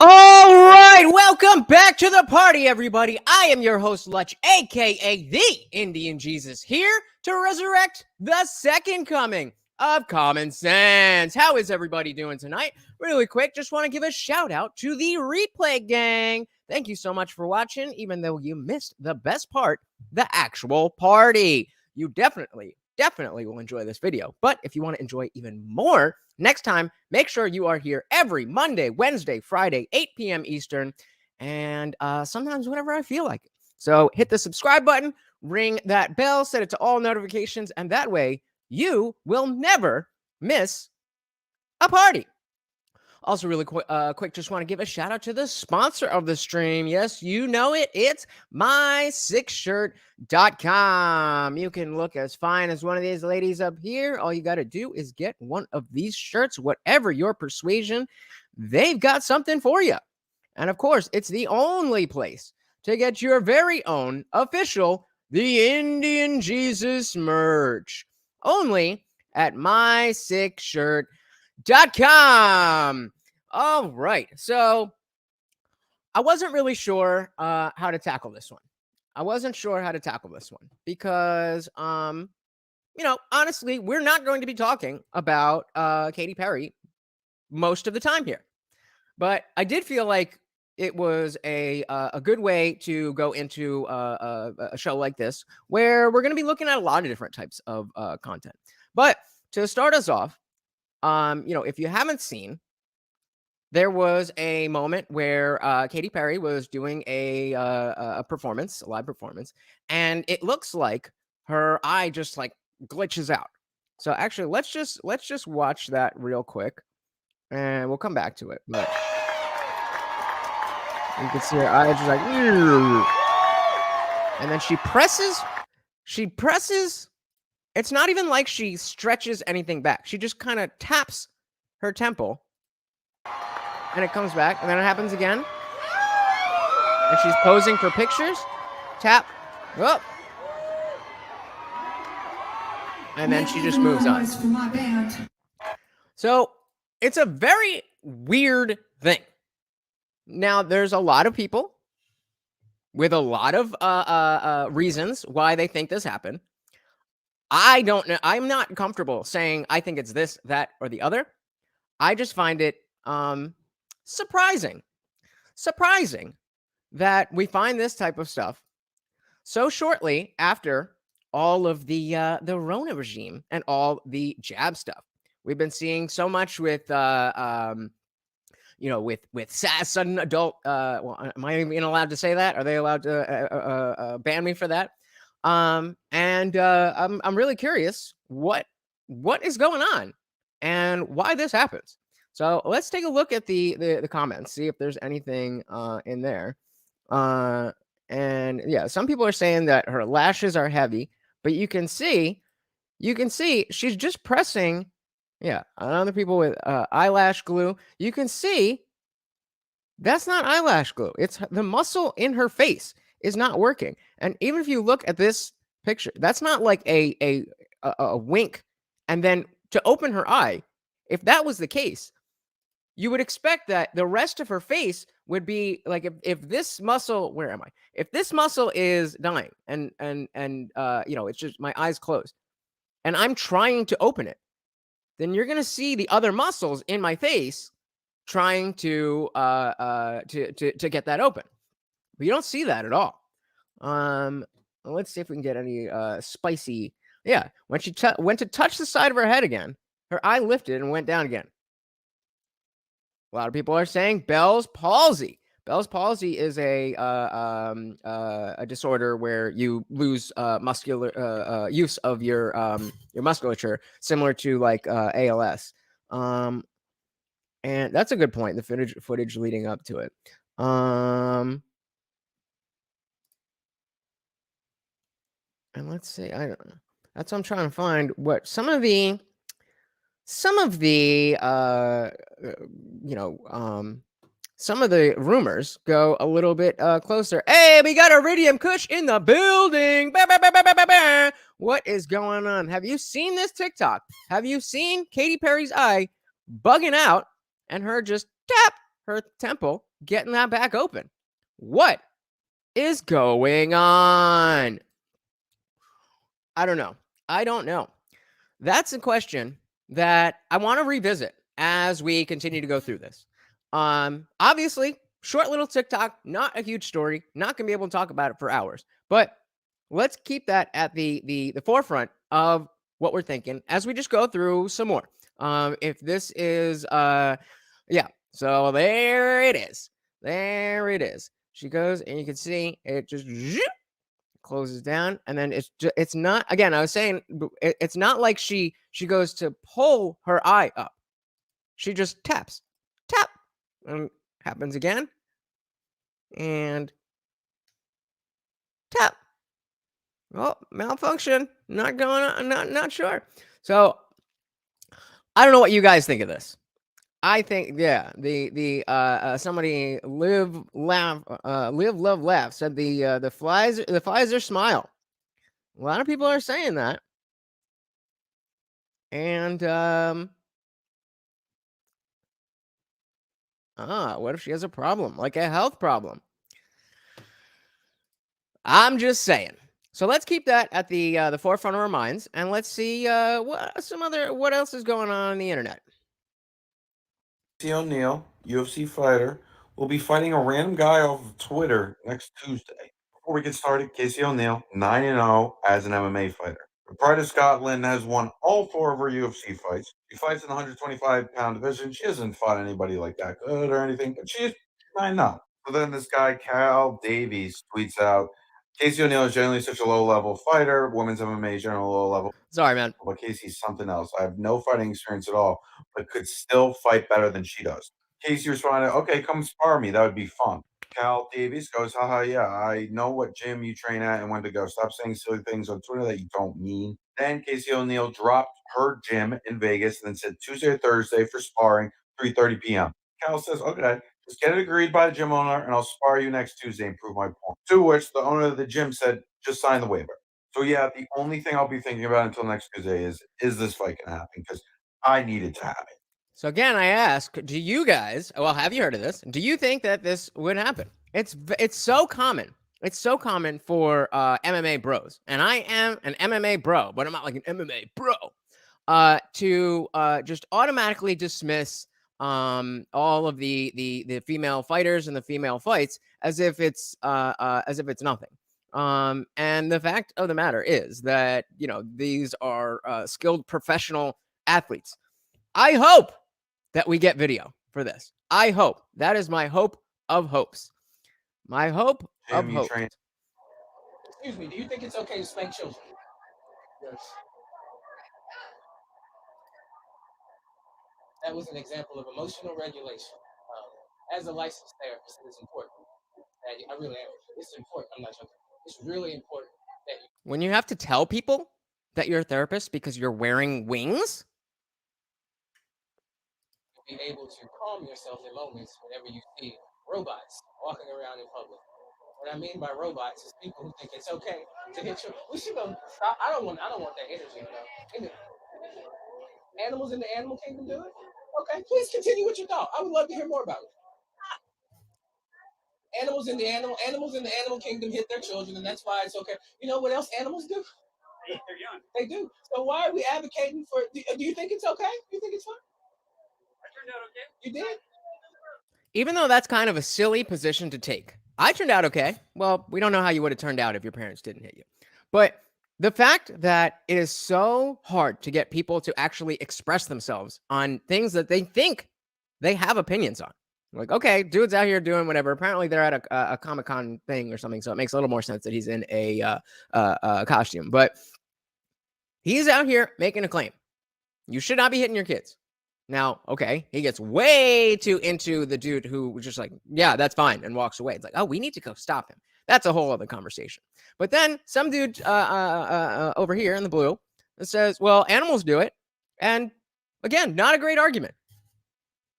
All right, welcome back to the party, everybody. I am your host, Lutch, aka the Indian Jesus, here to resurrect the second coming of common sense. How is everybody doing tonight? Really quick, just want to give a shout out to the replay gang. Thank you so much for watching, even though you missed the best part, the actual party. You definitely will enjoy this video. But if you want to enjoy even more, next time, make sure you are here every Monday, Wednesday, Friday, 8 p.m. Eastern, and sometimes whenever I feel like it. So hit the subscribe button, ring that bell, set it to all notifications, and that way you will never miss a party. Also, really quick, just want to give a shout out to the sponsor of the stream. Yes, you know it. It's my6shirt.com. You can look as fine as one of these ladies up here. All you got to do is get one of these shirts, whatever your persuasion. They've got something for you. And of course, it's the only place to get your very own official The Indian Jesus merch. Only at my6shirt.com. All right. So I wasn't really sure how to tackle this one. I wasn't sure how to tackle this one because, honestly, we're not going to be talking about Katy Perry most of the time here. But I did feel like it was a good way to go into a show like this, where we're going to be looking at a lot of different types of content. But to start us off, if you haven't seen, there was a moment where Katy Perry was doing a performance, a live performance, and it looks like her eye just like glitches out. So actually, let's just watch that real quick, and we'll come back to it. But you can see her eye just like, and then she presses. It's not even like she stretches anything back. She just kind of taps her temple, and it comes back, and then it happens again. And she's posing for pictures. Tap. Whoop. And then she just moves on. So it's a very weird thing. Now, there's a lot of people with a lot of reasons why they think this happened. I don't know. I'm not comfortable saying I think it's this, that, or the other. I just find it surprising that we find this type of stuff so shortly after all of the Rona regime and all the jab stuff. We've been seeing so much with with sudden adult. Well, am I even allowed to say that? Are they allowed to ban me for that? I'm really curious what is going on and why this happens. So let's take a look at the comments, see if there's anything in there. And yeah, some people are saying that her lashes are heavy, but you can see she's just pressing. Yeah, other people with eyelash glue. You can see that's not eyelash glue. It's the muscle in her face is not working. And even if you look at this picture, that's not like a wink and then to open her eye. If that was the case, you would expect that the rest of her face would be like if this muscle, where am I? If this muscle is dying and it's just my eyes closed and I'm trying to open it, then you're gonna see the other muscles in my face trying to get that open. But you don't see that at all. Let's see if we can get any spicy. Yeah, when she went to touch the side of her head again, her eye lifted and went down again. A lot of people are saying Bell's palsy. Bell's palsy is a disorder where you lose muscular use of your musculature, similar to like ALS. And that's a good point. The footage leading up to it. And let's see. I don't know. That's what I'm trying to find. What some of the some of the rumors go a little bit closer. Hey, we got Iridium Kush in the building. Bah, bah, bah, bah, bah, bah, bah. What is going on? Have you seen this TikTok? Have you seen Katy Perry's eye bugging out and her just tap her temple, getting that back open? What is going on? I don't know. That's a question that I want to revisit as we continue to go through this. Obviously, short little TikTok, not a huge story, not gonna be able to talk about it for hours, but let's keep that at the forefront of what we're thinking as we just go through some more. If this is yeah, so there it is. She goes, and you can see it just closes down, and then it's not, again, I was saying it's not like she goes to pull her eye up. She just taps, tap, and happens again, and tap. Oh, malfunction. Not going on. Not sure. So I don't know what you guys think of this. I think, yeah, somebody live love laugh said the Pfizer smile. A lot of people are saying that. And what if she has a problem, like a health problem? I'm just saying. So let's keep that at the forefront of our minds, and let's see what else is going on the internet. Casey O'Neill, UFC fighter, will be fighting a random guy off of Twitter next Tuesday. Before we get started, Casey O'Neill, 9-0 as an MMA fighter. The Pride of Scotland has won all four of her UFC fights. She fights in the 125-pound division. She hasn't fought anybody like that good or anything, but she's 9-0. So then this guy, Cal Davies, tweets out, Casey O'Neill is generally such a low-level fighter. Women's MMA is generally low-level. Sorry, man. But Casey's something else. I have no fighting experience at all, but could still fight better than she does. Casey responded, okay, come spar me. That would be fun. Cal Davies goes, haha, yeah, I know what gym you train at and when to go. Stop saying silly things on Twitter that you don't mean. Then Casey O'Neill dropped her gym in Vegas and then said Tuesday or Thursday for sparring, 3:30 p.m. Cal says, okay, just get it agreed by the gym owner and I'll spar you next Tuesday and prove my point. To which the owner of the gym said, just sign the waiver. So yeah, the only thing I'll be thinking about until next Tuesday is this fight gonna happen? Because I need it to happen. So again, I ask, do you guys? Well, have you heard of this? Do you think that this would happen? It's so common. It's so common for MMA bros, and I am an MMA bro, but I'm not like an MMA bro. To just automatically dismiss all of the female fighters and the female fights as if it's nothing. And the fact of the matter is that these are skilled professional athletes. I hope that we get video for this. I hope. That is my hope of hopes. My hope of Jim, you hope. train. Excuse me, do you think it's okay to spank children? Yes. That was an example of emotional regulation. As a licensed therapist, it's important. I really am. It's important. I'm not joking. It's really important that you When you have to tell people that you're a therapist because you're wearing wings, be able to calm yourself in moments whenever you see robots walking around in public. What I mean by robots is people who think it's okay to hit you. We should go. I don't want. I don't want that energy. Animals in the animal kingdom do it. Okay, please continue with your thought. I would love to hear more about it. Animals in the animal kingdom hit their children, and that's why it's okay. You know what else animals do? They're young. They do. So why are we advocating for? Do you think it's okay? Do you think it's fine? I turned out okay. You did. even though that's kind of a silly position to take. I turned out okay. Well, we don't know how you would have turned out if your parents didn't hit you. But the fact that it is so hard to get people to actually express themselves on things that they think they have opinions on. Like, okay, dude's out here doing whatever. Apparently, they're at a Comic-Con thing or something, so it makes a little more sense that he's in a costume. But he's out here making a claim. You should not be hitting your kids. Now, okay, he gets way too into the dude who was just like, yeah, that's fine, and walks away. It's like, oh, we need to go stop him. That's a whole other conversation. But then some dude over here in the blue says, well, animals do it. And again, not a great argument.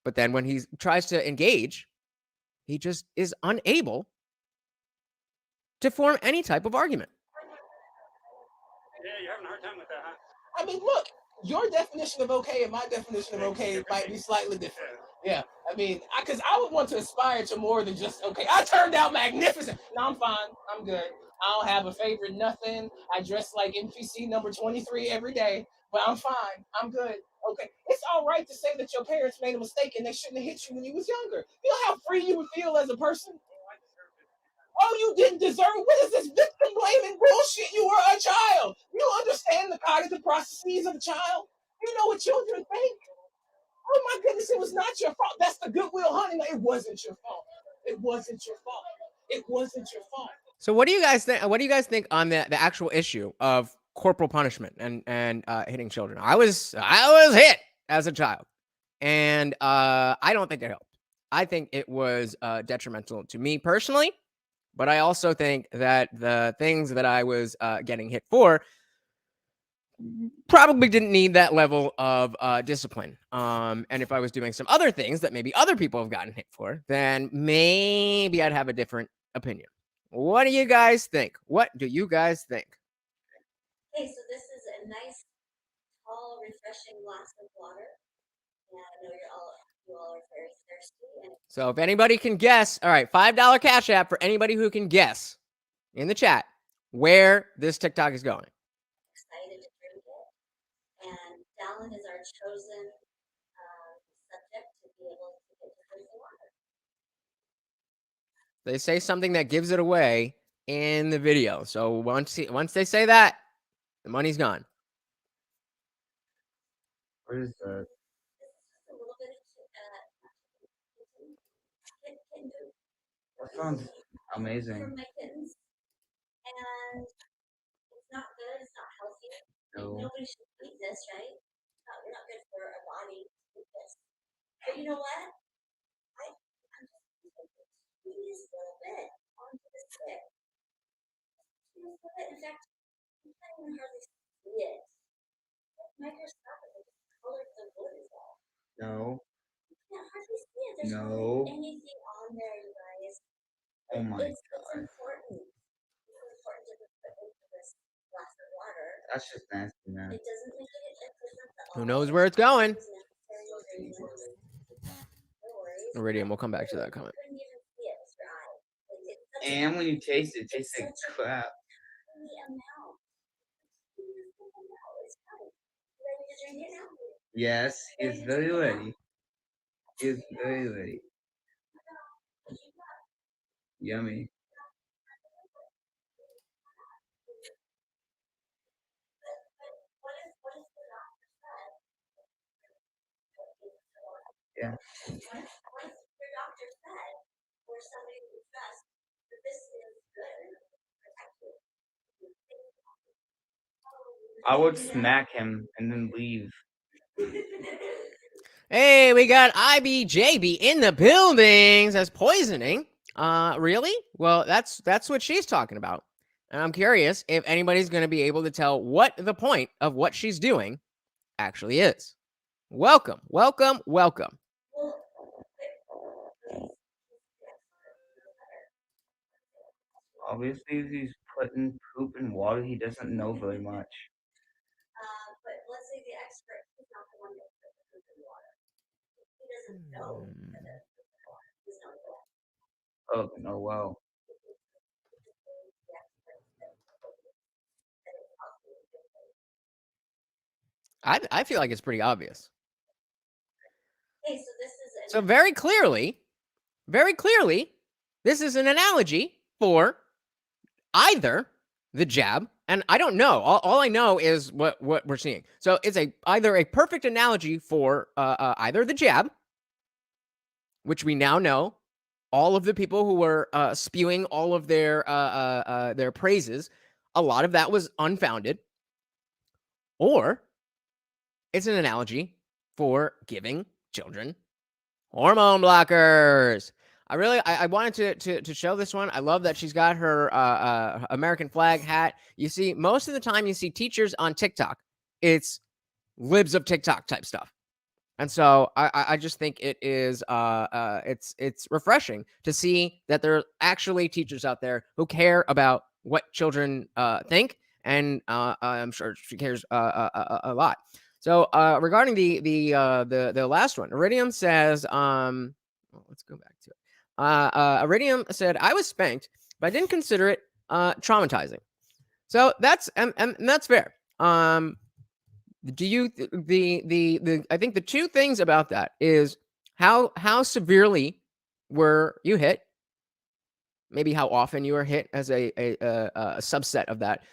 But then when he tries to engage, he just is unable to form any type of argument. Yeah, you're having a hard time with that, huh? I mean, look, your definition of okay and my definition of okay might be slightly different. Yeah, I mean, because I would want to aspire to more than just okay. I turned out magnificent. No, I'm fine. I'm good. I don't have a favorite nothing. I dress like NPC number 23 every day, but I'm fine. I'm good. Okay, it's all right to say that your parents made a mistake and they shouldn't have hit you when you was younger. You know how free you would feel as a person. Oh, you didn't deserve. What is this victim blaming bullshit? You were a child. You understand the cognitive processes of a child. You know what children think. Oh my goodness, it was not your fault. That's the Goodwill Hunting. It wasn't your fault. It wasn't your fault. It wasn't your fault. So what do you guys think? What do you guys think on the actual issue of corporal punishment and hitting children? I was hit as a child, and I don't think it helped. I think it was detrimental to me personally, but I also think that the things that I was getting hit for probably didn't need that level of discipline. And if I was doing some other things that maybe other people have gotten hit for, then maybe I'd have a different opinion. What do you guys think? What do you guys think? Okay, so this is a nice, tall, refreshing glass of water. And I know you all are very thirsty. And So if anybody can guess, all right, $5 Cash App for anybody who can guess in the chat where this TikTok is going. Excited to drink it, and Dallin is our chosen subject to be able to get to drink the water. They say something that gives it away in the video. So once they say that, the money's gone. What is that? Just a little bit of kitten food. That sounds amazing. For my kittens, and it's not good. It's not healthy. No. Nobody should eat this, right? We're not good for our body to eat this. But you know what? I'm just squeeze a little bit onto the stick. Squeeze a little bit. In fact, you can't even hardly see it. It's microscopic. It's the color of the wood is all. No. You can't hardly see it. There's No. hardly anything on there, you guys. Oh my It's important. It's important to put into this glass of water. That's just nasty, man. It doesn't make it. Who knows where it's going? No worries. Iridium, we'll come back to that comment. Couldn't even see it. It's dry. And when you taste it, it tastes like crap. Tiny amount. It's fine. You ready to drink it now? Yes, he's very ready. He is very ready. Yummy. Yeah. What if your doctor said, or somebody you trust, that this is good and protect you? I would smack him and then leave. Hey, we got IBJB in the buildings as poisoning. Really? Well, that's what she's talking about. And I'm curious if anybody's going to be able to tell what the point of what she's doing actually is. Welcome, welcome, welcome. Obviously, if he's putting poop in water, he doesn't know very much. But let's say the expert, he's not the one that put the poop in the water. He doesn't know that he's not the one. Oh, no, wow. I feel like it's pretty obvious. Okay, so this is So very clearly, this is an analogy for either the jab, and I don't know. All I know is what we're seeing. So it's either a perfect analogy for either the jab, which we now know all of the people who were spewing all of their praises, a lot of that was unfounded, or it's an analogy for giving children hormone blockers. I wanted to show this one. I love that she's got her American flag hat. You see, most of the time you see teachers on TikTok, it's libs of TikTok type stuff. And so I just think it is it's refreshing to see that there are actually teachers out there who care about what children think, and I'm sure she cares a lot. So regarding the last one, Iridium says, well, let's go back to it. Iridium said, I was spanked, but I didn't consider it traumatizing. So that's and that's fair. Do you the I think the two things about that is how severely were you hit? Maybe how often you were hit as a subset of that,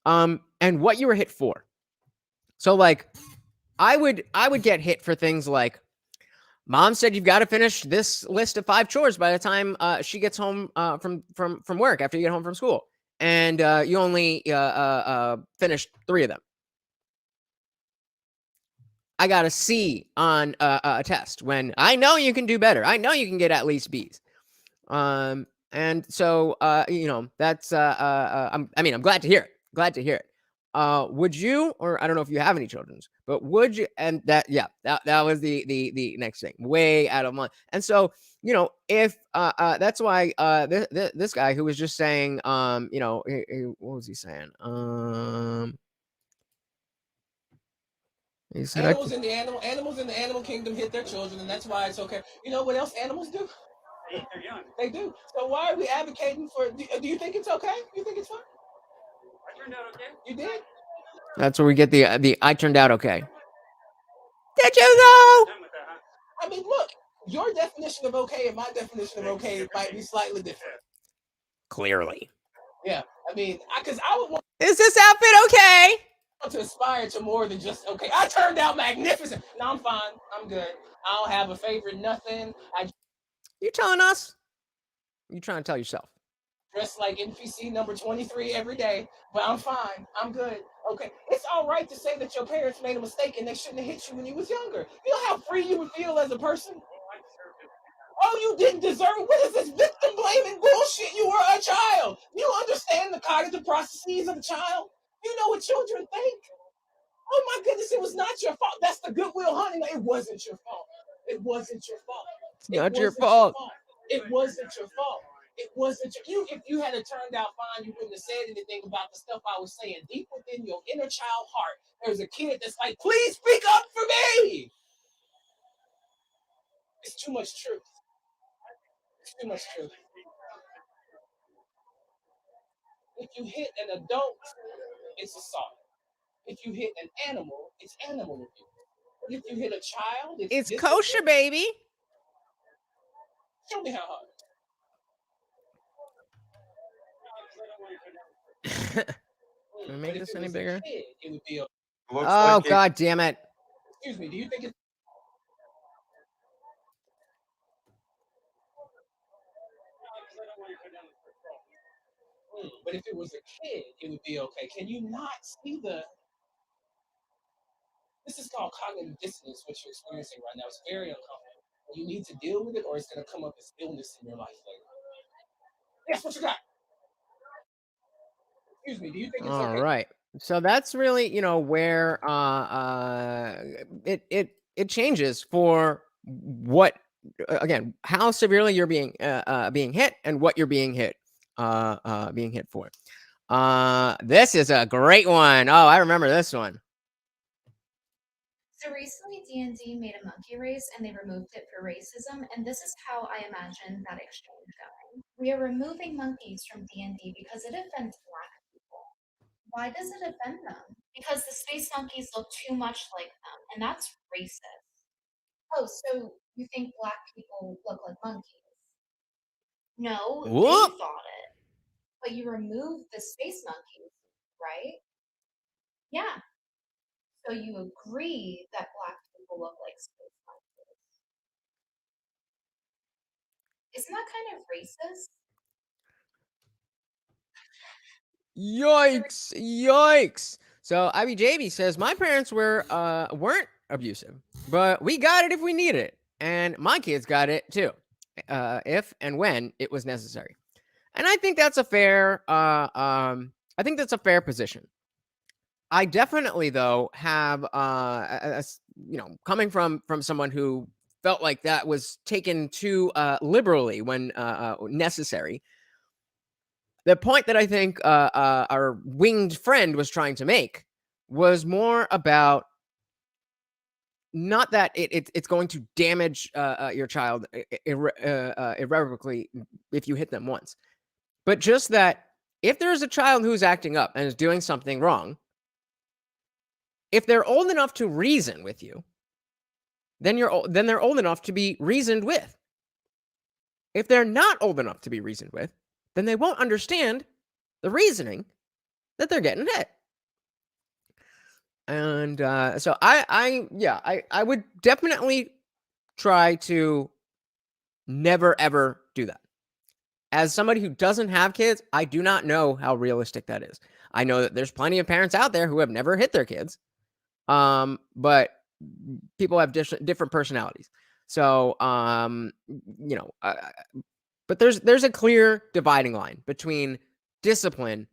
and what you were hit for. So like, I would get hit for things like, Mom said you've got to finish this list of 5 chores by the time she gets home from work after you get home from school, and you only finished 3 of them. I got a C on a test when I know you can do better. I know you can get at least B's. And so that's I'm glad to hear it. Glad to hear it. Would you, or I don't know if you have any children's, but would you? And that was the next thing, way out of line. And so if that's why this guy who was just saying what was he saying? He said, animals in the animal kingdom hit their children, and that's why it's okay. You know what else animals do? They're young. They do. So why are we advocating for? Do you think it's okay? You think it's fine? I turned out okay. You did? That's where we get the I turned out okay. Did you know? I mean, look, your definition of okay and my definition of okay might be slightly different. Clearly. Yeah, I mean, because I would want Is this outfit okay? to aspire to more than just okay. I turned out magnificent. No, I'm fine. I'm good. I don't have a favorite. Nothing. You telling us? You trying to tell yourself? Dress like NPC number 23 every day, but I'm fine. I'm good. Okay. It's all right to say that your parents made a mistake and they shouldn't have hit you when you was younger. You know how free you would feel as a person? Oh, you didn't deserve it. What is this victim blaming bullshit? You were a child. You understand the cognitive processes of a child? You know what children think? Oh my goodness, it was not your fault. That's the Goodwill Hunting. It wasn't your fault. It wasn't your fault. It's not your fault. It wasn't your fault. It wasn't your. If you had it turned out fine, you wouldn't have said anything about the stuff I was saying. Deep within your inner child heart, there's a kid that's like, please speak up for me. It's too much truth. It's too much truth. If you hit an adult, it's assault. If you hit an animal, it's animal abuse. But if you hit a child, it's kosher, baby. Show me how hard. Can we make this any bigger? Kid, it would be oh, like God damn it. Excuse me, do you think it's but if it was a kid, it would be okay. Can you not see this is called cognitive dissonance, what you're experiencing right now. It's very uncomfortable. You need to deal with it or it's going to come up as illness in your life later. Yes, what you got? Excuse me, do you think it's okay? All right. So that's really, where it changes for what again, how severely you're being hit and what you're being hit for. This is a great one. Oh, I remember this one. So recently D&D made a monkey race and they removed it for racism, and this is how I imagine that exchange going. We are removing monkeys from D&D because it offends Black people. Why does it offend them? Because the space monkeys look too much like them, and that's racist. Oh, so you think Black people look like monkeys? No, Whoop. they thought it. But you removed the space monkeys, right? Yeah. So you agree that Black people look like space monkeys. Isn't that kind of racist? Yikes. So IBJB says my parents weren't abusive, but we got it if we needed it. And my kids got it too. If and when it was necessary. And I think that's a fair position. I definitely, though, have coming from someone who felt like that was taken too liberally when necessary. The point that I think our winged friend was trying to make was more about not that it's going to damage your child irrevocably if you hit them once, but just that if there's a child who's acting up and is doing something wrong, if they're old enough to reason with you, then they're old enough to be reasoned with. If they're not old enough to be reasoned with, then they won't understand the reasoning that they're getting hit. And so I would definitely try to never, ever do that. As somebody who doesn't have kids, I do not know how realistic that is. I know that there's plenty of parents out there who have never hit their kids. But people have different personalities. So, but there's a clear dividing line between discipline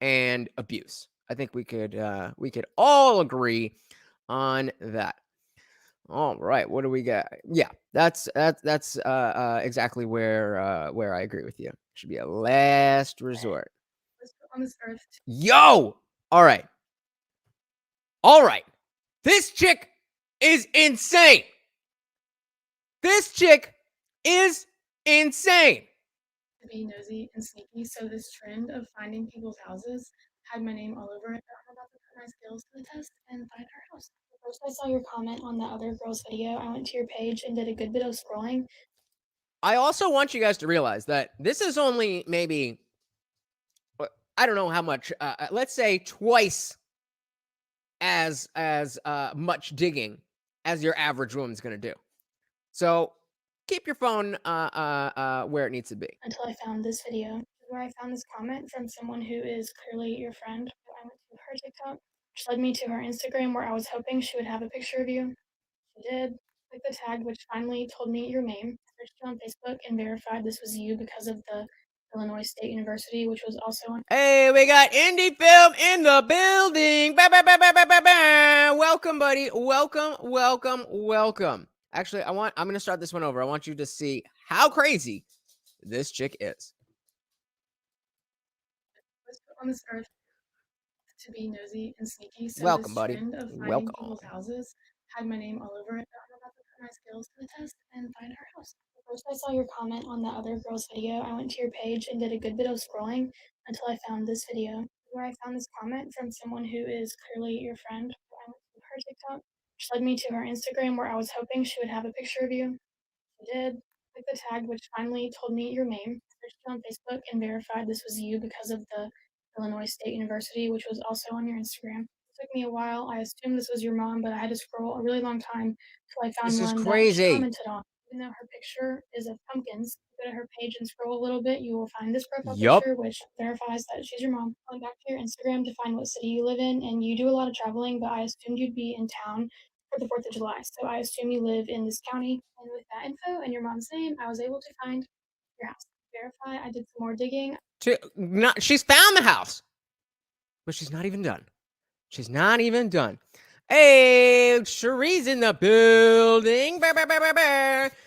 and abuse. I think we could all agree on that. All right, what do we got? Yeah, that's exactly where I agree with you. Should be a last resort. On this earth. Yo, all right. This chick is insane. This chick is insane. To be nosy and sneaky, so this trend of finding people's houses had my name all over it. I'm about to put my skills to the test and find her house. First, I saw your comment on the other girl's video. I went to your page and did a good bit of scrolling. I also want you guys to realize that this is only maybe, I don't know how much, let's say twice as much digging as your average woman's going to do. So keep your phone where it needs to be. Until I found this video, where I found this comment from someone who is clearly your friend. I went to her TikTok, which led me to her Instagram, where I was hoping she would have a picture of you. She did. Click the tag, which finally told me your name. Searched you on Facebook and verified this was you because of the Illinois State University, which was also on. Hey, we got Indie Film in the building. Welcome, buddy. Welcome. Actually, I'm going to start this one over. I want you to see how crazy this chick is. Was put on this earth to be nosy and sneaky. So Welcome, this buddy. trend of finding people's houses had my name all over it. I'm about to put my skills to the test and find her house. First, I saw your comment on the other girl's video. I went to your page and did a good bit of scrolling until I found this video, where I found this comment from someone who is clearly your friend. I went to her TikTok, which led me to her Instagram, where I was hoping she would have a picture of you. She did. Click the tag, which finally told me your name. Searched you on Facebook and verified this was you because of the Illinois State University, which was also on your Instagram. It took me a while. I assumed this was your mom, but I had to scroll a really long time till I found This is one that crazy. she commented on. Even though her picture is of pumpkins, go to her page and scroll a little bit, you will find this profile picture, which verifies that she's your mom. I went back to your Instagram to find what city you live in, and you do a lot of traveling, but I assumed you'd be in town for the 4th of July. So I assume you live in this county. And with that info and your mom's name, I was able to find your house. Verify, I did some more digging. She's found the house, but she's not even done. Hey, Cherie's in the building.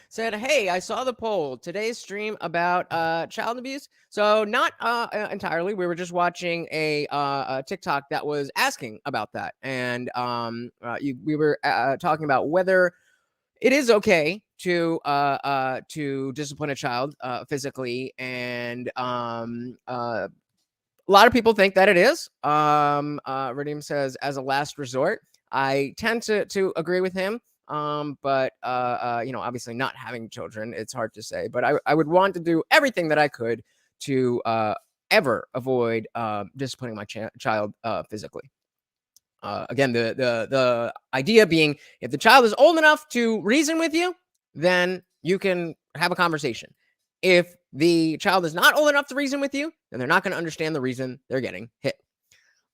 Said, hey, I saw the poll. Today's stream about child abuse. So not entirely. We were just watching a TikTok that was asking about that. And we were talking about whether it is okay to discipline a child physically. And a lot of people think that it is. Redeem says, as a last resort. I tend to agree with him. But obviously not having children, it's hard to say. But I would want to do everything that I could to ever avoid disciplining my child physically. Again, the idea being, if the child is old enough to reason with you, then you can have a conversation. If the child is not old enough to reason with you, then they're not going to understand the reason they're getting hit.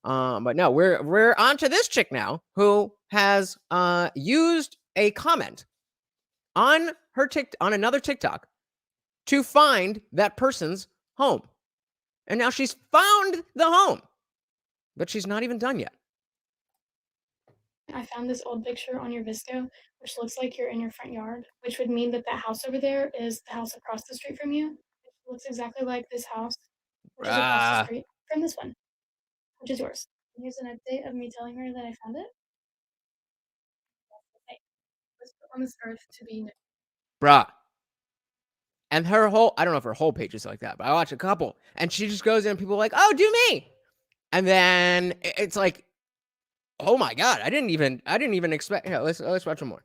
But no, we're on to this chick now who has used a comment on her on another TikTok to find that person's home. And now she's found the home, but she's not even done yet. I found this old picture on your Visco, which looks like you're in your front yard, which would mean that that house over there is the house across the street from you. It looks exactly like this house, which is across the street from this one, which is yours. And here's an update of me telling her that I found it. Okay. Let's put on this earth to be known. Bruh. And her whole, I don't know if her whole page is like that, but I watch a couple. And she just goes in and people are like, oh, do me. And then it's like, oh my God, I didn't even expect. Here, let's watch one more.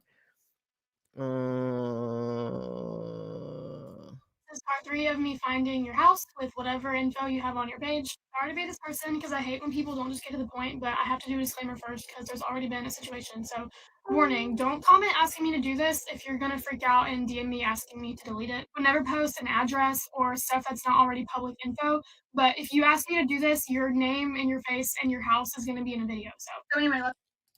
This is part 3 of me finding your house with whatever info you have on your page. Sorry to be this person because I hate when people don't just get to the point, but I have to do a disclaimer first because there's already been a situation. So, warning, don't comment asking me to do this if you're gonna freak out and DM me asking me to delete it. Would never post an address or stuff that's not already public info, but if you ask me to do this, your name and your face and your house is gonna be in a video. So anyway,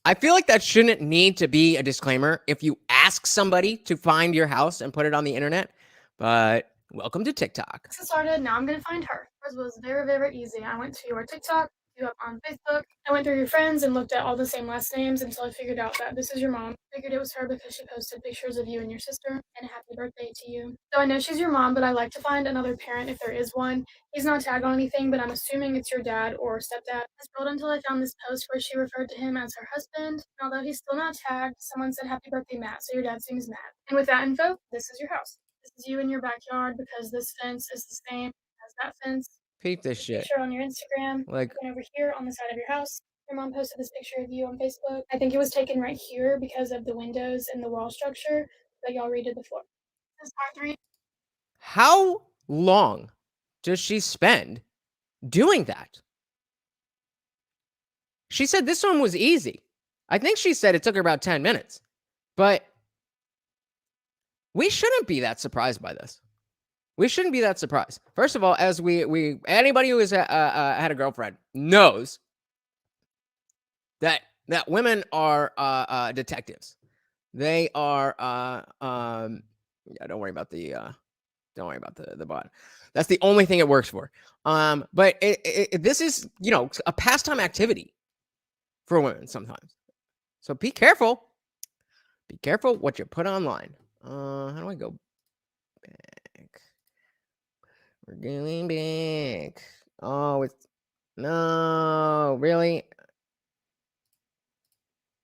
I feel like that shouldn't need to be a disclaimer if you ask somebody to find your house and put it on the internet, but welcome to TikTok. This started, now I'm gonna find her. Hers was very, very easy. I went to your TikTok, you up on Facebook. I went through your friends and looked at all the same last names until I figured out that this is your mom. Figured it was her because she posted pictures of you and your sister, and a happy birthday to you. So I know she's your mom, but I like to find another parent if there is one. He's not tagged on anything, but I'm assuming it's your dad or stepdad. I scrolled until I found this post where she referred to him as her husband. Although he's still not tagged, someone said happy birthday, Matt, so your dad's name is Matt. And with that info, this is your house. This is you in your backyard because this fence is the same as that fence. Peep this This shit. picture on your Instagram, Like, over here on the side of your house. Your mom posted this picture of you on Facebook. I think it was taken right here because of the windows and the wall structure, but y'all redid the floor. This is part 3. how long does she spend doing that? She said this one was easy. I think she said it took her about 10 minutes. But we shouldn't be that surprised by this. We shouldn't be that surprised. First of all, as we anybody who has had a girlfriend knows that women are detectives. They are yeah, don't worry about the bot. That's the only thing it works for. But this is, you know, a pastime activity for women sometimes. So be careful. Be careful what you put online. How do I go back? We're going back. Oh, it's no, really?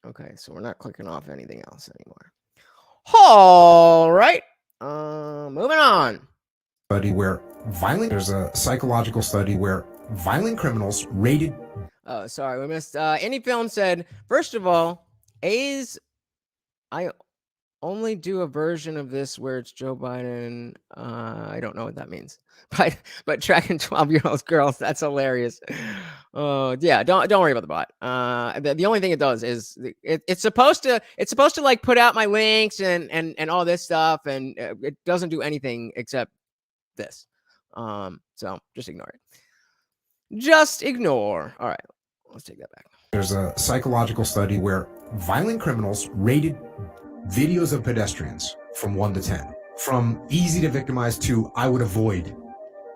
Okay, so we're not clicking off anything else anymore. All right. Moving on. Study where there's a psychological study where violent criminals rated. Oh, sorry, we missed. Any Film said, first of all, I only do a version of this where it's Joe Biden. I don't know what that means, but tracking 12-year-old girls, that's hilarious. Oh yeah, don't worry about the bot. The only thing it does is it's supposed to like put out my links and all this stuff, and it doesn't do anything except this. So just ignore it. Just ignore. All right, let's take that back. There's a psychological study where violent criminals rated videos of pedestrians from 1 to 10, from easy to victimize to I would avoid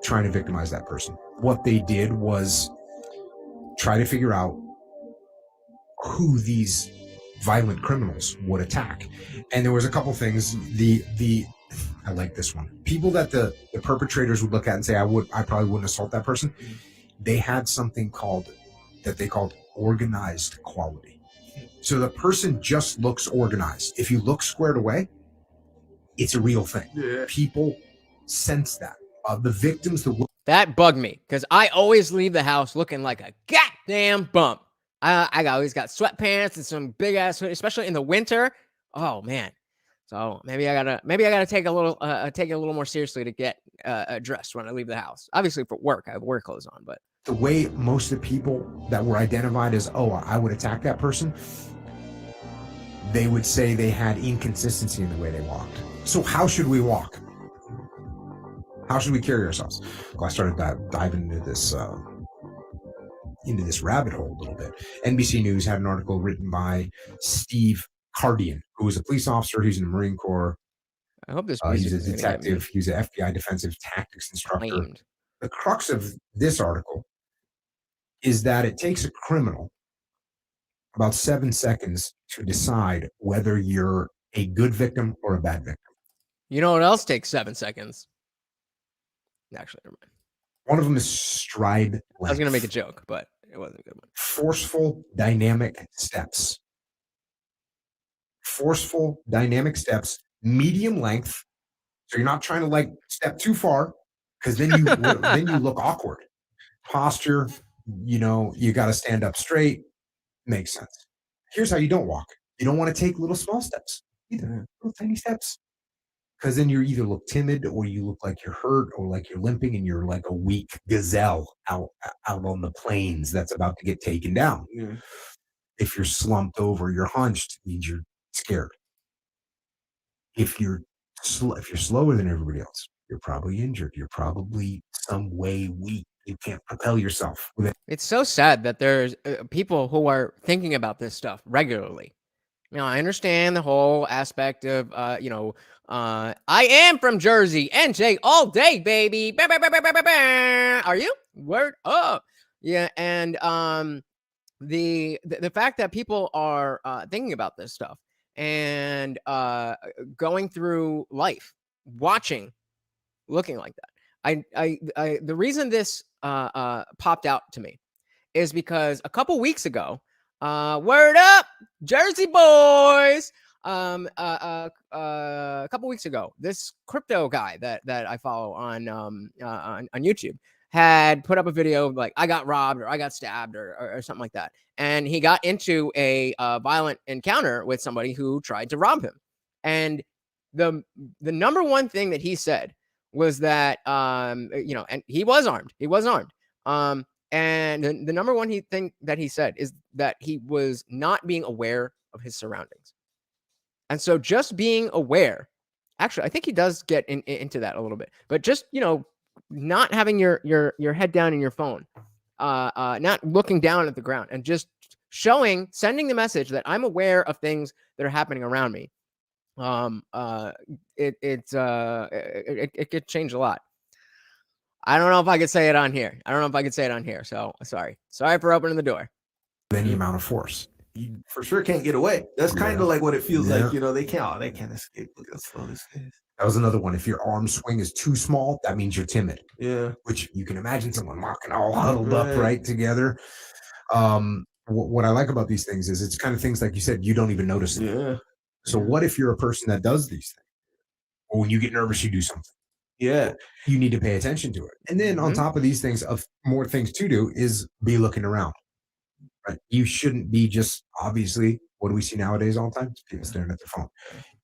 trying to victimize that person. What they did was try to figure out who these violent criminals would attack. And there was a couple things. I like this one. People that the perpetrators would look at and say, I probably wouldn't assault that person. They had something that they called organized quality. So the person just looks organized. If you look squared away, it's a real thing. Yeah. People sense that. The victims, that bugged me because I always leave the house looking like a goddamn bump. I always got sweatpants and some big ass, especially in the winter. Oh man. So maybe I gotta take a little more seriously to get dressed when I leave the house. Obviously for work, I have work clothes on, but the way most of the people that were identified as, I would attack that person, they would say they had inconsistency in the way they walked. So how should we walk? How should we carry ourselves? Well, I started diving into this rabbit hole a little bit. NBC News had an article written by Steve Cardian, who was a police officer. He's in the Marine Corps. I hope this he's a detective. He's an FBI defensive tactics instructor. Claimed. The crux of this article is that it takes a criminal about 7 seconds to decide whether you're a good victim or a bad victim. You know what else takes 7 seconds? Actually, never mind. One of them is stride length. I was going to make a joke, but it wasn't a good one. Forceful, dynamic steps. Forceful, dynamic steps, medium length. So you're not trying to step too far, because then you look awkward. Posture, you got to stand up straight. Makes sense. Here's how you don't walk. You don't want to take little small steps either, little tiny steps, because then you either look timid or you look like you're hurt or like you're limping and you're like a weak gazelle out on the plains that's about to get taken down. Yeah. If you're slumped over, you're hunched, means you're scared. If you're slower than everybody else, you're probably injured. You're probably some way weak. You can't propel yourself. It's so sad that there's people who are thinking about this stuff regularly. I understand the whole aspect of, I am from Jersey, NJ all day, baby. Bah, bah, bah, bah, bah, bah. Are you? Word up. Yeah, and the fact that people are thinking about this stuff and going through life, looking like that. The reason this popped out to me is because a couple weeks ago, word up, Jersey boys, a couple weeks ago, this crypto guy that I follow on YouTube had put up a video of like, I got robbed or I got stabbed or something like that. And he got into a violent encounter with somebody who tried to rob him. And the number one thing that he said was that, and he was armed. And the number one thing that he said is that he was not being aware of his surroundings. And so just being aware, actually, I think he does get into that a little bit, but just, not having your head down in your phone, not looking down at the ground, and just sending the message that I'm aware of things that are happening around me. It could change a lot. I don't know if I could say it on here. So sorry for opening the door. Any amount of force. You for sure can't get away. That's kind of like what it feels Yeah. like. They can't escape. Look how slow this is. That was another one. If your arm swing is too small, that means you're timid. Yeah. Which you can imagine someone walking all huddled Right. up right together. What I like about these things is it's kind of things like you said, you don't even notice it. Yeah. So what if you're a person that does these things? Or when you get nervous, you do something. Yeah. You need to pay attention to it. And then on top of these things, of more things to do is be looking around. Right? You shouldn't be just, obviously, what do we see nowadays all the time? People staring at their phone.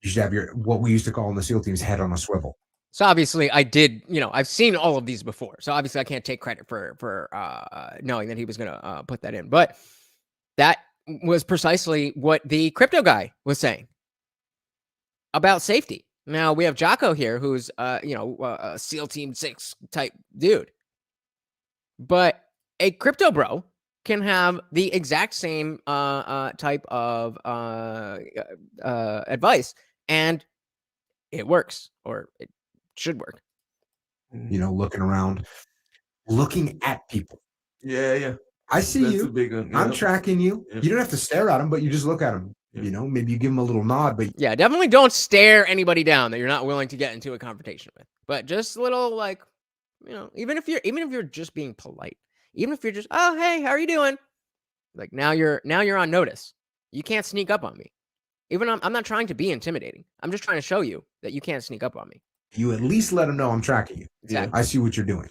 You should have what we used to call in the SEAL teams, head on a swivel. So obviously I did, I've seen all of these before. So obviously I can't take credit for knowing that he was going to put that in. But that was precisely what the crypto guy was saying about safety. Now we have Jocko here, who's, a SEAL Team 6 type dude. But a crypto bro can have the exact same type of advice, and it works, or it should work. Looking around, looking at people. Yeah. I see That's you. a big one. I'm Yep. tracking you. Yep. You don't have to stare at them, but you just look at them. Yep. Maybe you give them a little nod, but Yeah, definitely don't stare anybody down that you're not willing to get into a confrontation with. But just a little, like, even if you're just being polite, even if you're just, oh, hey, how are you doing? Like, now you're on notice. You can't sneak up on me. Even I'm not trying to be intimidating. I'm just trying to show you that you can't sneak up on me. you at least let them know I'm tracking you. Exactly. I see what you're doing.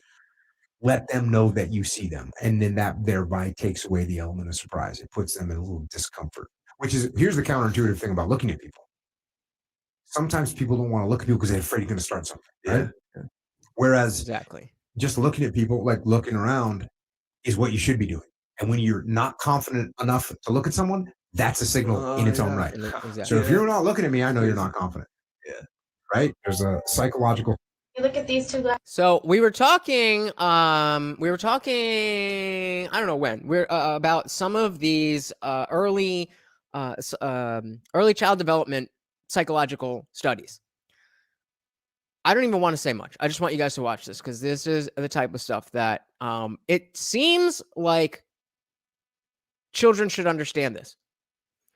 Let them know that you see them. And then that thereby takes away the element of surprise. It puts them in a little discomfort, here's the counterintuitive thing about looking at people. Sometimes people don't want to look at people because they're afraid you're going to start something. Right? Yeah. Whereas Exactly. just looking at people, like looking around, is what you should be doing. And when you're not confident enough to look at someone, that's a signal in its own right. Exactly. So if you're not looking at me, I know you're not confident. Yeah. Right? There's a psychological. You look at these two guys. So we were talking, I don't know when, we're about some of these early child development psychological studies. I don't even want to say much. I just want you guys to watch this, because this is the type of stuff that it seems like children should understand this.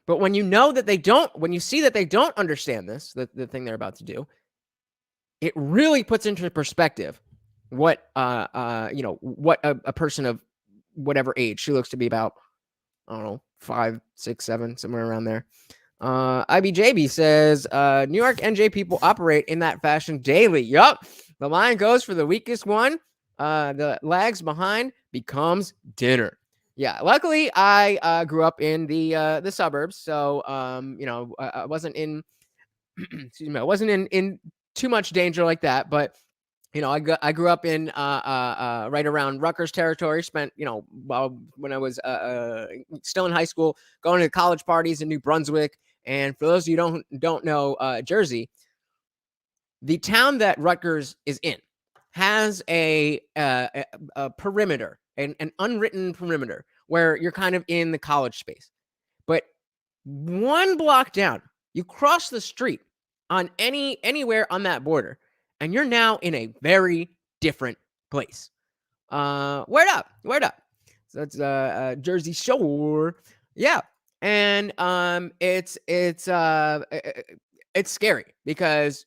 But when you see that they don't understand this, the thing they're about to do, it really puts into perspective what what a person of whatever age, she looks to be about, I don't know, 5, 6, 7, somewhere around there. IBJB says New York NJ people operate in that fashion daily. Yup. The line goes for the weakest one. The lags behind becomes dinner. Yeah. Luckily, I grew up in the suburbs, so I wasn't in excuse me, I wasn't in too much danger like that, but I grew up in right around Rutgers territory. Spent when I was still in high school, going to college parties in New Brunswick. And for those of you who don't know Jersey, the town that Rutgers is in has a perimeter, an unwritten perimeter, where you're kind of in the college space. But one block down, you cross the street on anywhere on that border, and you're now in a very different place. Word up. So that's Jersey Shore. Yeah. And it's scary, because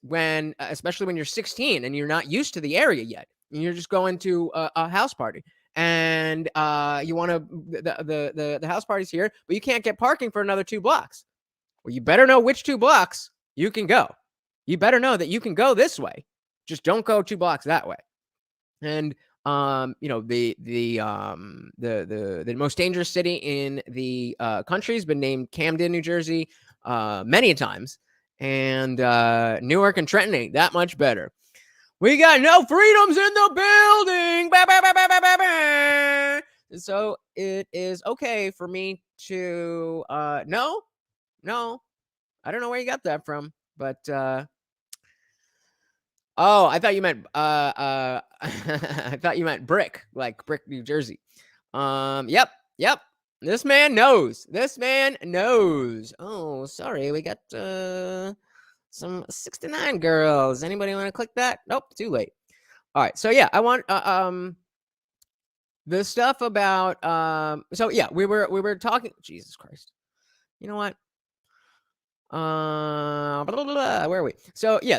especially when you're 16 and you're not used to the area yet, and you're just going to a house party, and you want to the house party's here, but you can't get parking for another 2 blocks. Well, you better know which 2 blocks you can go. You better know that you can go this way. Just don't go 2 blocks that way. And you know, the most dangerous city in the country has been named Camden, New Jersey, many times, and Newark and Trenton ain't that much better. We got no freedoms in the building. Bah, bah, bah, bah, bah, bah, bah. So it is okay for me to no, I don't know where you got that from, but oh, I thought you meant I thought you meant Brick, like Brick, New Jersey. Yep. This man knows. Oh, sorry, we got some 69 girls. Anybody want to click that? Nope, too late. All right, so yeah, I want the stuff about so yeah, we were talking. Jesus Christ, you know what? Blah, blah, blah, where are we? So yeah,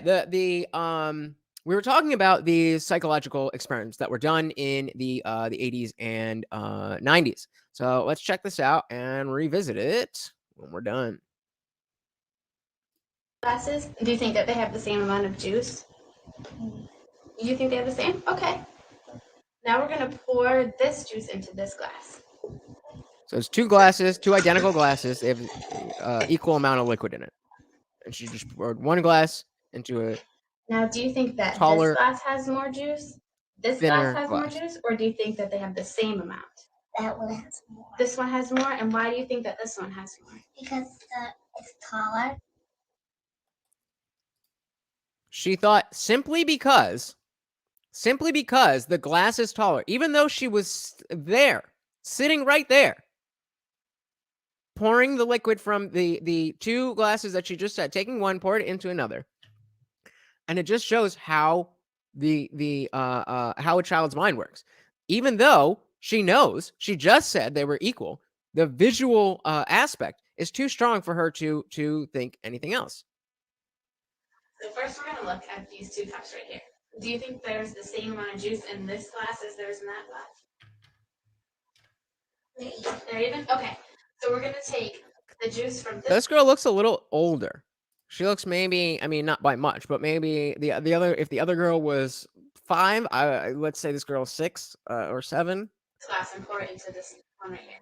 we were talking about the psychological experiments that were done in the 80s and 90s. So let's check this out and revisit it when we're done. Glasses, do you think that they have the same amount of juice? You think they have the same? Okay. Now we're going to pour this juice into this glass. So it's 2 glasses, 2 identical glasses. They have equal amount of liquid in it. And she just poured 1 glass into a Now, do you think that taller, this glass has more juice? This thinner glass has more juice? Or do you think that they have the same amount? That one has more. This one has more? And why do you think that this one has more? Because it's taller. She thought simply because the glass is taller, even though she was there, sitting right there, pouring the liquid from the 2 glasses that she just said, taking one, poured it into another. And it just shows how how a child's mind works. Even though she knows, she just said they were equal, the visual aspect is too strong for her to think anything else. So first we're going to look at these 2 cups right here. Do you think there's the same amount of juice in this glass as there's in that glass? They're even? Okay. So we're going to take the juice from this. This girl looks a little older. She looks maybe, I mean, not by much, but maybe the other, if the other girl was 5, let's say this girl is 6 or 7. Glass and pour it into this one right here.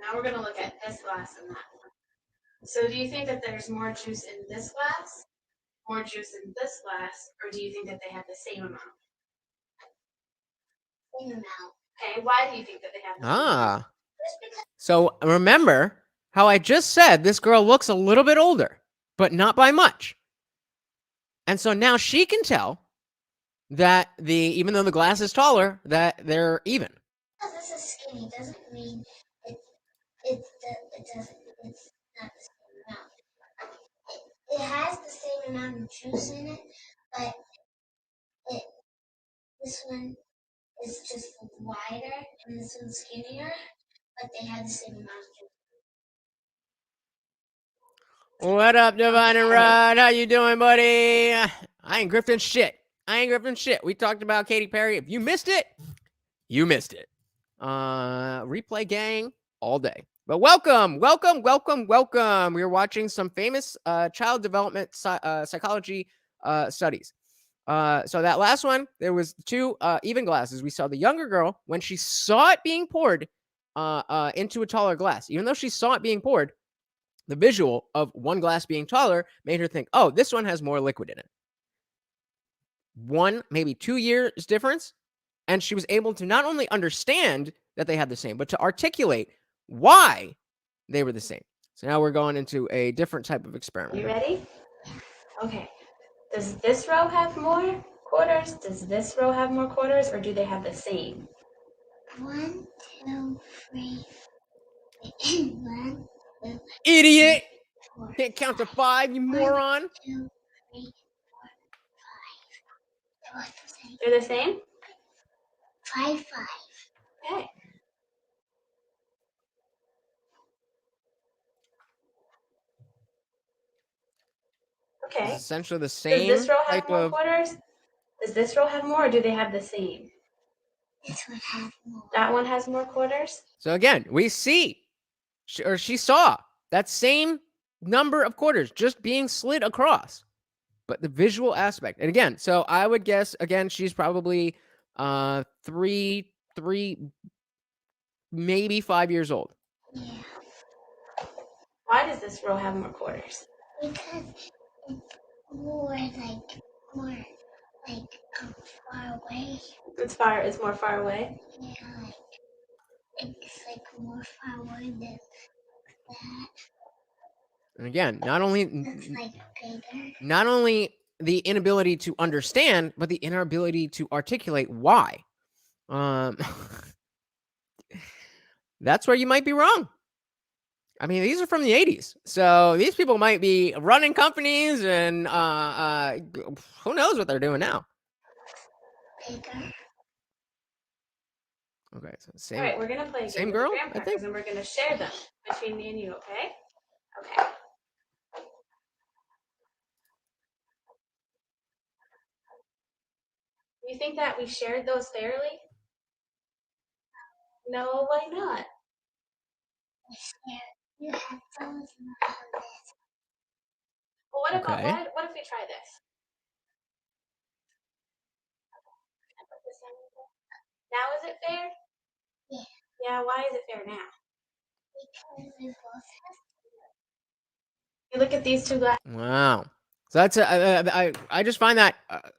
Now we're going to look at this glass and that one. So do you think that there's more juice in this glass, more juice in this glass, or do you think that they have the same amount? Same amount. Okay, why do you think that they have the same amount? So remember how I just said this girl looks a little bit older, but not by much. And so now she can tell that even though the glass is taller, that they're even. Because this is skinny doesn't mean it's not the same amount. It has the same amount of juice in it, but this one is just wider and this one's skinnier, but they have the same amount of juice. What up, Divine and Rod? How you doing, buddy? I ain't grifting shit. We talked about Katy Perry. If you missed it, you missed it. Replay gang all day. But welcome. We are watching some famous child development psychology studies. So that last one, there was 2 even glasses. We saw the younger girl when she saw it being poured into a taller glass. Even though she saw it being poured, the visual of one glass being taller made her think, oh, this one has more liquid in it. 1, maybe 2 years difference. And she was able to not only understand that they had the same, but to articulate why they were the same. So now we're going into a different type of experiment. You ready? Okay. Does this row have more quarters? Does this row have more quarters? Or do they have the same? 1, 2, 3. 1, 2, Idiot! 4, Can't count to 5, you moron! 2, 3, 4, 5. They're the same? 5, 5. Okay. Okay. It's essentially the same Does this row have type more of. quarters? Does this row have more, or do they have the same? That one has more quarters? So again, we see, she saw that same number of quarters just being slid across. But the visual aspect, and again, so I would guess, again, she's probably 3, maybe 5 years old. Why does this row have more quarters? Because it's more far away. It's more far away? Yeah, it's more far away than that. And again, not only Bigger. not only the inability to understand, but the inability to articulate why. That's where you might be wrong. I mean, these are from the 80s. So these people might be running companies and who knows what they're doing now. Bigger. Okay, so same. All right, we're going to play a same game girl, with I graham think. crackers, and we're going to share them between me and you, okay? Okay. You think that we shared those fairly? No, why not? You have those and I have this. Well, what about, Okay. what if we try this? Now is it fair? Yeah. Yeah, why is it fair now? Because we both have. You look at these two glasses. Wow. So that's I just find that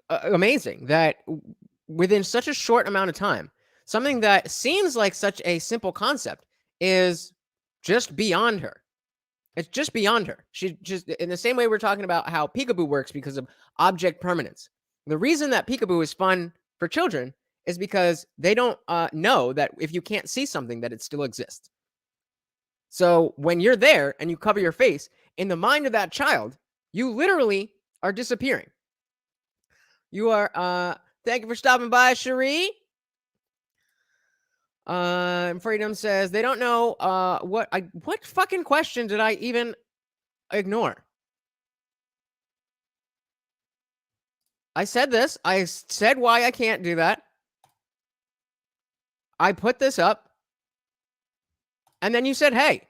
amazing that within such a short amount of time, something that seems like such a simple concept is just beyond her. It's just beyond her. She just, in the same way we're talking about how peekaboo works because of object permanence. The reason that peekaboo is fun for children is because they don't know that if you can't see something, that it still exists. So when you're there and you cover your face, in the mind of that child, you literally are disappearing. You are, thank you for stopping by, Cherie. Freedom says they don't know what fucking question did I even ignore? I said this. I said why I can't do that. I put this up. And then you said, hey,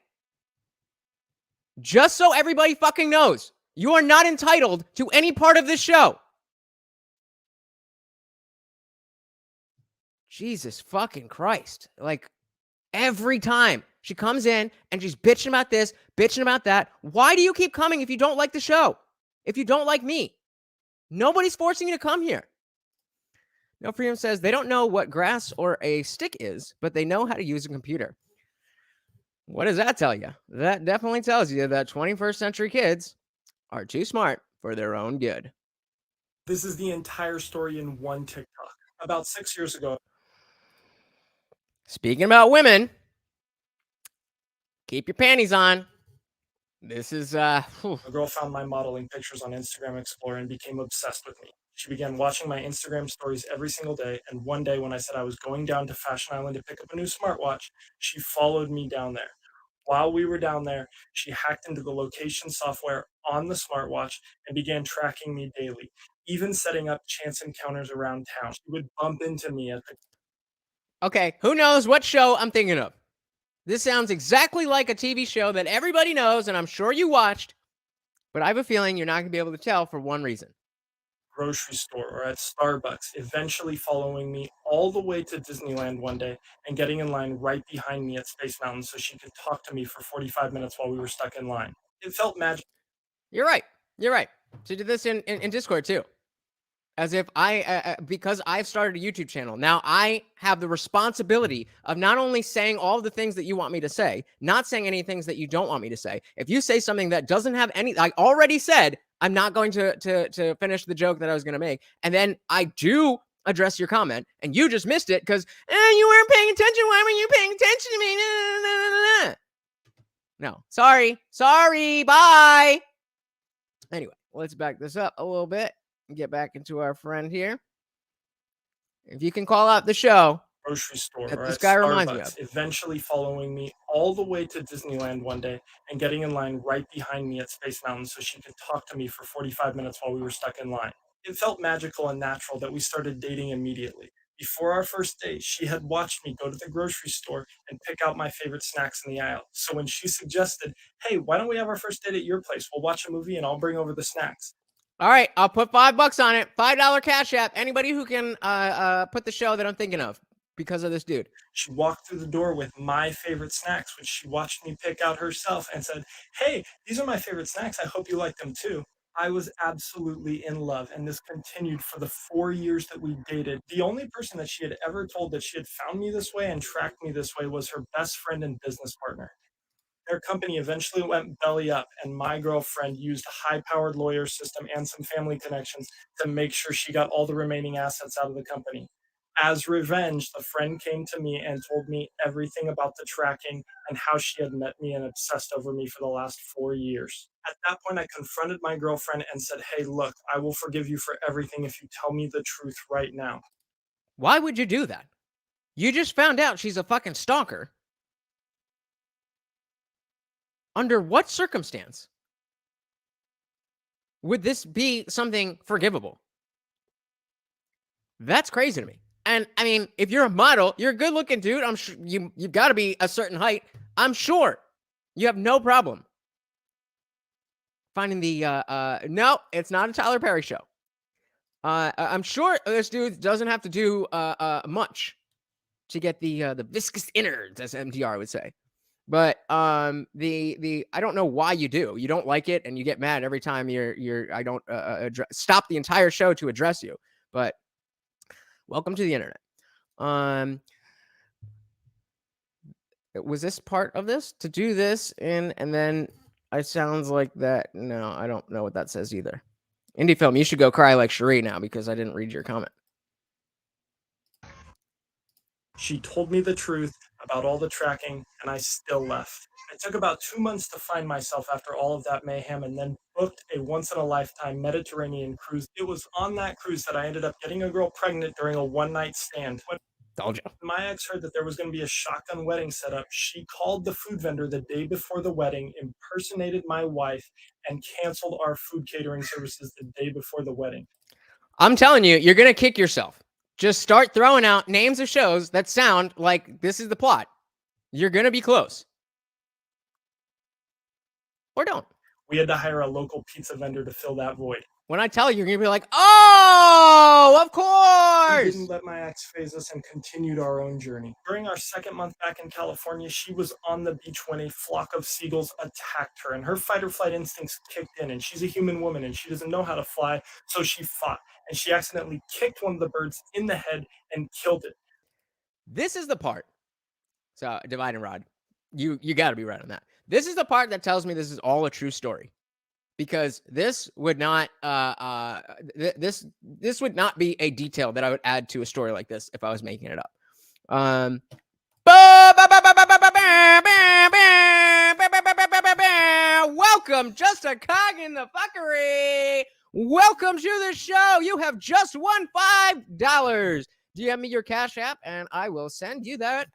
just so everybody fucking knows, you are not entitled to any part of this show. Jesus fucking Christ. Like, every time she comes in and she's bitching about this, bitching about that. Why do you keep coming if you don't like the show? If you don't like me? Nobody's forcing you to come here. No Freedom says they don't know what grass or a stick is, but they know how to use a computer. What does that tell you? That definitely tells you that 21st century kids are too smart for their own good. This is the entire story in one TikTok. About 6 years ago. Speaking about women, keep your panties on. This is, A girl found my modeling pictures on Instagram Explorer and became obsessed with me. She began watching my Instagram stories every single day, and one day when I said I was going down to Fashion Island to pick up a new smartwatch, she followed me down there. While we were down there, she hacked into the location software on the smartwatch and began tracking me daily, even setting up chance encounters around town. She would bump into me at the... Okay, who knows what show I'm thinking of? This sounds exactly like a TV show that everybody knows, and I'm sure you watched, but I have a feeling you're not going to be able to tell for one reason. Grocery store or at Starbucks, eventually following me all the way to Disneyland one day and getting in line right behind me at Space Mountain so she could talk to me for 45 minutes while we were stuck in line. It felt magical. You're right. You're right. She did this in Discord too. As if because I've started a YouTube channel, now I have the responsibility of not only saying all the things that you want me to say, not saying any things that you don't want me to say. If you say something that doesn't have any, I already said, I'm not going to finish the joke that I was going to make. And then I do address your comment, and you just missed it because you weren't paying attention. Why were you paying attention to me? No, sorry, bye. Anyway, let's back this up a little bit. Get back into our friend here. If you can call out the show Grocery store that or this at guy reminds me Starbucks, of. eventually following me all the way to Disneyland one day and getting in line right behind me at Space Mountain so she could talk to me for 45 minutes while we were stuck in line. It felt magical and natural that we started dating immediately. Before our first date, she had watched me go to the grocery store and pick out my favorite snacks in the aisle. So when she suggested, hey, why don't we have our first date at your place? We'll watch a movie and I'll bring over the snacks. All right, I'll put $5 on it. $5 Cash App. Anybody who can put the show that I'm thinking of because of this dude. She walked through the door with my favorite snacks, which she watched me pick out herself and said, hey, these are my favorite snacks. I hope you like them too. I was absolutely in love, and this continued for the 4 years that we dated. The only person that she had ever told that she had found me this way and tracked me this way was her best friend and business partner. Their company eventually went belly up, and my girlfriend used a high-powered lawyer system and some family connections to make sure she got all the remaining assets out of the company. As revenge, the friend came to me and told me everything about the tracking and how she had met me and obsessed over me for the last 4 years. At that point, I confronted my girlfriend and said, hey, look, I will forgive you for everything if you tell me the truth right now. Why would you do that? You just found out she's a fucking stalker. Under what circumstance would this be something forgivable? That's crazy to me. And I mean, if you're a model, you're a good looking dude. I'm sure you've got to be a certain height. I'm sure you have no problem finding the no, it's not a Tyler Perry show. I'm sure this dude doesn't have to do much to get the viscous innards, as MTR would say. But the I don't know why you do. You don't like it, and you get mad every time I don't stop the entire show to address you. But welcome to the internet. Was this part of this to do this and then it sounds like that? No, I don't know what that says either. Indie Film, you should go cry like Cherie now because I didn't read your comment. She told me the truth about all the tracking, and I still left. It took about 2 months to find myself after all of that mayhem, and then booked a once-in-a-lifetime Mediterranean cruise. It was on that cruise that I ended up getting a girl pregnant during a one-night stand. When my ex heard that there was going to be a shotgun wedding set up, she called the food vendor the day before the wedding, impersonated my wife, and canceled our food catering services the day before the wedding. I'm telling you, you're going to kick yourself. Just start throwing out names of shows that sound like this is the plot. You're going to be close. Or don't. We had to hire a local pizza vendor to fill that void. When I tell you, you're going to be like, oh, of course. We didn't let my ex phase us and continued our own journey. During our second month back in California, she was on the beach when a flock of seagulls attacked her, and her fight or flight instincts kicked in, and she's a human woman, and she doesn't know how to fly, so she fought, and she accidentally kicked one of the birds in the head and killed it. This is the part. So, Divide and Rod, you got to be right on that. This is the part that tells me this is all a true story. Because this would not this would not be a detail that I would add to a story like this if I was making it up. Welcome, just a cog in the fuckery. Welcome to the show. You have just won $5. DM me your Cash App, and I will send you that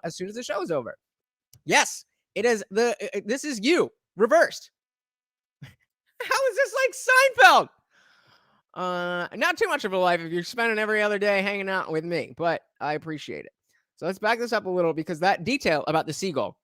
as soon as the show is over. Yes, it is this is you reversed. How is this like Seinfeld? Not too much of a life if you're spending every other day hanging out with me, but I appreciate it. So let's back this up a little because that detail about the seagull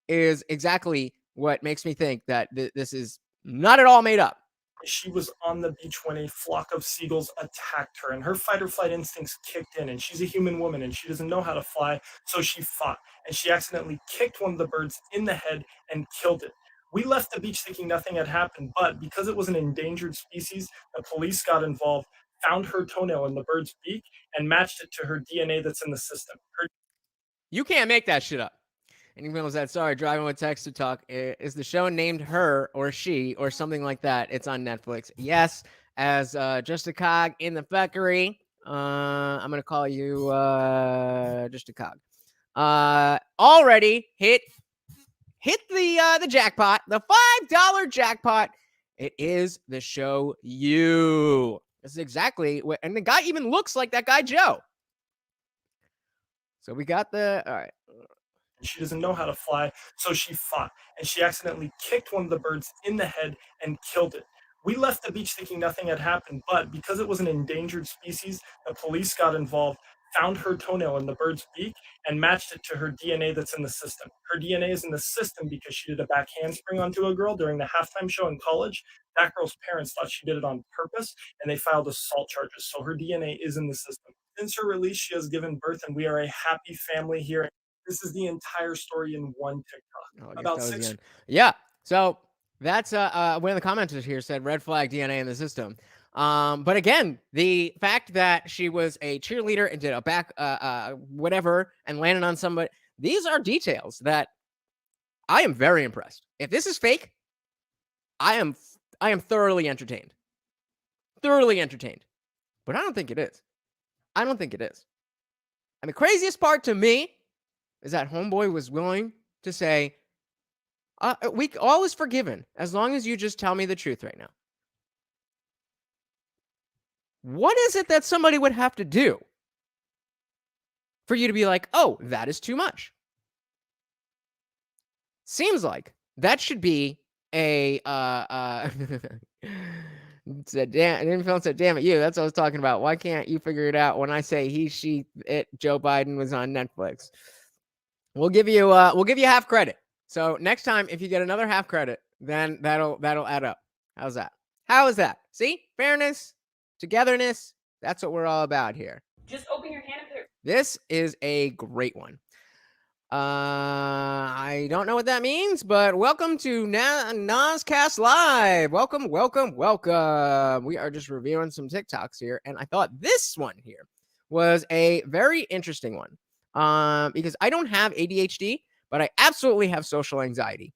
is exactly what makes me think that this is not at all made up. She was on the beach when a flock of seagulls attacked her, and her fight or flight instincts kicked in, and she's a human woman, and she doesn't know how to fly, so she fought, and she accidentally kicked one of the birds in the head and killed it. We left the beach thinking nothing had happened, but because it was an endangered species, the police got involved, found her toenail in the bird's beak, and matched it to her DNA that's in the system. You can't make that shit up. And even said, sorry, driving with text to talk. Is the show named Her or She or something like that? It's on Netflix. Yes, as just a cog in the fuckery. I'm going to call you just a cog. Already hit the jackpot, the $5 jackpot. It is the show You. This is exactly what, and the guy even looks like that guy Joe. So we got all right. She doesn't know how to fly, so she fought, and she accidentally kicked one of the birds in the head and killed it. We left the beach thinking nothing had happened, but because it was an endangered species, the police got involved, found her toenail in the bird's beak, and matched it to her DNA that's in the system. Her DNA is in the system because she did a back handspring onto a girl during the halftime show in college. That girl's parents thought she did it on purpose, and they filed assault charges. So her DNA is in the system. Since her release, she has given birth, and we are a happy family here. This is the entire story in one TikTok. About 6 Yeah. So that's one of the commenters here said red flag DNA in the system. But again, the fact that she was a cheerleader and did a back whatever and landed on somebody, these are details that I am very impressed. If this is fake, I am thoroughly entertained. Thoroughly entertained. But I don't think it is. I don't think it is. And the craziest part to me is that homeboy was willing to say, all is forgiven as long as you just tell me the truth right now. What is it that somebody would have to do for you to be like, oh, that is too much? Seems like that should be a said, damn, Phil said, damn it, you. That's what I was talking about. Why can't you figure it out when I say he, she, it, Joe Biden was on Netflix? We'll give you half credit. So next time, if you get another half credit, then that'll add up. How's that? How is that? See? Fairness, togetherness. That's what we're all about here. Just open your hand and put it. This is a great one. I don't know what that means, but welcome to Nascast Live. Welcome. We are just reviewing some TikToks here, and I thought this one here was a very interesting one. Because I don't have ADHD, but I absolutely have social anxiety.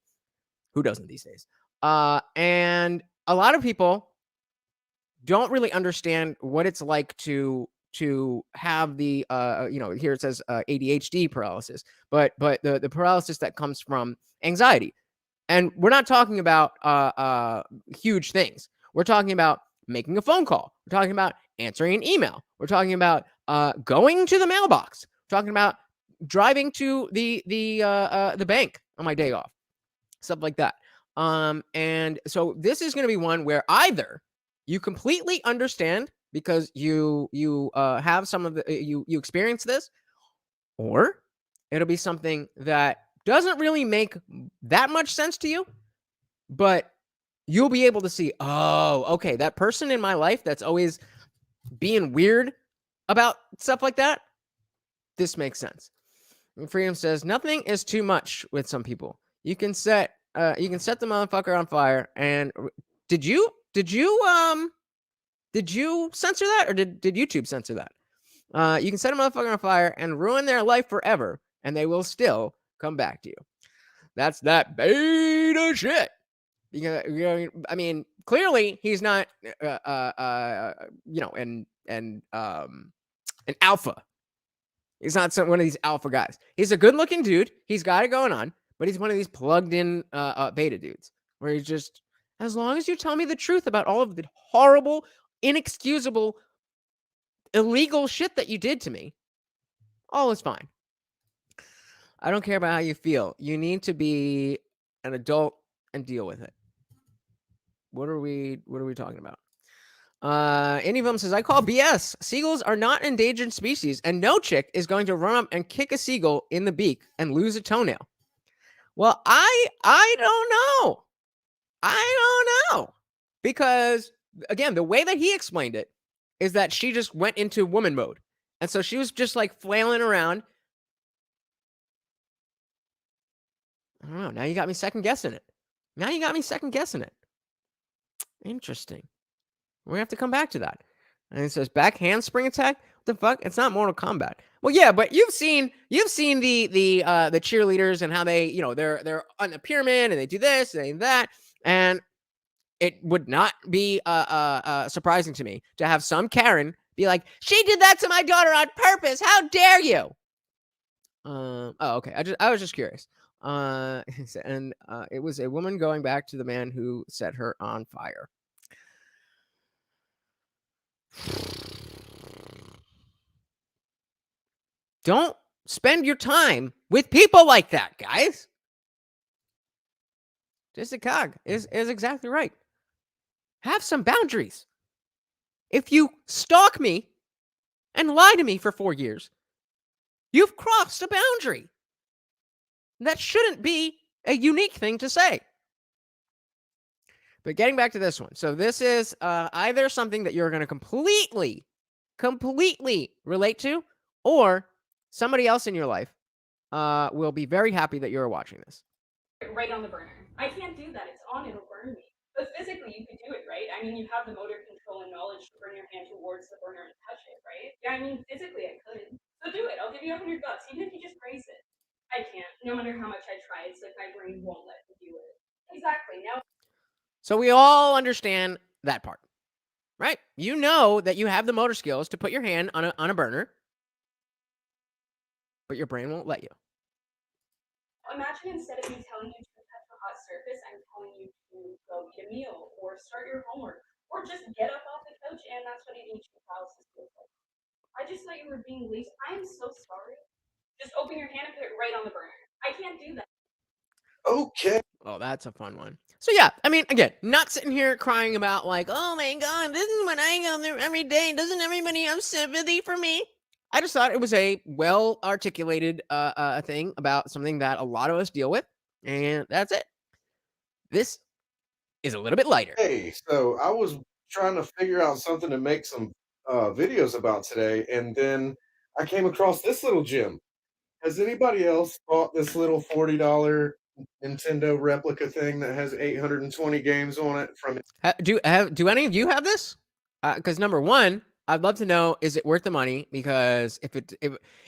Who doesn't these days? And a lot of people don't really understand what it's like to have the here it says ADHD paralysis, but the paralysis that comes from anxiety. And we're not talking about huge things. We're talking about making a phone call. We're talking about answering an email. We're talking about going to the mailbox. We're talking about driving to the bank on my day off, stuff like that. And so this is going to be one where either you completely understand because you have some of the you experience this, or it'll be something that doesn't really make that much sense to you, but you'll be able to see, oh, okay, that person in my life that's always being weird about stuff like that, this makes sense. And Freedom says nothing is too much with some people. You can set the motherfucker on fire. And did you censor that, or did YouTube censor that? You can set a motherfucker on fire and ruin their life forever, and they will still come back to you. That's that beta shit. Because, I mean, clearly he's not, an alpha. He's not one of these alpha guys. He's a good-looking dude. He's got it going on, but he's one of these plugged-in beta dudes where he's just, as long as you tell me the truth about all of the horrible, inexcusable, illegal shit that you did to me, all is fine. I don't care about how you feel. You need to be an adult and deal with it. What are we talking about? Any of them says, I call BS. Seagulls are not endangered species, and no chick is going to run up and kick a seagull in the beak and lose a toenail. Well, I don't know. I don't know. Because, again, the way that he explained it is that she just went into woman mode. And so she was just like flailing around. I don't know. Now you got me second guessing it. Interesting. We're gonna have to come back to that. And it says back handspring attack. What the fuck? It's not Mortal Kombat. Well, yeah, but you've seen the cheerleaders and how they, they're on the pyramid and they do this and that, and it would not be surprising to me to have some Karen be like, she did that to my daughter on purpose. How dare you? Okay. I was just curious. And it was a woman going back to the man who set her on fire. Don't spend your time with people like that, guys. Just a cog is exactly right. Have some boundaries. If you stalk me and lie to me for 4 years, you've crossed a boundary. That shouldn't be a unique thing to say. But getting back to this one. So this is either something that you're going to completely relate to, or somebody else in your life will be very happy that you're watching this. Right on the burner. I can't do that. It's on, it'll burn me. But physically, you could do it, right? I mean, you have the motor control and knowledge to bring your hand towards the burner and touch it, right? Yeah, I mean, physically, I could. So do it. I'll give you $100, even if you just raise it. I can't. No matter how much I try, it's like my brain won't let me do it. Exactly. Now. So we all understand that part, right? You know that you have the motor skills to put your hand on a burner, but your brain won't let you. Imagine instead of me telling you to touch a hot surface, I'm telling you to go eat a meal or start your homework or just get up off the couch, and that's what ADHD paralysis feels like. I just thought you were being lazy. I am so sorry. Just open your hand and put it right on the burner. I can't do that. Okay. Oh, that's a fun one. So yeah, I mean, again, not sitting here crying about like, oh my God, this is what I go through every day. Doesn't everybody have sympathy for me? I just thought it was a well-articulated thing about something that a lot of us deal with, and that's it. This is a little bit lighter. Hey, so I was trying to figure out something to make some videos about today, and then I came across this little gem. Has anybody else bought this little $40 Nintendo replica thing that has 820 games on it from Do any of you have this? Because number one, I'd love to know, is it worth the money? Because if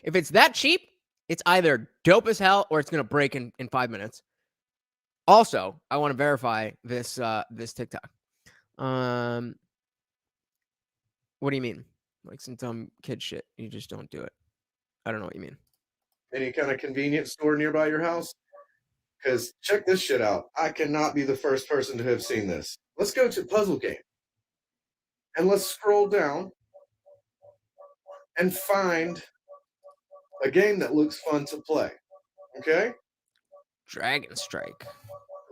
it's that cheap, it's either dope as hell or it's gonna break in 5 minutes. Also, I want to verify this this TikTok. What do you mean? Like some dumb kid shit. You just don't do it. I don't know what you mean. any kind of convenience store nearby your house? Because check this shit out. I cannot be the first person to have seen this. Let's go to puzzle game. And let's scroll down and find a game that looks fun to play. Okay? Dragon Strike.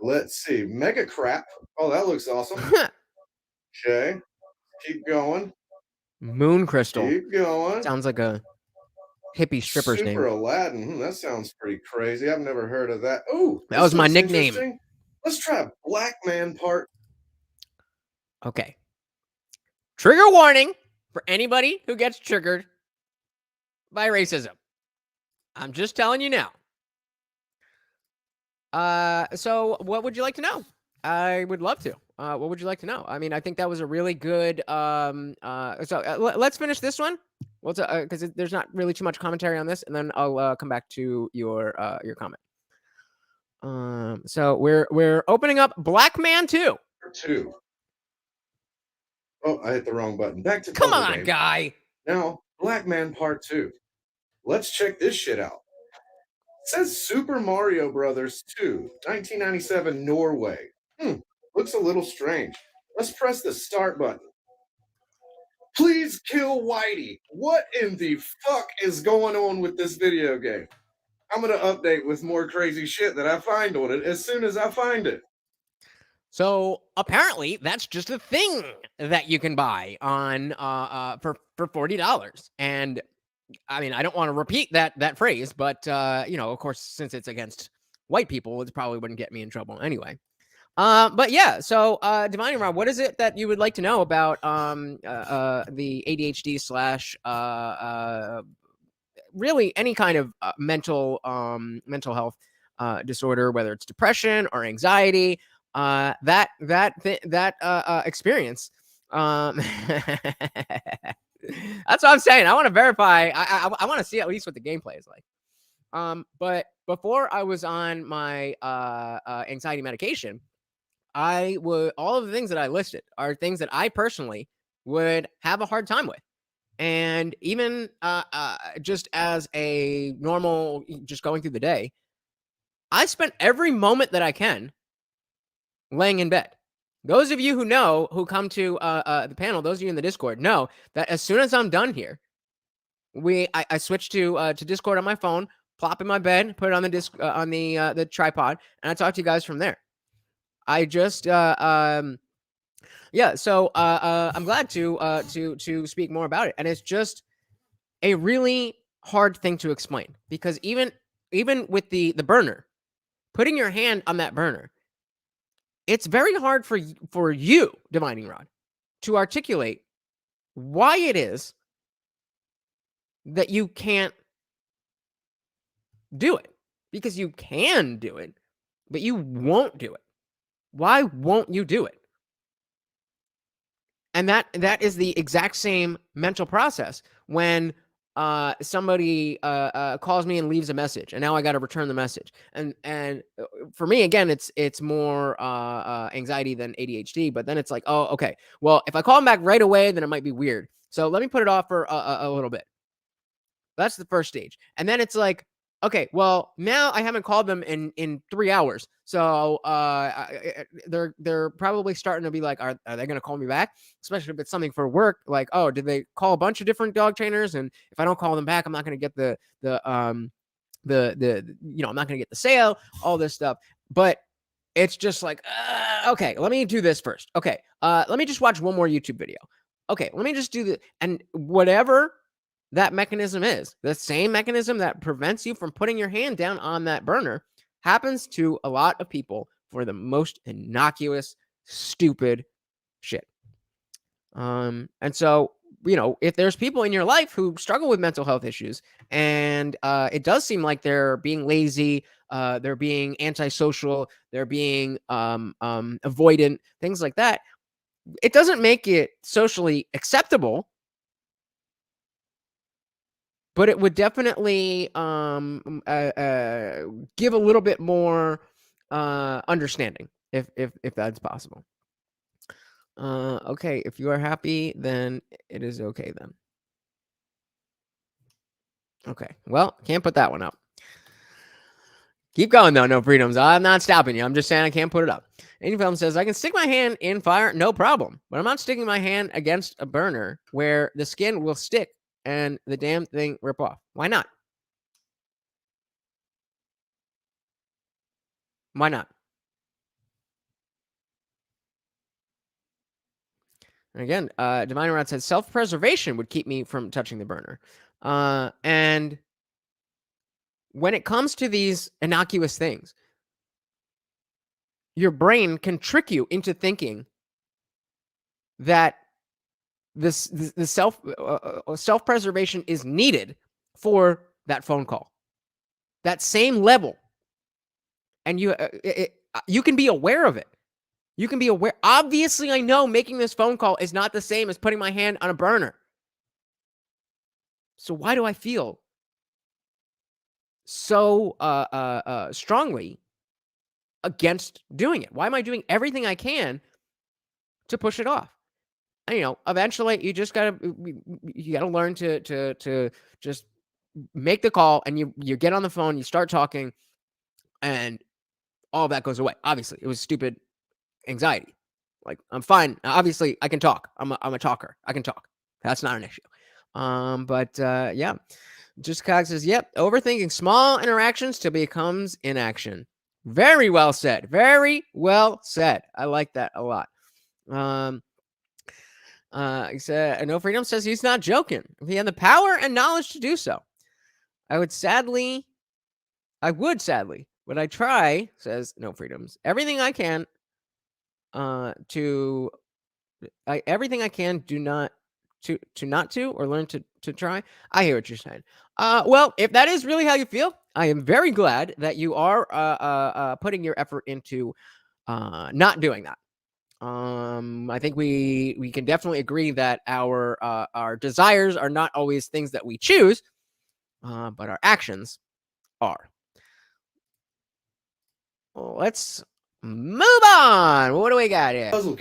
Let's see. Mega Crap. Oh, that looks awesome. Okay. Keep going. Moon Crystal. Keep going. Sounds like a hippie stripper's Super name. Aladdin. That sounds pretty crazy. I've never heard of that. Oh, that was my nickname. Let's try Black Man Part. Okay. Trigger warning for anybody who gets triggered by racism. I'm just telling you now. So what would you like to know? I would love to. What would you like to know? I mean, I think that was a really good. Let's finish this one. Well, because there's not really too much commentary on this, and then I'll come back to your comment. So we're opening up Black Man 2. 2. Oh, I hit the wrong button. Back to come puzzle on, game. guy. Now, Black Man Part 2. Let's check this shit out. It says Super Mario Brothers 2, 1997, Norway. Looks a little strange. Let's press the start button. Please kill Whitey. What in the fuck is going on with this video game? I'm going to update with more crazy shit that I find on it as soon as I find it. So apparently that's just a thing that you can buy on for $40. And I mean, I don't want to repeat that phrase, but of course, since it's against white people, it probably wouldn't get me in trouble anyway. But yeah, so Divine and Rob, what is it that you would like to know about the ADHD / really any kind of mental health disorder, whether it's depression or anxiety, that experience. That's what I'm saying. I want to verify. I want to see at least what the gameplay is like. But before I was on my anxiety medication, all of the things that I listed are things that I personally would have a hard time with. And even just as a normal, just going through the day, I spent every moment that I can laying in bed. Those of you who come to the panel, those of you in the Discord know that as soon as I'm done here, I switch to Discord on my phone, plop in my bed, put it on the tripod, and I talk to you guys from there. I just Yeah, so I'm glad to speak more about it, and it's just a really hard thing to explain because even with the burner, putting your hand on that burner, it's very hard for you, Divining Rod, to articulate why it is that you can't do it, because you can do it, but you won't do it. Why won't you do it? And that is the exact same mental process when somebody calls me and leaves a message, and now I got to return the message. And for me, again, it's more anxiety than ADHD. But then it's like, oh, okay, well, if I call them back right away, then it might be weird. So let me put it off for a little bit. That's the first stage. And then it's like, okay, well, now I haven't called them in 3 hours. So they're probably starting to be like, are they going to call me back? Especially if it's something for work, like, oh, did they call a bunch of different dog trainers? And if I don't call them back, I'm not going to get the I'm not going to get the sale, all this stuff. But it's just like, okay, let me do this first. Okay, let me just watch one more YouTube video. Okay, let me just do the, and whatever that mechanism is, the same mechanism that prevents you from putting your hand down on that burner, happens to a lot of people for the most innocuous, stupid shit. And so, if there's people in your life who struggle with mental health issues, and it does seem like they're being lazy, they're being antisocial, they're being avoidant, things like that, it doesn't make it socially acceptable, but it would definitely give a little bit more understanding if that's possible. Okay, if you are happy, then it is okay then. Okay, well, can't put that one up. Keep going though, no freedoms. I'm not stopping you. I'm just saying I can't put it up. Any film says I can stick my hand in fire, no problem, but I'm not sticking my hand against a burner where the skin will stick and the damn thing rip off. Why not? Why not? And again, Divine Rod says self-preservation would keep me from touching the burner. And when it comes to these innocuous things, your brain can trick you into thinking that the self-preservation is needed for that phone call, that same level, and you can be aware of it. You can be aware. Obviously, I know making this phone call is not the same as putting my hand on a burner. So why do I feel so strongly against doing it? Why am I doing everything I can to push it off? And, eventually you just gotta learn to just make the call, and you get on the phone, you start talking, and all that goes away. Obviously, it was stupid anxiety. Like, I'm fine. Obviously, I can talk. I'm a talker. I can talk. That's not an issue. But yeah. Just Cox says, yep, overthinking small interactions till becomes inaction. Very well said. Very well said. I like that a lot. He said, No Freedom says he's not joking. If he had the power and knowledge to do so, I would sadly, but I try, says No Freedoms, everything I can everything I can do not to or learn to try. I hear what you're saying. Well, if that is really how you feel, I am very glad that you are putting your effort into not doing that. I think we can definitely agree that our desires are not always things that we choose, but our actions are. Well, let's move on. What do we got here? Puzzle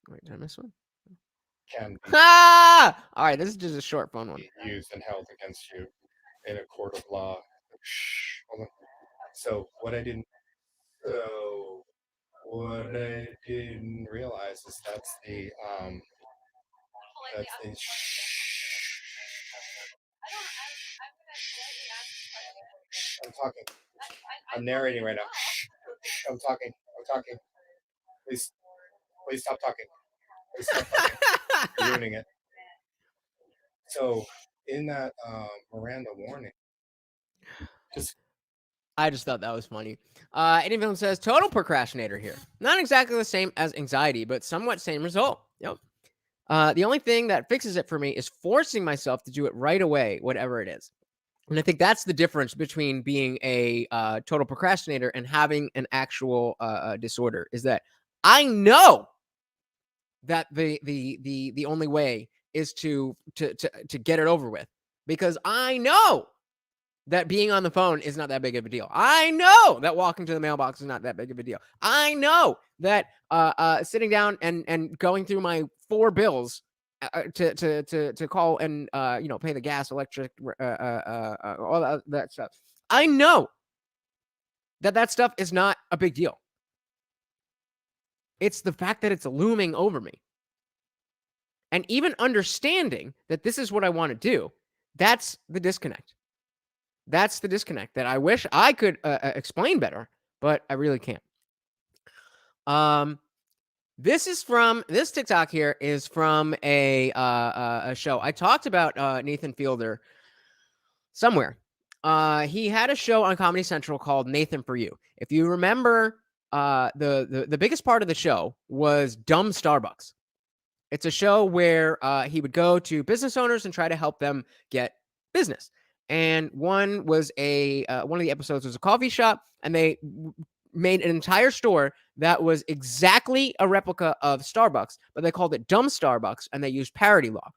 Wait, did I miss one? can be All right, this is just a short phone one. used and held against you in a court of law. Hold on. So what I didn't realize is that's the I'm talking. I'm narrating right now. I'm talking. Please stop talking. It's so funny. You're ruining it. So in that Miranda warning, I just thought that was funny. Anyone says total procrastinator here. Not exactly the same as anxiety, but somewhat same result. Yep. The only thing that fixes it for me is forcing myself to do it right away, whatever it is. And I think that's the difference between being a total procrastinator and having an actual disorder. Is that I know that the only way is to get it over with, because I know that being on the phone is not that big of a deal. I know that walking to the mailbox is not that big of a deal. I know that sitting down and going through my 4 bills to call and pay the gas, electric, all that stuff. I know that stuff is not a big deal. It's the fact that it's looming over me. And even understanding that this is what I want to do, that's the disconnect. That's the disconnect that I wish I could explain better, but I really can't. This TikTok here is from a show. I talked about Nathan Fielder somewhere. He had a show on Comedy Central called Nathan for You. If you remember, the biggest part of the show was Dumb Starbucks. It's a show where he would go to business owners and try to help them get business. And one of the episodes was a coffee shop, and they made an entire store that was exactly a replica of Starbucks, but they called it Dumb Starbucks, and they used parody law.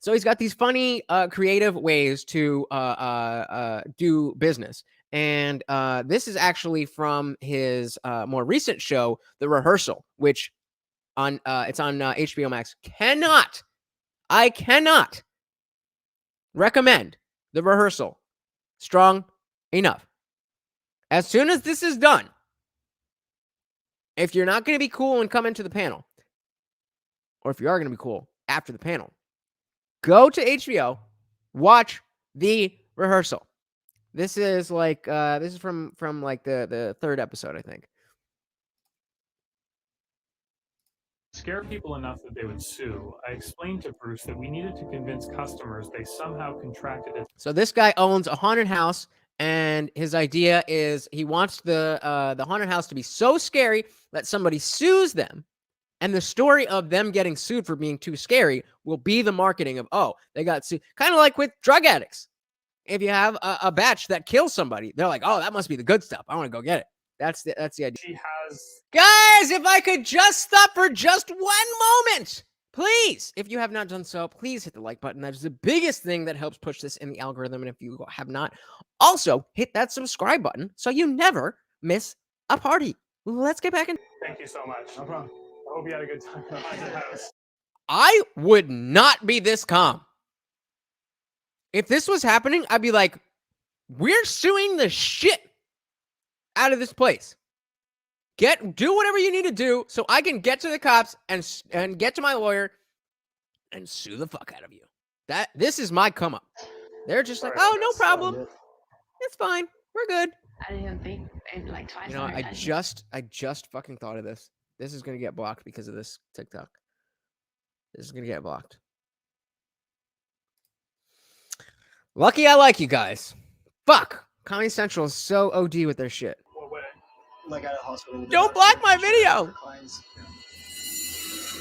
So he's got these funny, creative ways to do business. And this is actually from his more recent show, The Rehearsal, which it's on HBO Max. I cannot recommend The Rehearsal strong enough. As soon as this is done, if you're not going to be cool and come into the panel, or if you are going to be cool after the panel, go to HBO, watch The Rehearsal. This is like from like the 3rd episode, I think. Scare people enough that they would sue. I explained to Bruce that we needed to convince customers they somehow contracted it. So this guy owns a haunted house, and his idea is he wants the haunted house to be so scary that somebody sues them, and the story of them getting sued for being too scary will be the marketing of, oh, they got sued. Kind of like with drug addicts. If you have a batch that kills somebody, they're like, oh, that must be the good stuff. I want to go get it. That's the idea. She has... Guys, if I could just stop for just 1 moment, please. If you have not done so, please hit the like button. That is the biggest thing that helps push this in the algorithm. And if you have not, also hit that subscribe button so you never miss a party. Let's get back in. Thank you so much. No problem. I hope you had a good time. I would not be this calm. If this was happening, I'd be like, we're suing the shit out of this place. Do whatever you need to do so I can get to the cops and get to my lawyer and sue the fuck out of you. This is my come up. They're just like, oh, no problem. It's fine. We're good. I didn't think like twice. I just fucking thought of this. This is gonna get blocked because of this TikTok. This is gonna get blocked. Lucky I like you guys. Fuck. Comedy Central is so OD with their shit. Like at a hospital. Don't block my video.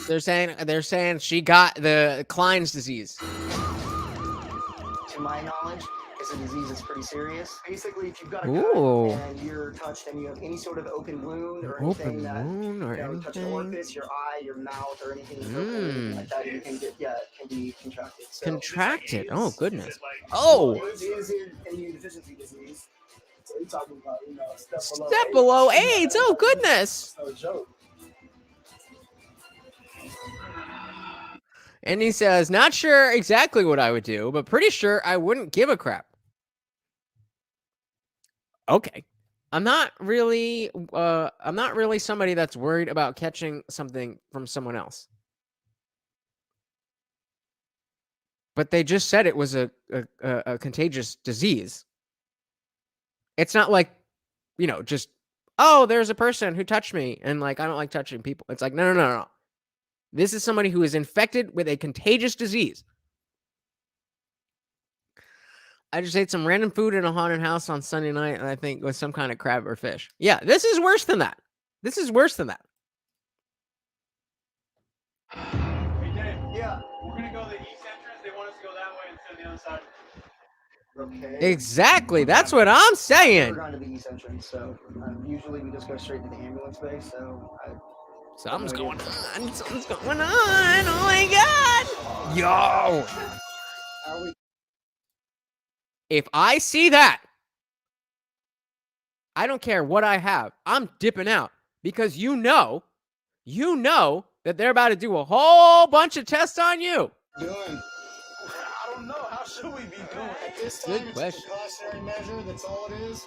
They're saying she got the Klein's disease. To my knowledge, it's a disease that's pretty serious. Basically, if you've got a Ooh. cut and you're touched and you have any sort of open wound or anything touch the orifice, your eye, your mouth, or anything like that, you can get can be contracted. So Contracted. Oh goodness. Oh. AIDS is an immune deficiency disease. So you're talking about, step below AIDS. Oh goodness. No joke. And he says, not sure exactly what I would do, but pretty sure I wouldn't give a crap. Okay. I'm not really somebody that's worried about catching something from someone else. But they just said it was a contagious disease. It's not like, just, oh, there's a person who touched me and like I don't like touching people. It's like, no. This is somebody who is infected with a contagious disease. I just ate some random food in a haunted house on Sunday night, and I think it was some kind of crab or fish. Yeah, this is worse than that. This is worse than that. Hey, Dave. Yeah. We're gonna go to the east entrance. They want us to go that way instead of the other side. Okay. Exactly. That's what I'm saying. We're going to the east entrance, so usually we just go straight to the ambulance bay. So something's going on. Something's going on. Oh my god. Yo. If I see that, I don't care what I have. I'm dipping out because you know that they're about to do a whole bunch of tests on you. Doing? I don't know. How should we be doing? At this time, Good it's question. a precautionary measure. That's all it is.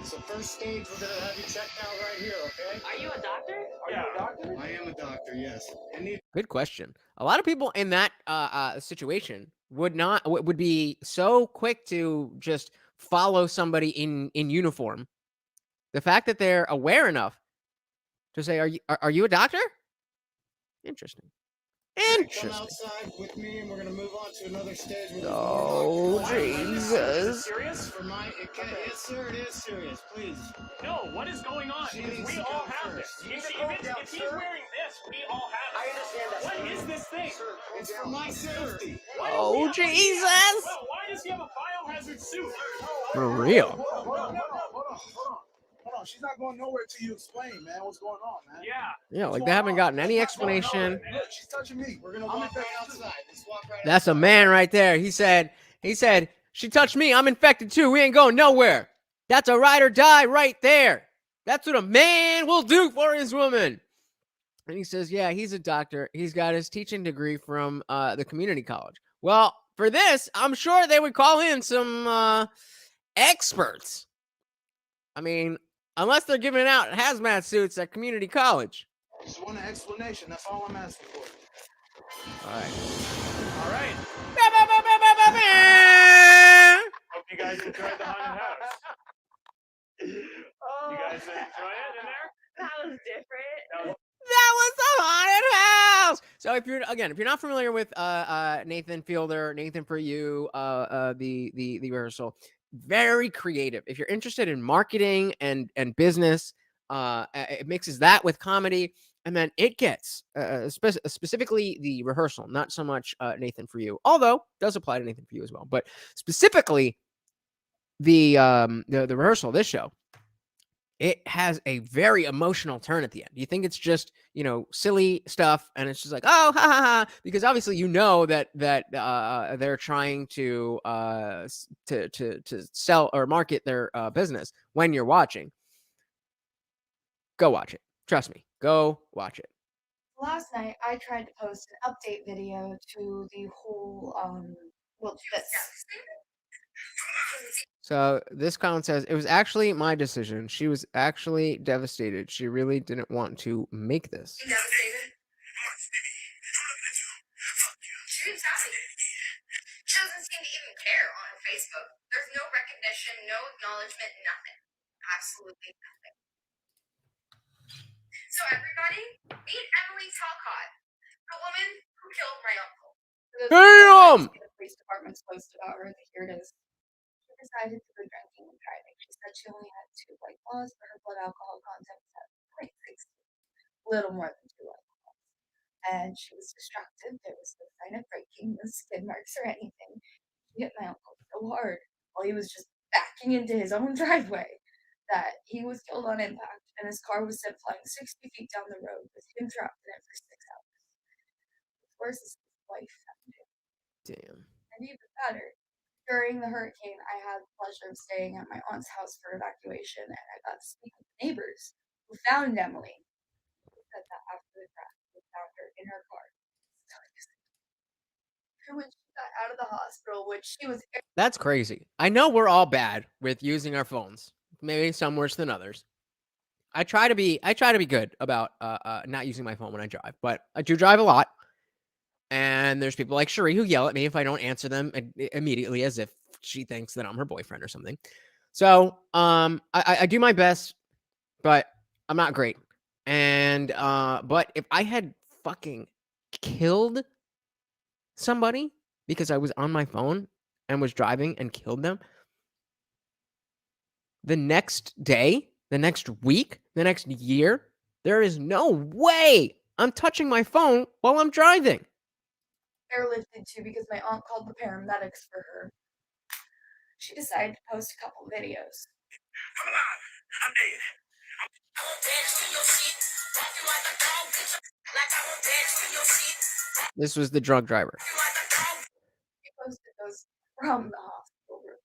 So first stage, we're gonna have you checked out right here, okay? Are you a doctor? Are you a doctor? I am a doctor. Yes. Good question. A lot of people in that situation would be so quick to just follow somebody in uniform. The fact that they're aware enough to say, "Are you a doctor?" Interesting. Come outside with me, and we're gonna move on to another stage. Oh, Jesus. Serious? Yes, sir. It is serious. Please. No, what is going on? She Because needs we to all come have first. this. You If, need to calm down, if he's sir. wearing this, we all have it. I understand that. What is this thing? Sir, It's for my safety. Oh, Jesus. Well, why does he have a biohazard suit? For real. Hold on. She's not going nowhere till you explain, man. What's going on, man? Yeah. Yeah, like they haven't gotten any explanation. Look, she's touching me. We're gonna walk back outside. Let's walk right That's a man right there. He said, she touched me. I'm infected too. We ain't going nowhere. That's a ride or die right there. That's what a man will do for his woman. And he says, yeah, he's a doctor. He's got his teaching degree from the community college. Well, for this, I'm sure they would call in some experts. I mean, unless they're giving out hazmat suits at community college. Just want an explanation. That's all I'm asking for. All right. All right. Hope you guys enjoyed the haunted house. You guys enjoy it in there? That was different. That was the haunted house. So if you're not familiar with Nathan Fielder, Nathan For You, the rehearsal, very creative. If you're interested in marketing and business, it mixes that with comedy, and then it gets specifically the rehearsal, not so much Nathan For You, although does apply to Nathan For You as well, but specifically the rehearsal of this show. It has a very emotional turn at the end. You think it's just, silly stuff, and it's just like, oh, ha ha ha, because obviously that they're trying to sell or market their business when you're watching. Go watch it. Trust me. Go watch it. Last night, I tried to post an update video to the whole, this. So this comment says, it was actually my decision. She was actually devastated. She really didn't want to make this. Devastated? She was happy. She doesn't seem to even care on Facebook. There's no recognition, no acknowledgement, nothing. Absolutely nothing. So everybody, meet Emily Talcott, the woman who killed my uncle. Damn! The police department's posted about her. Here it is. She decided to go drinking and driving. She said she only had 2 white claws, but her blood alcohol content was at 0.6, little more than 2 white claws. And she was distracted. There was no sign of breaking, no skid marks or anything. She hit my uncle so hard while he was just backing into his own driveway that he was killed on impact, and his car was sent flying 60 feet down the road with him trapped in it for 6 hours. Where's his wife found him? Damn. And even better, during the hurricane, I had the pleasure of staying at my aunt's house for evacuation, and I got to speak with neighbors who found Emily. Who said that after the crash, they found her in her car. When she got out of the hospital, which she was. That's crazy. I know we're all bad with using our phones. Maybe some worse than others. I try to be good about not using my phone when I drive, but I do drive a lot. And there's people like Cherie who yell at me if I don't answer them immediately, as if she thinks that I'm her boyfriend or something. So I do my best, but I'm not great. And but if I had fucking killed somebody because I was on my phone and was driving and killed them, the next day, the next week, the next year, there is no way I'm touching my phone while I'm driving. Airlifted too because my aunt called the paramedics for her. She decided to post a couple videos. Come on, I'm dead. I won't dance to your shit. Walk you like a dog, bitch. Like I won't dance to your shit. This was the drug driver. She posted those from the hospital room.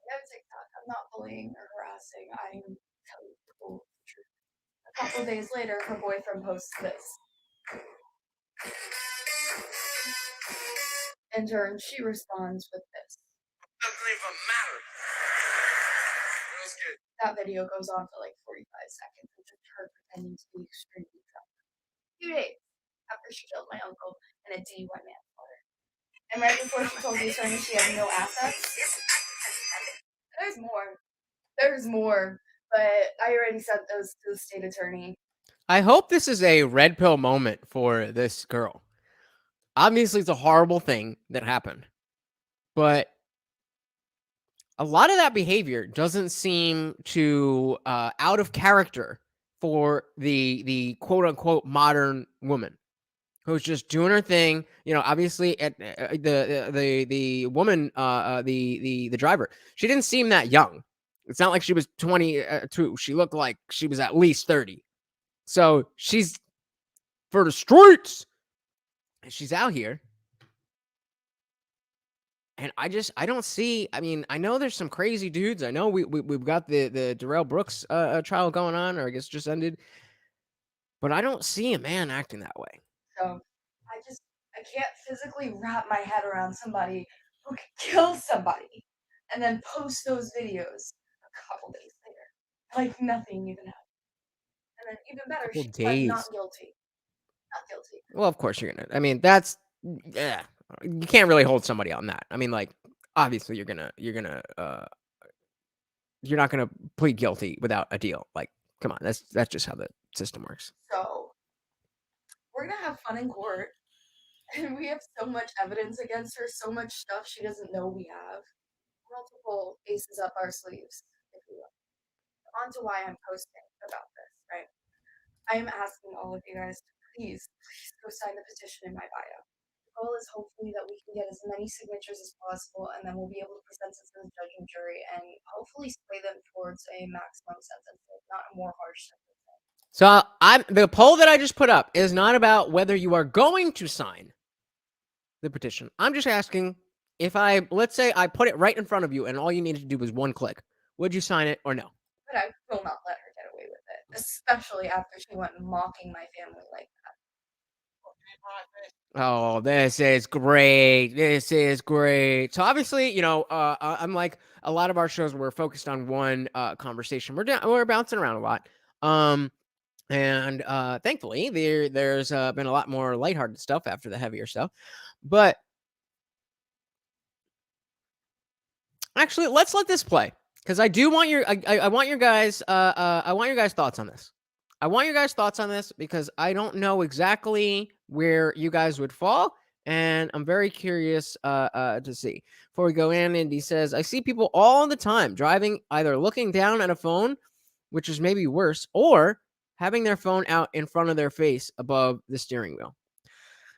No TikTok. I'm not bullying or harassing. I'm telling people the truth. A couple days later, her boyfriend posts this. In turn, she responds with this. Doesn't even matter. That video goes on for like 45 seconds, which is her pretending to be extremely drunk. 2 days after she killed my uncle in a DUI manslaughter. And right before she told the attorney she had no assets. There's more. There's more. But I already sent those to the state attorney. I hope this is a red pill moment for this girl. Obviously, it's a horrible thing that happened. But a lot of that behavior doesn't seem to out of character for the quote unquote modern woman who's just doing her thing. You know, obviously, at the woman, the driver, she didn't seem that young. It's not like she was 22. She looked like she was at least 30. So she's for the streets. She's out here. And I don't see. I mean, I know there's some crazy dudes. I know we've got the Darrell Brooks trial going on, or I guess just ended. But I don't see a man acting that way. So I can't physically wrap my head around somebody who could kill somebody and then post those videos a couple days later. Like nothing even happened. And then even better, Couple she pled not days. guilty. Not guilty. Well, of course you're gonna. I mean, that's yeah. You can't really hold somebody on that. I mean, like obviously you're not gonna plead guilty without a deal. Like, come on, that's just how the system works. So we're gonna have fun in court. And we have so much evidence against her, so much stuff she doesn't know we have. Multiple aces up our sleeves, if you will. On to why I'm posting about this, right? I am asking all of you guys to please go sign the petition in my bio. The goal is hopefully that we can get as many signatures as possible, and then we'll be able to present it to the judge and jury and hopefully sway them towards a maximum sentence, if not a more harsh sentence. So the poll that I just put up is not about whether you are going to sign the petition. I'm just asking if let's say I put it right in front of you and all you needed to do was one click. Would you sign it or no? But I will not let her get away with it, especially after she went mocking my family like that. Oh, this is great. This is great. So obviously, you know, unlike a lot of our shows, we're focused on one conversation. We're bouncing around a lot. And thankfully, there's been a lot more lighthearted stuff after the heavier stuff. But actually, let's let this play because I do want I want your guys I want your guys' thoughts on this. I want your guys' thoughts on this because I don't know exactly where you guys would fall, and I'm very curious to see. Before we go in, Indy says, I see people all the time driving, either looking down at a phone, which is maybe worse, or having their phone out in front of their face above the steering wheel.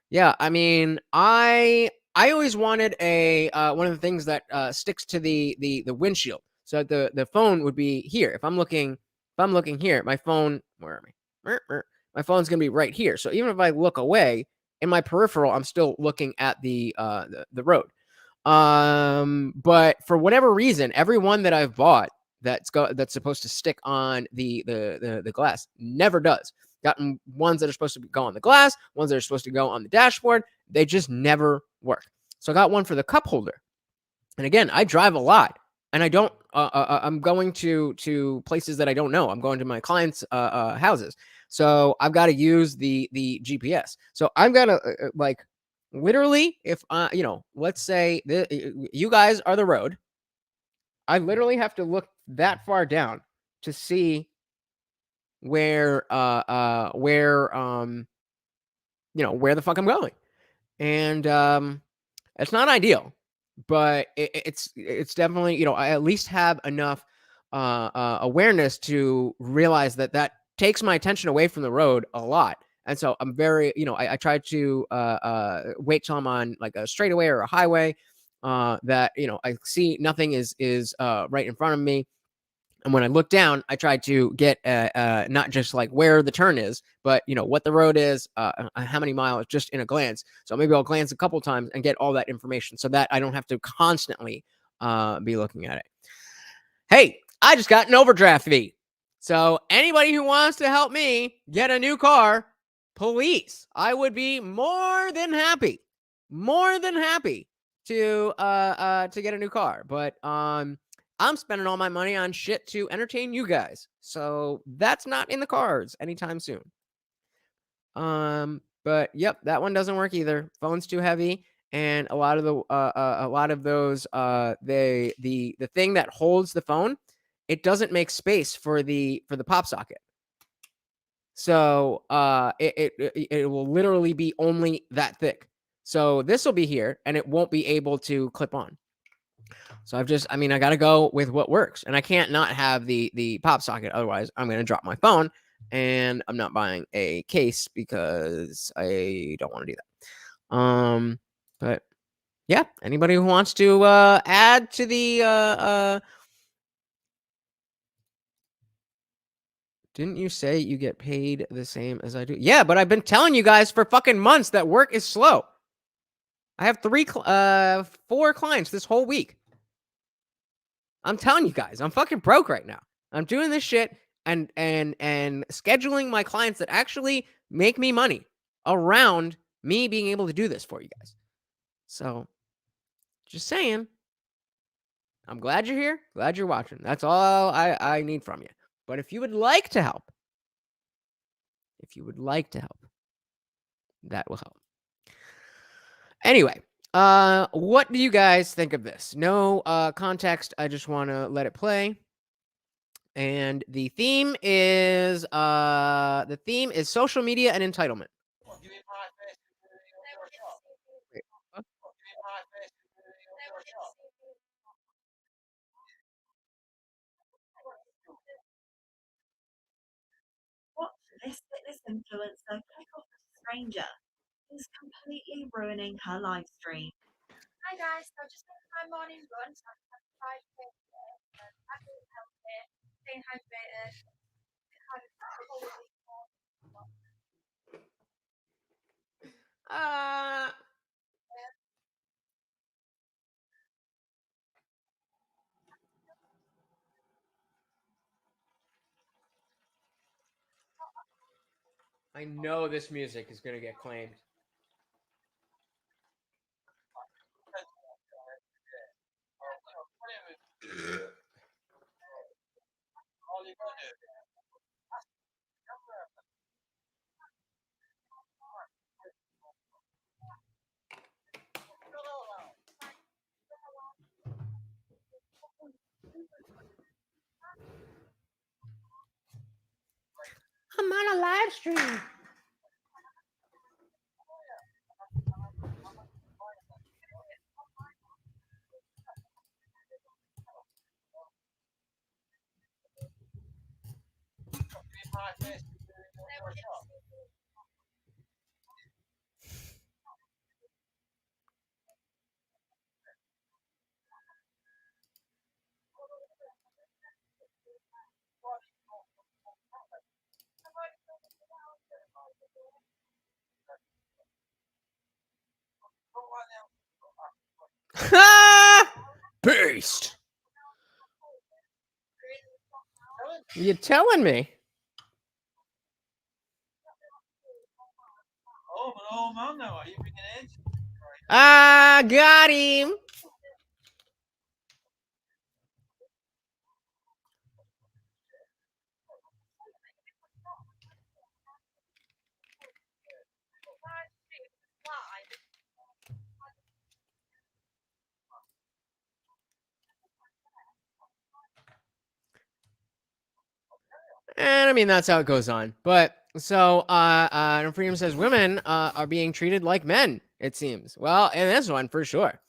Yeah, I mean, I always wanted a one of the things that sticks to the windshield, so the phone would be here. If I'm looking here, my phone, where am I? My phone's gonna be right here. So even if I look away in my peripheral, I'm still looking at the road. But for whatever reason, every one that I've bought that's supposed to stick on the glass never does. Gotten ones that are supposed to go on the glass, ones that are supposed to go on the dashboard. They just never work. So I got one for the cup holder. And again, I drive a lot, and I don't. I'm going to places that I don't know. I'm going to my clients' houses, so I've got to use the GPS. So I've got to like literally, if you know, let's say you guys are the road. I literally have to look that far down to see where where the fuck I'm going. And it's not ideal, but it's definitely, I at least have enough awareness to realize that takes my attention away from the road a lot. And so I'm very, I try to wait till I'm on like a straightaway or a highway that, I see nothing is right in front of me. And when I look down, I try to get not just like where the turn is, but what the road is, how many miles, just in a glance. So maybe I'll glance a couple times and get all that information, so that I don't have to constantly be looking at it. Hey, I just got an overdraft fee. So anybody who wants to help me get a new car, please, I would be more than happy to get a new car. But I'm spending all my money on shit to entertain you guys. So that's not in the cards anytime soon. But yep, that one doesn't work either. Phone's too heavy, and a lot of those the thing that holds the phone, it doesn't make space for the pop socket. So it will literally be only that thick. So this will be here, and it won't be able to clip on. So I got to go with what works, and I can't not have the pop socket. Otherwise, I'm going to drop my phone, and I'm not buying a case because I don't want to do that. But yeah, anybody who wants to add to the didn't you say you get paid the same as I do? Yeah, but I've been telling you guys for fucking months that work is slow. I have 4 clients this whole week. I'm telling you guys, I'm fucking broke right now. I'm doing this shit and scheduling my clients that actually make me money around me being able to do this for you guys. So, just saying. I'm glad you're here. Glad you're watching. That's all I need from you. But if you would like to help, that will help. Anyway, what do you guys think of this? No context. I just want to let it play. And the theme is social media and entitlement. Watch this influencer click off a stranger who's completely ruining her live stream. Hi guys, so just been my morning run, so I'm satisfied with actually healthy, staying hydrated. I know this music is going to get claimed. I'm on a live stream. Beast. You telling me? Ah, got him. And I mean, that's how it goes on. But So, Freedom says women are being treated like men, it seems. Well, in this one, for sure.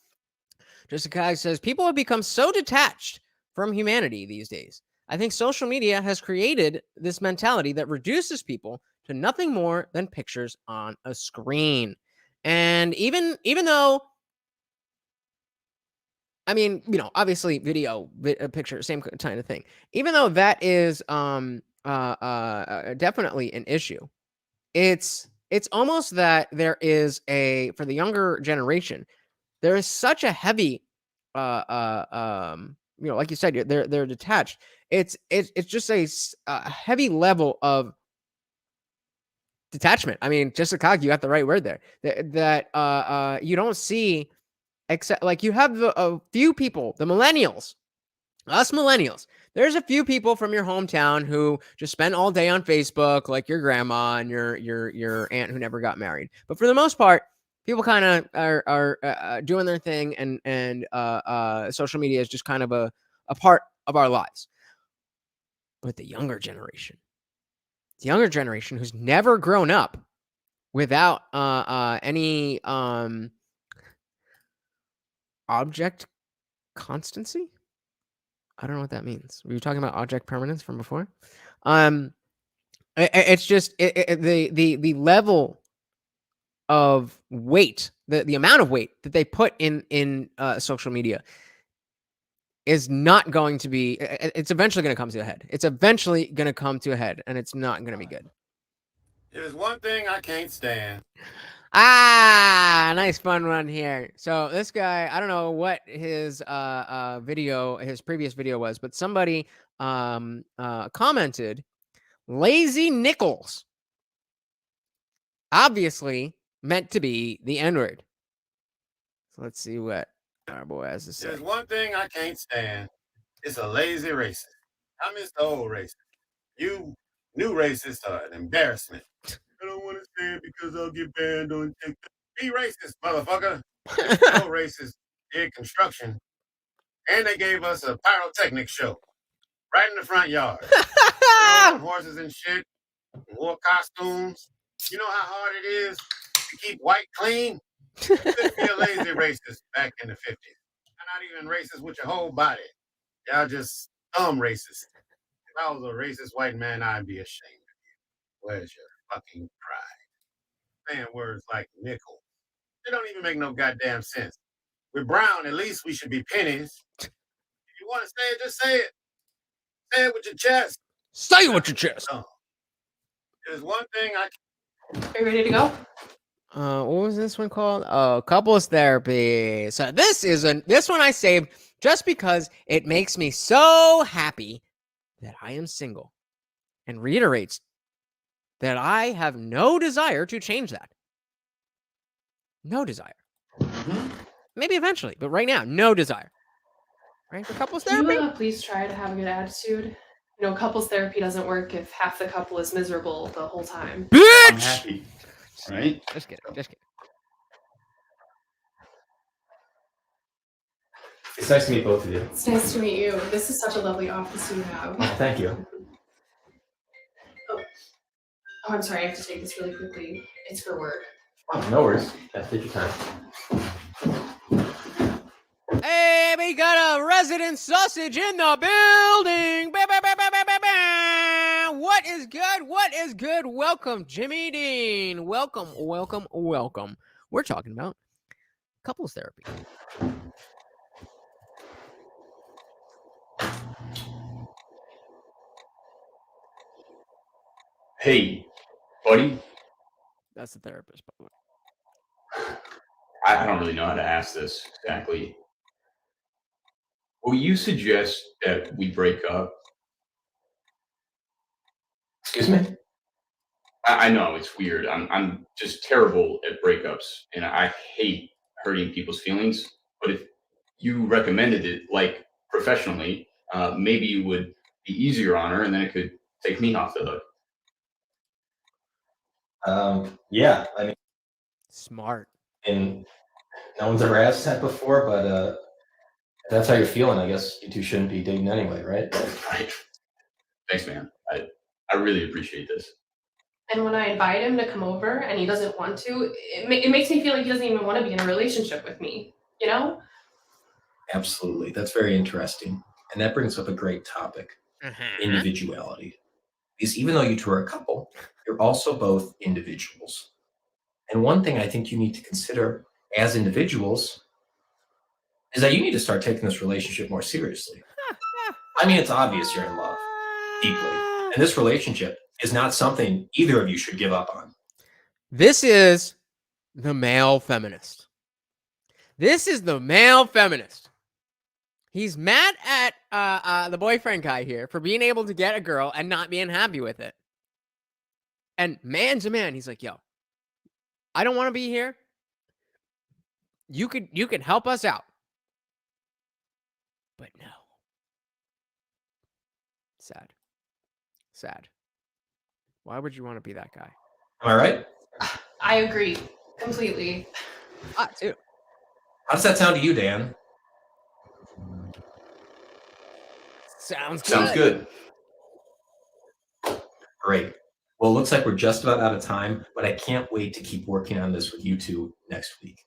Jessica says people have become so detached from humanity these days. I think social media has created this mentality that reduces people to nothing more than pictures on a screen. And even though, I mean, obviously video, picture, same kind of thing. Even though that is definitely an issue, it's almost that there is for the younger generation, there is such a heavy, like you said, they're detached. It's just a heavy level of detachment. I mean, Jessica, you got the right word there. That you don't see, except like you have a few people, the millennials, us millennials. There's a few people from your hometown who just spend all day on Facebook, like your grandma and your aunt who never got married. But for the most part, people kind of are doing their thing, and social media is just kind of a part of our lives. But the younger generation who's never grown up without any object constancy. I don't know what that means. Were you talking about object permanence from before? It's just the level of weight, the amount of weight that they put in social media is not going to be. It's eventually going to come to a head. It's eventually going to come to a head, and it's not going to be good. There's one thing I can't stand. Nice fun one here. So this guy, I don't know what his his previous video was, but somebody commented, "Lazy nickels." Obviously meant to be the N-word. So let's see what our boy has to say. There's one thing I can't stand. It's a lazy racist. I miss the old racist. You new racists are an embarrassment. I don't want to say it because I'll get banned on TikTok. Be racist, motherfucker. No racist did construction, and they gave us a pyrotechnic show right in the front yard. Horses and shit, wore costumes. You know how hard it is to keep white clean? You couldn't be a lazy racist back in the 50s. I'm not even racist with your whole body. Y'all just racist. If I was a racist white man, I'd be ashamed of you. Where's your fucking pride? Saying words like nickel. They don't even make no goddamn sense. With brown, at least we should be pennies. If you want to say it, just say it. Say it with your chest. Say it with your chest. There's one thing I... Are you ready to go? What was this one called? Oh, couples therapy. So this one I saved just because it makes me so happy that I am single, and reiterates that I have no desire to change that. No desire. Maybe eventually, but right now, no desire. Right? For couples therapy? Can you please try to have a good attitude? You know, couples therapy doesn't work if half the couple is miserable the whole time. Bitch! I'm happy, right? Just kidding. It's nice to meet both of you. It's nice to meet you. This is such a lovely office you have. Oh, thank you. Oh, I'm sorry. I have to take this really quickly. It's for work. Oh, no worries. Take your time. Hey, we got a resident sausage in the building. What is good? What is good? Welcome, Jimmy Dean. Welcome. We're talking about couples therapy. Hey, buddy. That's the therapist, by the way. I don't really know how to ask this exactly. Will you suggest that we break up? Excuse me? I know it's weird. I'm just terrible at breakups, and I hate hurting people's feelings. But if you recommended it, like professionally, maybe it would be easier on her, and then it could take me off the hook. Yeah, I mean, smart. And no one's ever asked that before, but if that's how you're feeling, I guess you two shouldn't be dating anyway, right? Right. Thanks, man. I really appreciate this. And when I invite him to come over and he doesn't want to, it makes me feel like he doesn't even want to be in a relationship with me, you know? Absolutely. That's very interesting. And that brings up a great topic, individuality. Because even though you two are a couple, you're also both individuals. And one thing I think you need to consider as individuals is that you need to start taking this relationship more seriously. I mean, it's obvious you're in love deeply. And this relationship is not something either of you should give up on. This is the male feminist. This is the male feminist. He's mad at the boyfriend guy here for being able to get a girl and not being happy with it. And man to man, he's like, yo, I don't want to be here. You could help us out. But no. Sad. Sad. Why would you want to be that guy? Am I right? I agree completely. Too. How does that sound to you, Dan? Sounds good. Great. Well, it looks like we're just about out of time, but I can't wait to keep working on this with you two next week.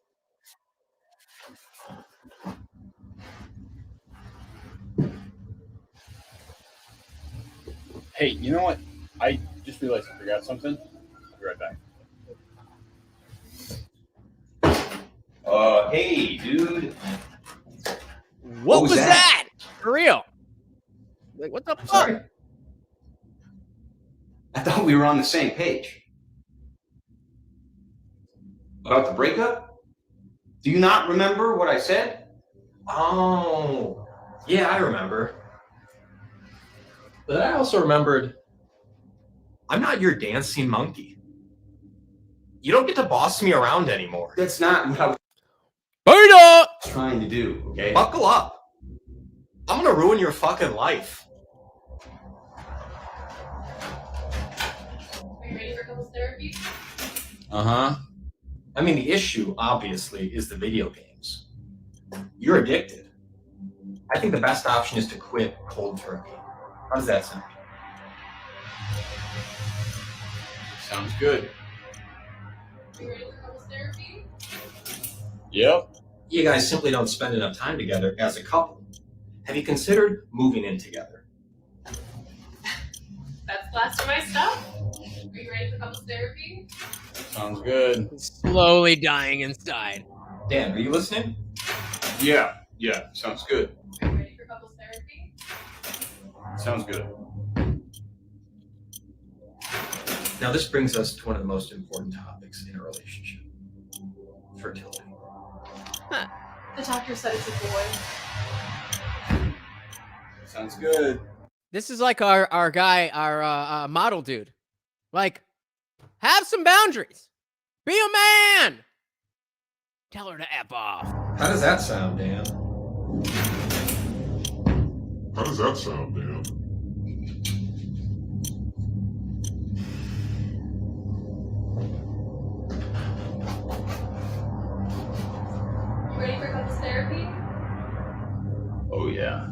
Hey, you know what? I just realized I forgot something. I'll be right back. Hey, dude. What was that? For real. Like, what the fuck? Sorry. I thought we were on the same page. About the breakup? Do you not remember what I said? Oh, yeah, I remember. But I also remembered, I'm not your dancing monkey. You don't get to boss me around anymore. That's not what I was trying to do, okay? Buckle up. I'm gonna ruin your fucking life. Are you ready for couples therapy? Uh-huh. I mean, the issue, obviously, is the video games. You're addicted. I think the best option is to quit cold turkey. How does that sound? Sounds good. Are you ready for couples therapy? Yep. You guys simply don't spend enough time together as a couple. Have you considered moving in together? That's the last of my stuff. Are you ready for couples therapy? Sounds good. Slowly dying inside. Dan, are you listening? Yeah, sounds good. Are you ready for couples therapy? Sounds good. Now, this brings us to one of the most important topics in a relationship. Fertility. The doctor said it's a boy. Sounds good. This is like our guy, our model dude. Like, have some boundaries. Be a man. Tell her to F off. How does that sound, Dan? How does that sound, Dan? You ready for couples therapy? Oh, yeah.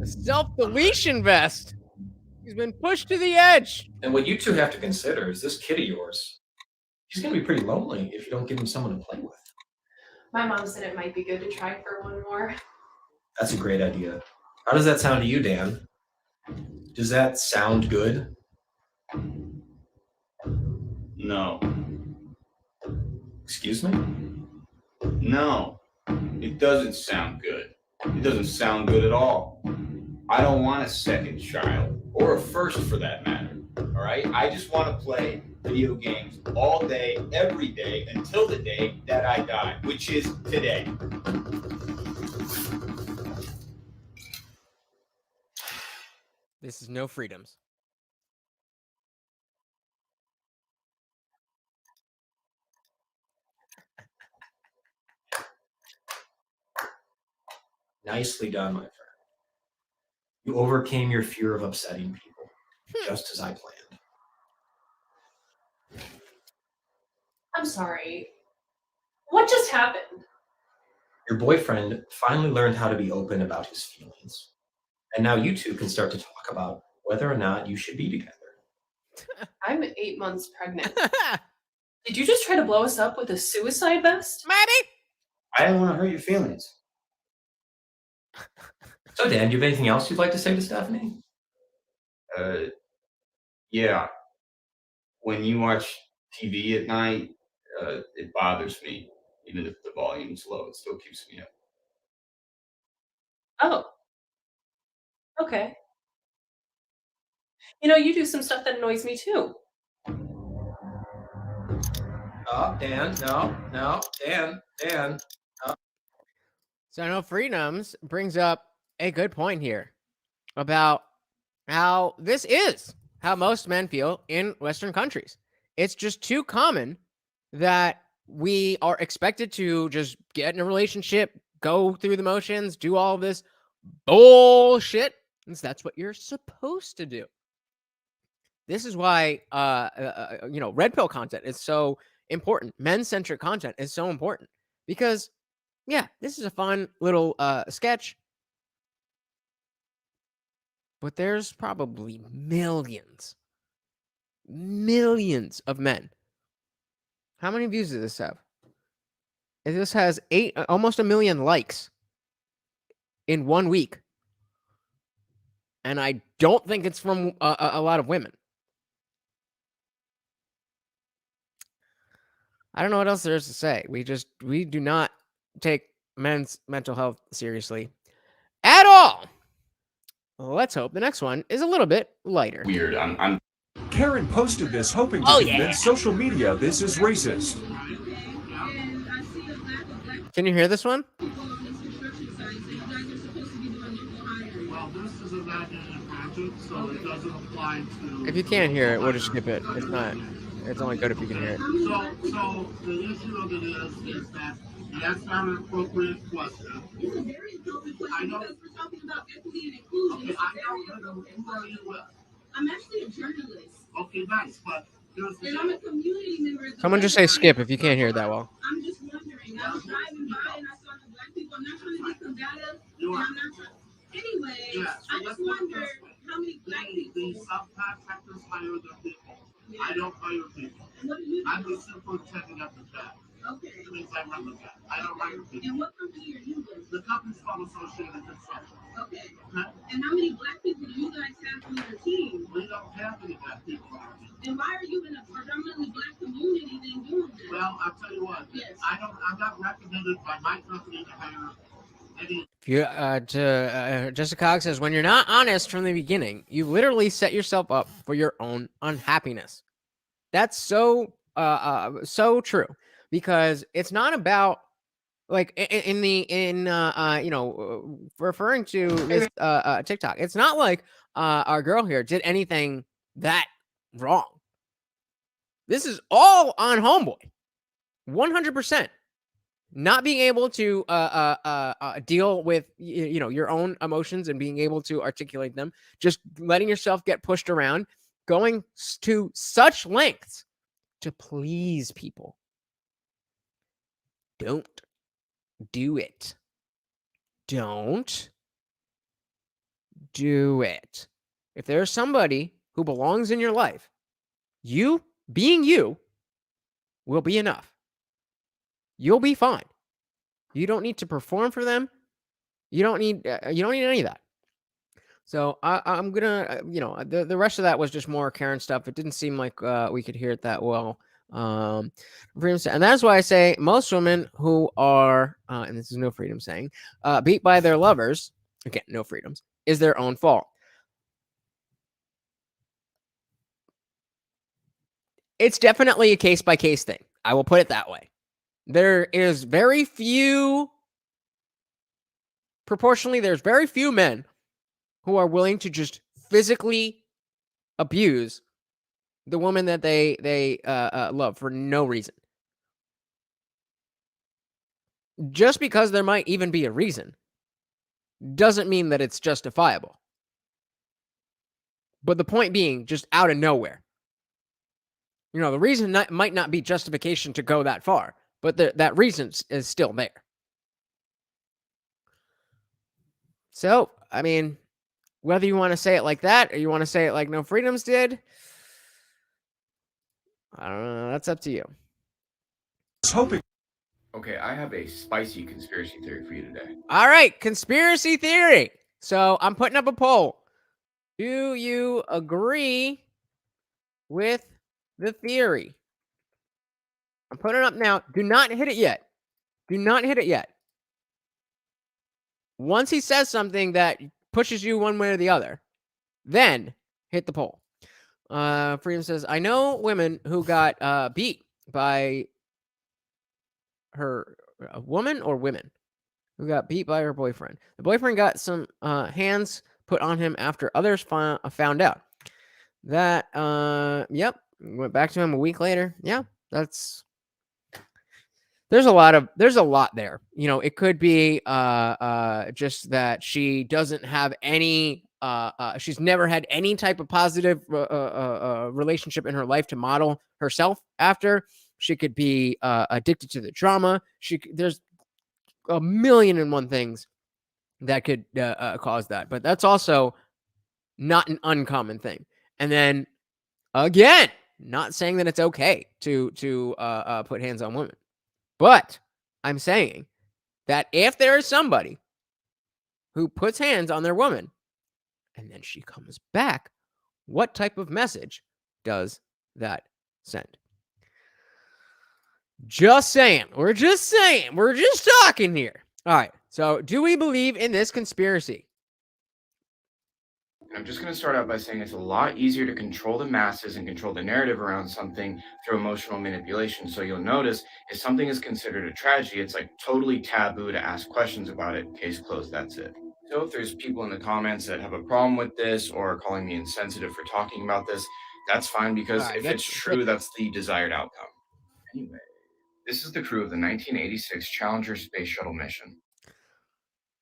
A self-deletion vest. He's been pushed to the edge. And what you two have to consider is this kid of yours. He's going to be pretty lonely if you don't give him someone to play with. My mom said it might be good to try for one more. That's a great idea. How does that sound to you, Dan? Does that sound good? No. Excuse me? No. It doesn't sound good. It doesn't sound good at all. I don't want a second child, or a first for that matter. All right? I just want to play video games all day, every day, until the day that I die, which is today. This is no freedoms. Nicely done, my friend. You overcame your fear of upsetting people, just as I planned. I'm sorry. What just happened? Your boyfriend finally learned how to be open about his feelings. And now you two can start to talk about whether or not you should be together. I'm 8 months pregnant. Did you just try to blow us up with a suicide vest? Maybe. I didn't want to hurt your feelings. So, Dan, do you have anything else you'd like to say to Stephanie? Yeah. When you watch TV at night, it bothers me. Even if the volume's low, it still keeps me up. Oh. Okay. You know, you do some stuff that annoys me too. Oh, Dan, no, Dan. So No Freedoms brings up a good point here about how this is how most men feel in Western countries. It's just too common that we are expected to just get in a relationship, go through the motions, do all of this bullshit. Since that's what you're supposed to do. This is why, red pill content is so important. Men-centric content is so important because, yeah, this is a fun little sketch, but there's probably millions of men. How many views does this have? This has almost 1 million likes in 1 week, and I don't think it's from a lot of women. I don't know what else there is to say. We do not take men's mental health seriously at all. Let's hope the next one is a little bit lighter. Weird. I'm Karen posted this hoping to convince social media this is racist. Can you hear this one? If you can't hear it, we'll just skip it. It's not. It's only good if you can hear it. So the issue of it is that that's not an appropriate question. It's a very appropriate question because we're talking about equity and inclusion. Okay, I know. Who are you with? I'm actually a journalist. Okay, nice, but and I'm a community member. Someone just say skip if you can't hear it that well. I'm just wondering. I was driving by and I saw the black people. I'm not trying to be combative. And I'm not trying. Anyway, I just wonder how many black people. The subcontractors hire their people. I don't hire people. What do you do? I'm the superintendent of the job. Okay. That means I run the job. I don't hire people. And what company are you with? The company's called Associated Construction. Okay. And how many black people do you guys have on your team? We don't have any black people on our team. Then why are you in a predominantly black community then doing that? Well, I'll tell you what. Yes. I'm not recommended by my company to hire any. Jessica Cog says, when you're not honest from the beginning, you literally set yourself up for your own unhappiness. That's so true, because it's not about like referring to this TikTok. It's not like our girl here did anything that wrong. This is all on homeboy, 100%. Not being able to deal with your own emotions and being able to articulate them, just letting yourself get pushed around, going to such lengths to please people. Don't do it. Don't do it. If there's somebody who belongs in your life, you being you will be enough. You'll be fine. You don't need to perform for them. You don't need any of that. So I'm gonna, the rest of that was just more Karen stuff. It didn't seem like we could hear it that well. And that's why I say most women who are, and this is No Freedom saying, beat by their lovers, again, no freedoms, is their own fault. It's definitely a case-by-case thing. I will put it that way. There is very few, proportionally, there's very few men who are willing to just physically abuse the woman that they love for no reason. Just because there might even be a reason doesn't mean that it's justifiable. But the point being, just out of nowhere. The reason might not be justification to go that far, but that reason is still there. So, I mean, whether you want to say it like that or you want to say it like No Freedoms did, I don't know. That's up to you. Hoping. Okay, I have a spicy conspiracy theory for you today. All right, conspiracy theory. So I'm putting up a poll. Do you agree with the theory? I'm putting it up now. Do not hit it yet. Do not hit it yet. Once he says something that pushes you one way or the other, then hit the poll. Freedom says, I know women who got beat by her, a woman or women who got beat by her boyfriend. The boyfriend got some hands put on him after others found out. That, yep, went back to him a week later. Yeah, that's. There's a lot there. You know, it could be just that she doesn't have any. She's never had any type of positive relationship in her life to model herself after. She could be addicted to the drama. There's a million and one things that could cause that, but that's also not an uncommon thing. And then again, not saying that it's okay to put hands on women, but I'm saying that if there is somebody who puts hands on their woman and then she comes back, what type of message does that send? Just saying. We're just talking here. All right. So, do we believe in this conspiracy? I'm just going to start out by saying it's a lot easier to control the masses and control the narrative around something through emotional manipulation. So you'll notice if something is considered a tragedy, it's like totally taboo to ask questions about it. Case closed, that's it. So if there's people in the comments that have a problem with this or are calling me insensitive for talking about this, that's fine because All right, if it's true, that's the desired outcome. Anyway, this is the crew of the 1986 Challenger space shuttle mission.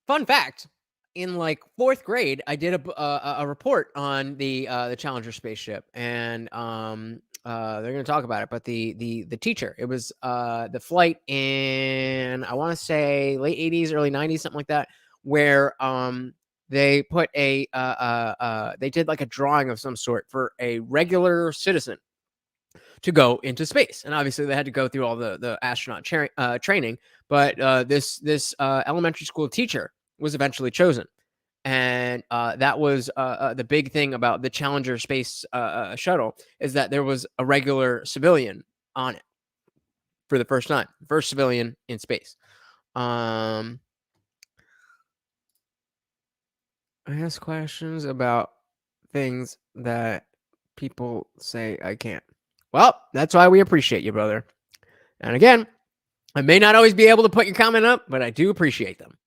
Fun fact. In like 4th grade, I did a report on the Challenger spaceship, and they're going to talk about it. But the teacher, it was the flight in, I want to say, late 80s, early 90s, something like that, where they put they did like a drawing of some sort for a regular citizen to go into space, and obviously they had to go through all the astronaut training. But this elementary school teacher was eventually chosen, and that was the big thing about the Challenger space shuttle, is that there was a regular civilian on it for the first time, first civilian in space. I ask questions about things that people say I can't. Well, that's why we appreciate you, brother. And again, I may not always be able to put your comment up, but I do appreciate them.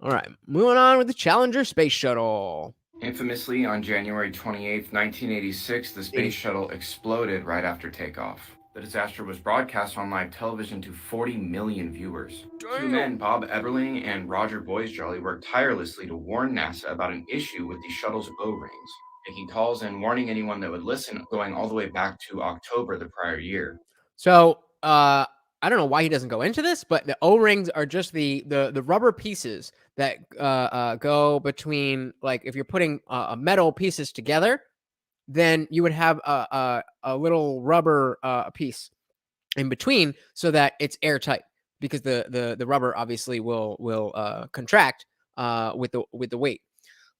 All right, moving on with the Challenger space shuttle. Infamously, on January 28, 1986, the space shuttle exploded right after takeoff. The disaster was broadcast on live television to 40 million viewers. Two men, Bob Eberling and Roger Boisjolly, worked tirelessly to warn NASA about an issue with the shuttle's O-rings, making calls and warning anyone that would listen, going all the way back to October the prior year. So, I don't know why he doesn't go into this, but the O-rings are just the rubber pieces that go between, like, if you're putting metal pieces together, then you would have a little rubber piece in between so that it's airtight, because the rubber obviously will contract with the weight.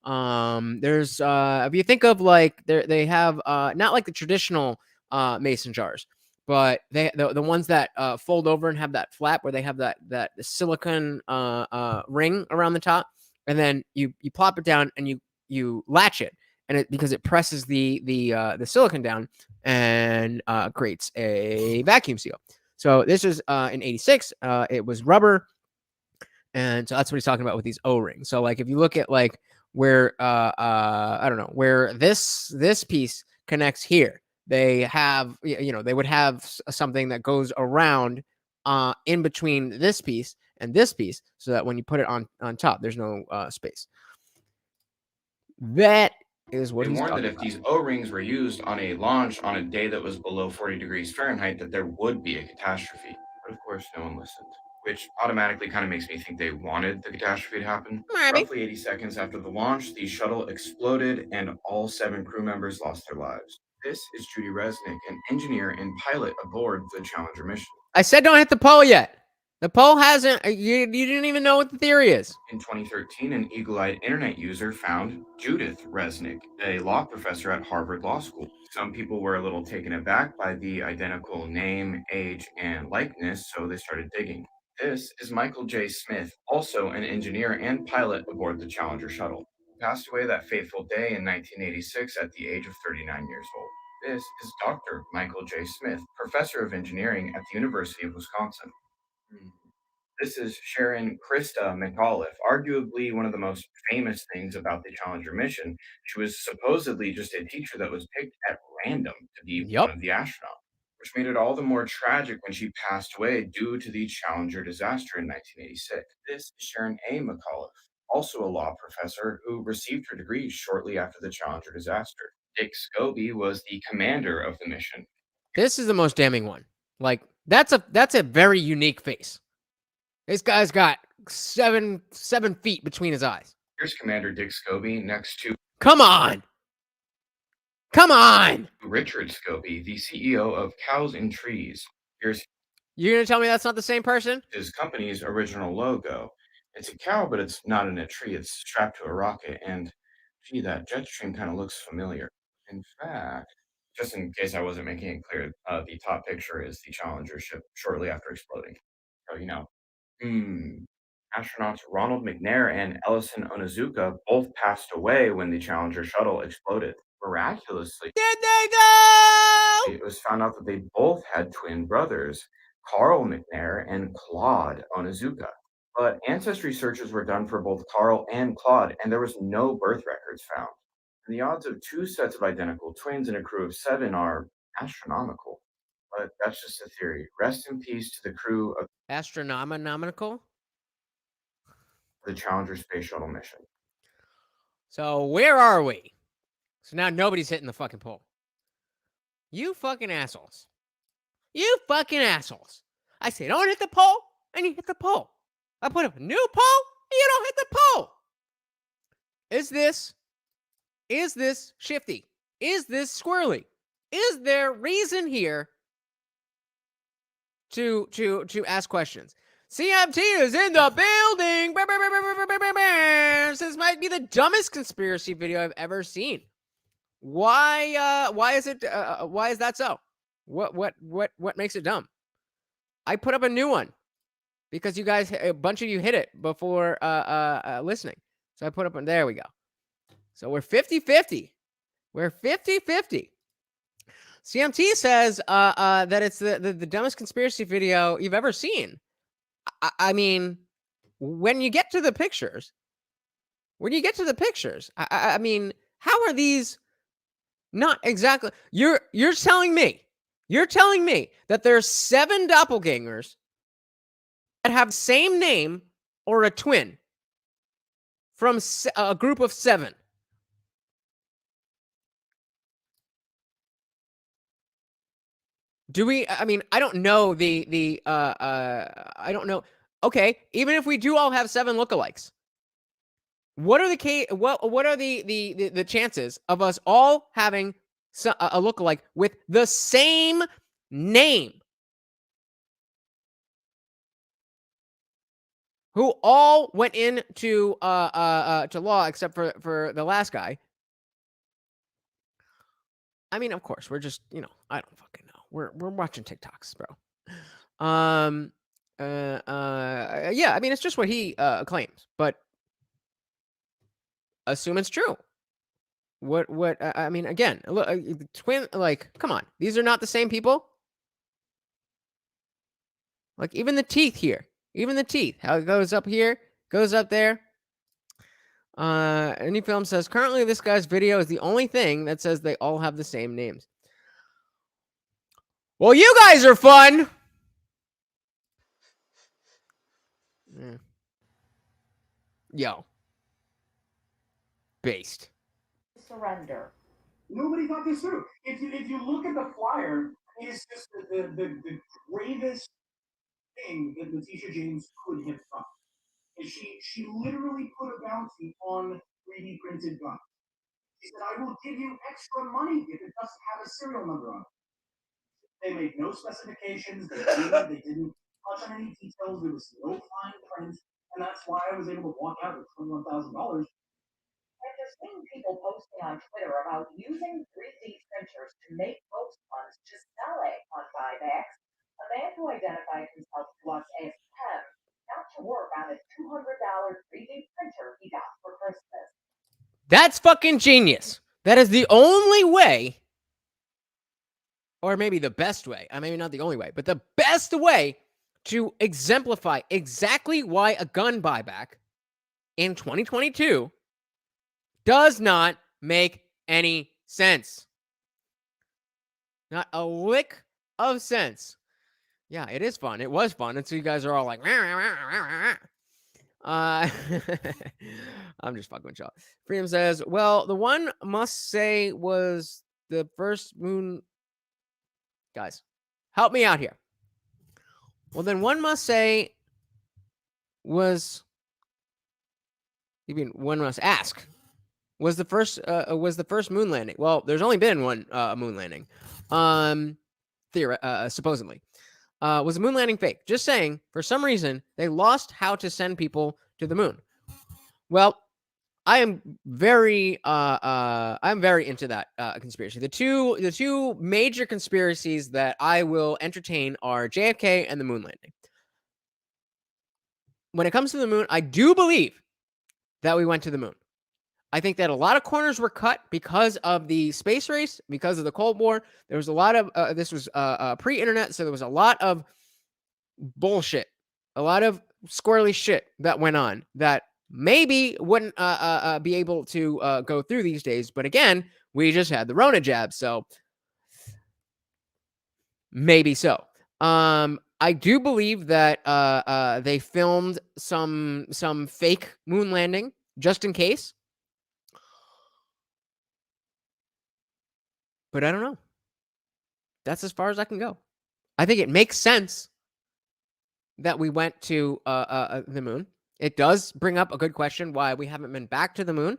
There's if you think of, like, they have not like the traditional mason jars, but the ones that fold over and have that flap where they have that silicone ring around the top, and then you plop it down and you latch it, and because it presses the silicone down and creates a vacuum seal. So this is in 86. It was rubber, and so that's what he's talking about with these O-rings. So, like, if you look at, like, where I don't know, where this piece connects here, they have, they would have something that goes around in between this piece and this piece, so that when you put it on top, there's no space. That is what he's warned talking that if about. these O-rings were used on a launch on a day that was below 40 degrees Fahrenheit, that there would be a catastrophe. But of course, no one listened, which automatically kind of makes me think they wanted the catastrophe to happen. Maybe. Roughly 80 seconds after the launch, the shuttle exploded and all 7 crew members lost their lives. This is Judy Resnick, an engineer and pilot aboard the Challenger mission. I said don't hit the poll yet. The poll hasn't. You didn't even know what the theory is. In 2013, an eagle-eyed internet user found Judith Resnick, a law professor at Harvard Law School. Some people were a little taken aback by the identical name, age, and likeness, so they started digging. This is Michael J. Smith, also an engineer and pilot aboard the Challenger shuttle. He passed away that fateful day in 1986 at the age of 39 years old. This is Dr. Michael J. Smith, professor of engineering at the University of Wisconsin. This is Sharon Krista McAuliffe, arguably one of the most famous things about the Challenger mission. She was supposedly just a teacher that was picked at random to be one of the astronauts, which made it all the more tragic when she passed away due to the Challenger disaster in 1986. This is Sharon A. McAuliffe, also a law professor who received her degree shortly after the Challenger disaster. Dick Scobie was the commander of the mission. This is the most damning one. Like that's a very unique face. This guy's got seven feet between his eyes. Here's Commander Dick Scobie next to Come on! Richard Scobie, the CEO of Cows and Trees. Here's You're gonna tell me that's not the same person? his company's original logo. It's a cow, but it's not in a tree. It's strapped to a rocket, and gee, that jet stream kind of looks familiar. In fact, just in case I wasn't making it clear, the top picture is the Challenger ship shortly after exploding. So, astronauts Ronald McNair and Ellison Onizuka both passed away when the Challenger shuttle exploded. Miraculously, did they though? It was found out that they both had twin brothers, Carl McNair and Claude Onizuka. But ancestry searches were done for both Carl and Claude, and there was no birth records found. And the odds of two sets of identical twins in a crew of 7 are astronomical. But that's just a theory. Rest in peace to the crew of Astronomical? the Challenger space shuttle mission. So where are we? So now nobody's hitting the fucking poll. You fucking assholes. You fucking assholes. I say don't hit the poll, and you hit the poll. I put up a new poll, and you don't hit the poll. Is this shifty? Is this squirrely? Is there reason here to ask questions? CMT is in the building. This might be the dumbest conspiracy video I've ever seen. Why is it? Why is that so? What makes it dumb? I put up a new one because you guys, a bunch of you hit it before listening. So I put up one. There we go. So we're 50-50. We're 50-50. CMT says that it's the dumbest conspiracy video you've ever seen. I mean, when you get to the pictures, I mean, how are these not exactly? You're telling me that there's 7 doppelgangers that have the same name or a twin from a group of 7. Do we? I mean, I don't know I don't know. Okay, even if we do all have 7 lookalikes, what are the chances of us all having a lookalike with the same name, who all went into to law except for the last guy? I mean, of course, we're just, I don't fucking know. We're watching TikToks, bro. Yeah, I mean, it's just what he claims, but assume it's true. What I mean, again, look, twin, like, come on, these are not the same people. Like, even the teeth here, how it goes up here, goes up there. Any film says currently this guy's video is the only thing that says they all have the same names. Well, you guys are fun. Yo. Based. Surrender. Nobody thought this through. If you look at the flyer, it's just the gravest thing that Letitia James could have done. And she literally put a bounty on 3D printed guns. He said, I will give you extra money if it doesn't have a serial number on it. They made no specifications. They didn't touch on any details. There was no fine print. And that's why I was able to walk out with $21,000. After seeing people posting on Twitter about using 3D printers to make post funds to sell it on buybacks, a man who identified himself to us as Tim got to work on a $200 3D printer he got for Christmas. That's fucking genius. That is the only way, or maybe the best way, maybe not the only way, but the best way to exemplify exactly why a gun buyback in 2022 does not make any sense. Not a lick of sense. Yeah, it is fun. It was fun. And so you guys are all like, I'm just fucking with y'all. Freedom says, well, the one must say was the first moon. Guys, help me out here. Well, then one must say was, even one must ask, was the first moon landing? Well, there's only been one moon landing, supposedly. Was the moon landing fake? Just saying. For some reason, they lost how to send people to the moon. Well, I'm very into that conspiracy. The two major conspiracies that I will entertain are JFK and the moon landing. When it comes to the moon, I do believe that we went to the moon. I think that a lot of corners were cut because of the space race, because of the Cold War. There was a lot of this was pre-internet, so there was a lot of bullshit, a lot of squirrely shit that went on that maybe wouldn't be able to go through these days. But again, we just had the Rona jab, so maybe so. I do believe that they filmed some fake moon landing just in case. But I don't know. That's as far as I can go. I think it makes sense that we went to the moon. It does bring up a good question why we haven't been back to the moon.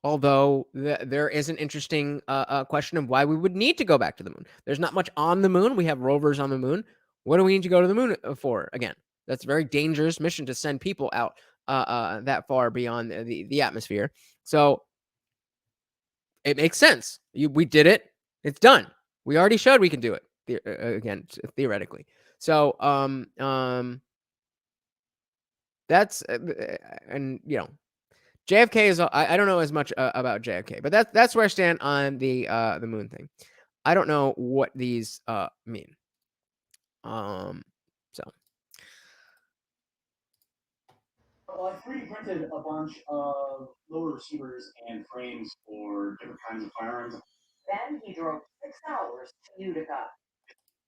Although there is an interesting question of why we would need to go back to the moon. There's not much on the moon. We have rovers on the moon. What do we need to go to the moon for? Again, that's a very dangerous mission to send people out that far beyond the atmosphere. So it makes sense. We did it. It's done. We already showed we can do it. Again, theoretically. So that's and JFK is. I don't know as much about JFK, but that's where I stand on the moon thing. I don't know what these mean. So. Well, I 3D printed a bunch of lower receivers and frames for different kinds of firearms. Then he drove 6 hours to Utica.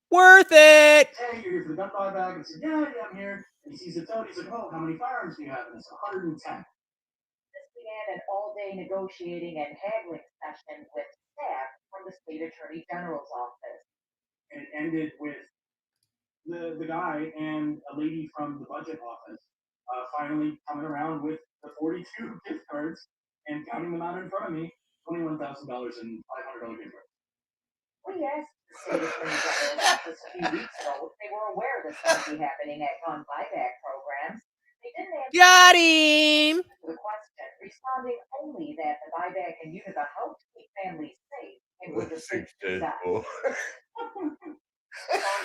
Worth it! Hey, you're here for the gun buyback. And I said, yeah, I'm here. And he sees the tote. He's like, oh, how many firearms do you have? And it's 110. This began an all-day negotiating and haggling session with staff from the state attorney general's office. And it ended with the guy and a lady from the budget office finally coming around with the 42 gift cards and counting them out in front of me, $21,000 and $500 gift cards. We asked the state attorney general's office a few weeks ago if they were aware this might be happening at gun buyback programs. They didn't answer Got him! the question, responding only that the buyback in Utica helped keep families safe and would restrict success. I'm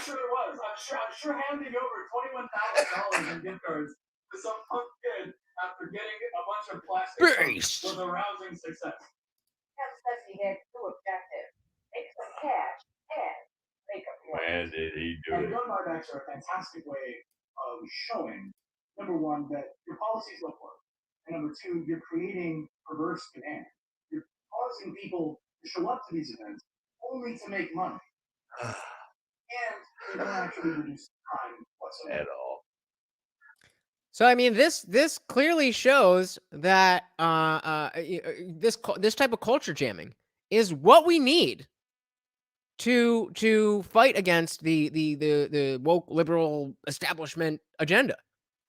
sure it was. I'm sure handing over $21,000 in gift cards to some punk kid after getting a bunch of plastic was a rousing success. Kemp says he had two objectives: make some cash and make a point. Man, did he do And it. gun buybacks are a fantastic way of showing, number one, that your policies don't work. And number two, you're creating perverse demand. You're causing people to show up to these events only to make money. And they don't actually reduce crime whatsoever. At all. So I mean, this clearly shows that this type of culture jamming is what we need to fight against the woke liberal establishment agenda.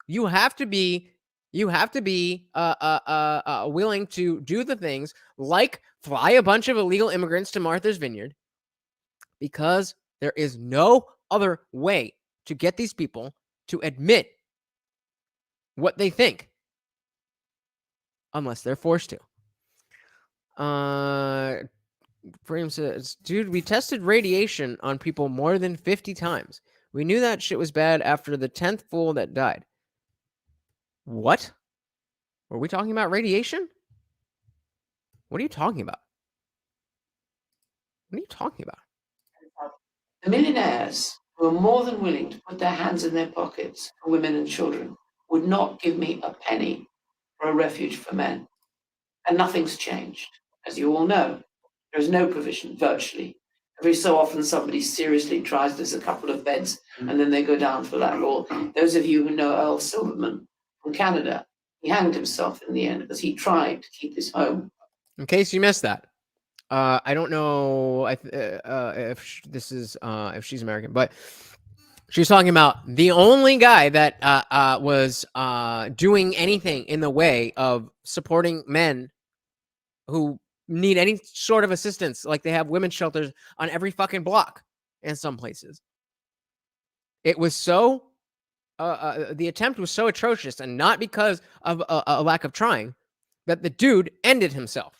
You have to be You have to be willing to do the things like fly a bunch of illegal immigrants to Martha's Vineyard, because there is no other way to get these people to admit what they think unless they're forced to. Frame says, dude, we tested radiation on people more than 50 times. We knew that shit was bad after the 10th fool that died. What? Were we talking about radiation? What are you talking about? What are you talking about? The millionaires who are more than willing to put their hands in their pockets for women and children would not give me a penny for a refuge for men. And nothing's changed. As you all know, there is no provision, virtually. Every so often somebody seriously tries, there's a couple of beds, and then they go down for that. Or those of you who know Earl Silverman from Canada, he hanged himself in the end because he tried to keep his home. In case you missed that, I don't know if this is if she's American, but she's talking about the only guy that was doing anything in the way of supporting men who need any sort of assistance. Like, they have women's shelters on every fucking block in some places. It was so the attempt was so atrocious, and not because of a lack of trying, that the dude ended himself.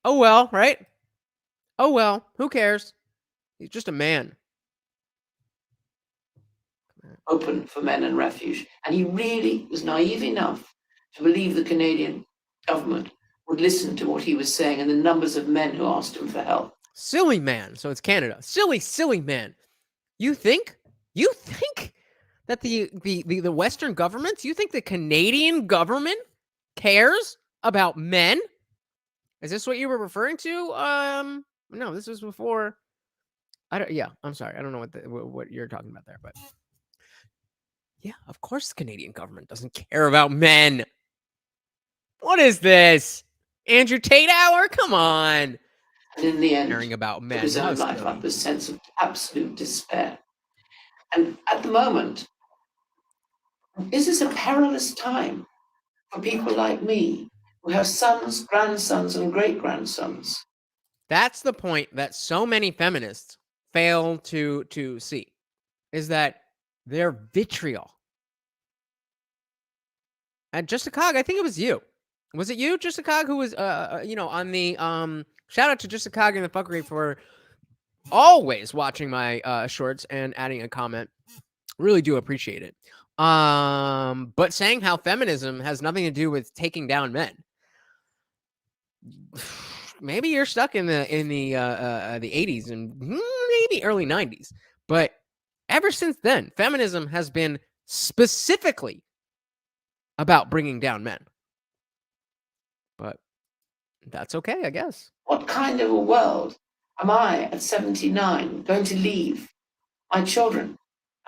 Oh well, right? Oh well, who cares? He's just a man. Open for men and refuge. And he really was naive enough to believe the Canadian government would listen to what he was saying and the numbers of men who asked him for help. Silly man. So it's Canada. Silly man. You think that the Western governments, you think the Canadian government cares about men? Is this what you were referring to? No, this was before. I'm sorry. I don't know what you're talking about there, but yeah, of course the Canadian government doesn't care about men. What is this? Andrew Tate hour? Come on. And in the end, caring about men. took his own life up a sense of absolute despair. And at the moment, this is a perilous time for people like me who have sons, grandsons, and great-grandsons. That's the point that so many feminists fail to see, is that their vitriol. And Justicog, I think it was you. Was it you, Justicog, who was on the shout out to Justicog and the fuckery for always watching my shorts and adding a comment. Really do appreciate it. But saying how feminism has nothing to do with taking down men. Maybe you're stuck in the 80s and maybe early 90s. But ever since then, feminism has been specifically about bringing down men. But that's okay, I guess. What kind of a world am I at 79 going to leave my children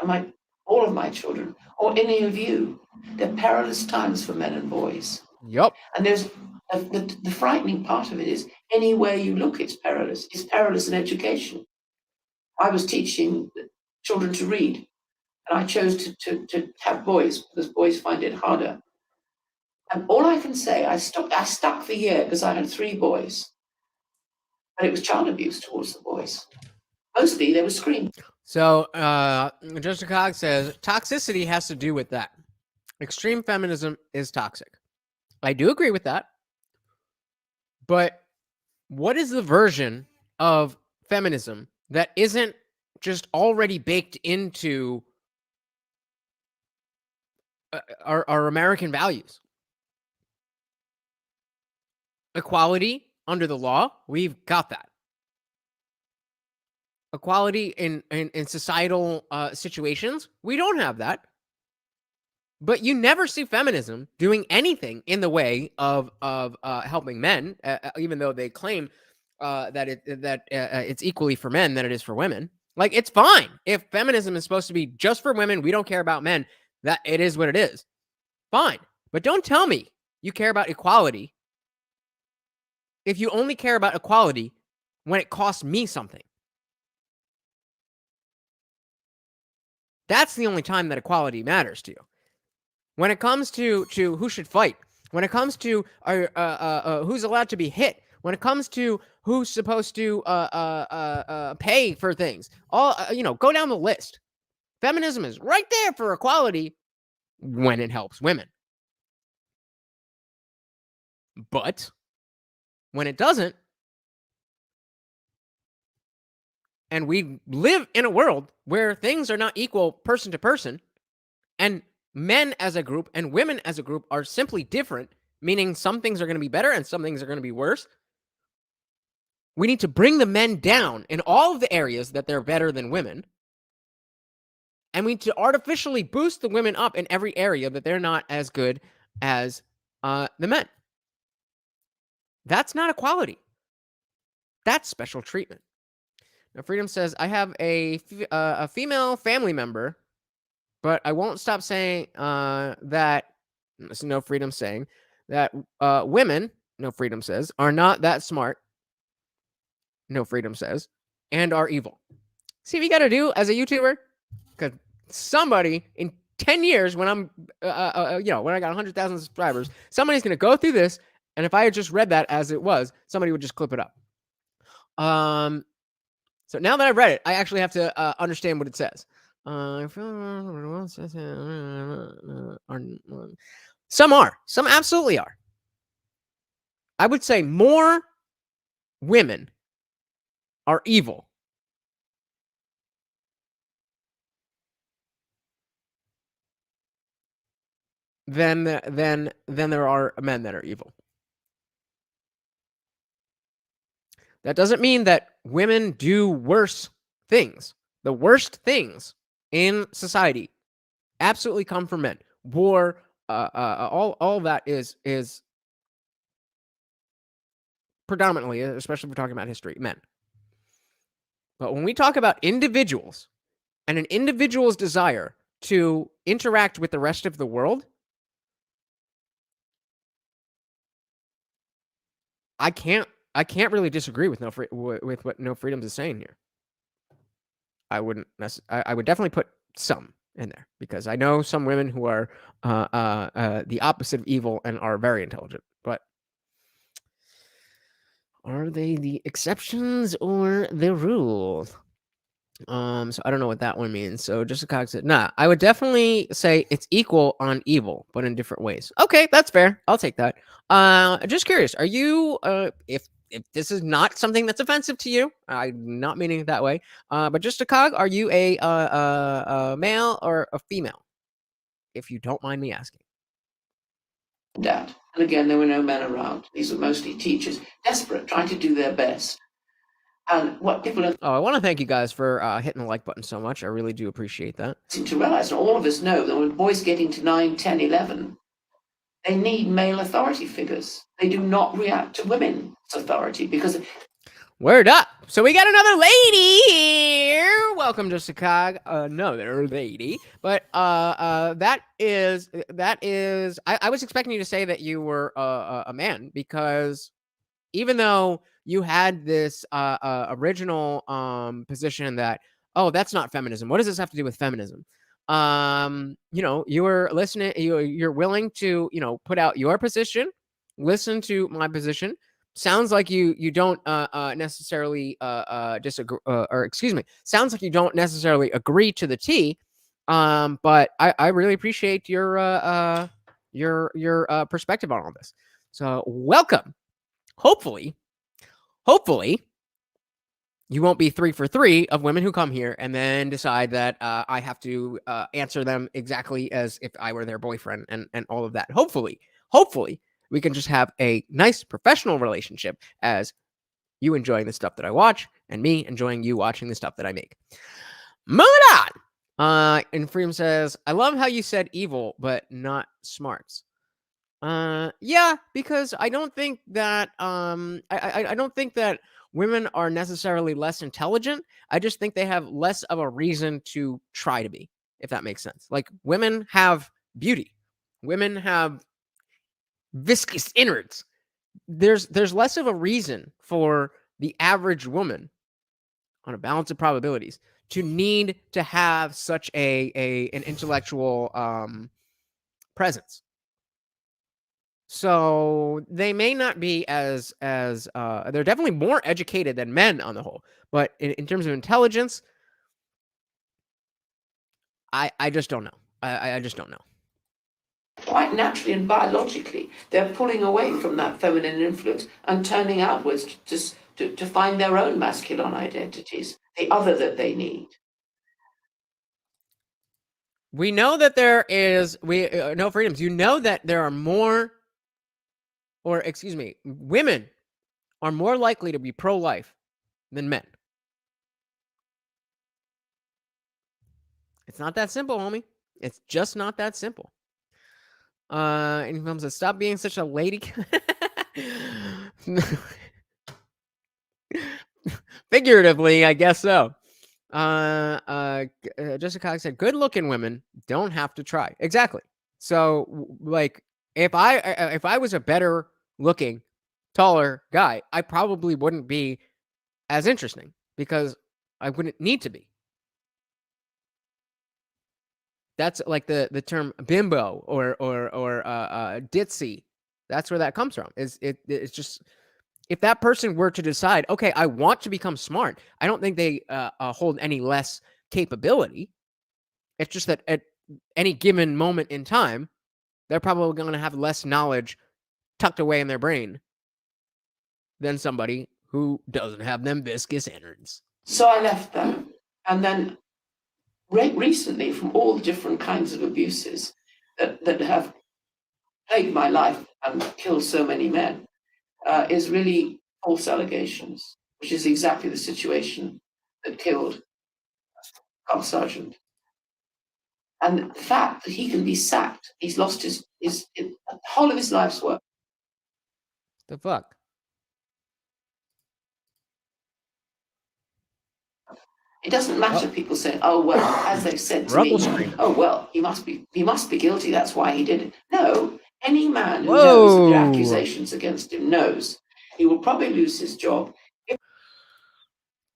and all of my children, or any of you? They're perilous times for men and boys. Yep. And there's the frightening part of it is anywhere you look, it's perilous. It's perilous in education. I was teaching children to read, and I chose to have boys because boys find it harder. And all I can say, I stuck the year because I had 3 boys. But it was child abuse towards the boys. Mostly they were screaming. So, Justicog says, toxicity has to do with that. Extreme feminism is toxic. I do agree with that. But what is the version of feminism that isn't just already baked into our American values? Equality under the law, we've got that. Equality in societal situations, we don't have that. But you never see feminism doing anything in the way of helping men, even though they claim that it's equally for men than it is for women. Like, it's fine if feminism is supposed to be just for women. We don't care about men. That it is what it is. Fine, but don't tell me you care about equality if you only care about equality when it costs me something. That's the only time that equality matters to you. When it comes to who should fight, when it comes to who's allowed to be hit, when it comes to who's supposed to pay for things, all go down the list. Feminism is right there for equality when it helps women. But when it doesn't, and we live in a world where things are not equal person to person, and men as a group and women as a group are simply different, meaning some things are going to be better and some things are going to be worse. We need to bring the men down in all of the areas that they're better than women. And we need to artificially boost the women up in every area that they're not as good as the men. That's not equality. That's special treatment. Now, Freedom says, I have a female family member, but I won't stop saying that. This is No Freedom saying that women, No Freedom says, are not that smart. No Freedom says, and are evil. See what you got to do as a YouTuber? Because somebody in 10 years, when I'm, when I got 100,000 subscribers, somebody's going to go through this. And if I had just read that as it was, somebody would just clip it up. So now that I've read it, I actually have to understand what it says. Some are. Some absolutely are. I would say more women are evil than there are men that are evil. That doesn't mean that women do worse things. The worst things in society absolutely come from men. War, all that is predominantly, especially if we're talking about history, men. But when we talk about individuals and an individual's desire to interact with the rest of the world, I can't really disagree with with what No Freedoms is saying here. I would definitely put some in there because I know some women who are the opposite of evil and are very intelligent, but are they the exceptions or the rule? So I don't know what that one means. So just a Cox said, nah, I would definitely say it's equal on evil, but in different ways. Okay, that's fair. I'll take that. Just curious, are you if this is not something that's offensive to you, I'm not meaning it that way. But just a cog, are you a male or a female? If you don't mind me asking. Dad. And again, there were no men around. These were mostly teachers, desperate, trying to do their best. And what people are I want to thank you guys for hitting the like button so much. I really do appreciate that. To realize, and all of us know that when boys get into 9, 10, 11, they need male authority figures. They do not react to women's authority because... Word up. So we got another lady here. Welcome to Chicago. Another lady. But that is I was expecting you to say that you were a man, because even though you had this original position that, oh, that's not feminism. What does this have to do with feminism? You were listening, you're willing to, put out your position, listen to my position. Sounds like you don't necessarily disagree, or excuse me, sounds like you don't necessarily agree to the T. But I really appreciate your perspective on all this. So welcome. Hopefully, you won't be 3 for 3 of women who come here and then decide that I have to answer them exactly as if I were their boyfriend and all of that. Hopefully, we can just have a nice professional relationship as you enjoying the stuff that I watch and me enjoying you watching the stuff that I make. Moving on. And Freedom says, I love how you said evil, but not smarts. Yeah, because I don't think that I don't think that women are necessarily less intelligent. I just think they have less of a reason to try to be, if that makes sense. Like, women have beauty. Women have viscous innards. There's less of a reason for the average woman, on a balance of probabilities, to need to have such an intellectual presence. So they may not be as they're definitely more educated than men on the whole, but in terms of intelligence, I just don't know. I just don't know. Quite naturally and biologically, they're pulling away from that feminine influence and turning outwards to find their own masculine identities, the other that they need. We know that there is no freedoms. You know that there are more, or excuse me, women are more likely to be pro-life than men. It's not that simple, homie. It's just not that simple. And he comes to stop being such a lady. Figuratively, I guess so. Jessica Cox said, "Good-looking women don't have to try." Exactly. So, like, if I was a better-looking, taller guy, I probably wouldn't be as interesting because I wouldn't need to be. That's like the term bimbo or ditzy. That's where that comes from. It's just, if that person were to decide, okay, I want to become smart, I don't think they hold any less capability. It's just that at any given moment in time, they're probably going to have less knowledge tucked away in their brain than somebody who doesn't have them viscous innards. So I left them, and then recently, from all the different kinds of abuses that have plagued my life and killed so many men, is really false allegations, which is exactly the situation that killed Carl Sargent. And the fact that he can be sacked, he's lost his the whole of his life's work. The fuck? It doesn't matter people saying, "Oh well," as they've said to me, "Oh well, he must be guilty. That's why he did it." No, any man who knows of the accusations against him knows he will probably lose his job.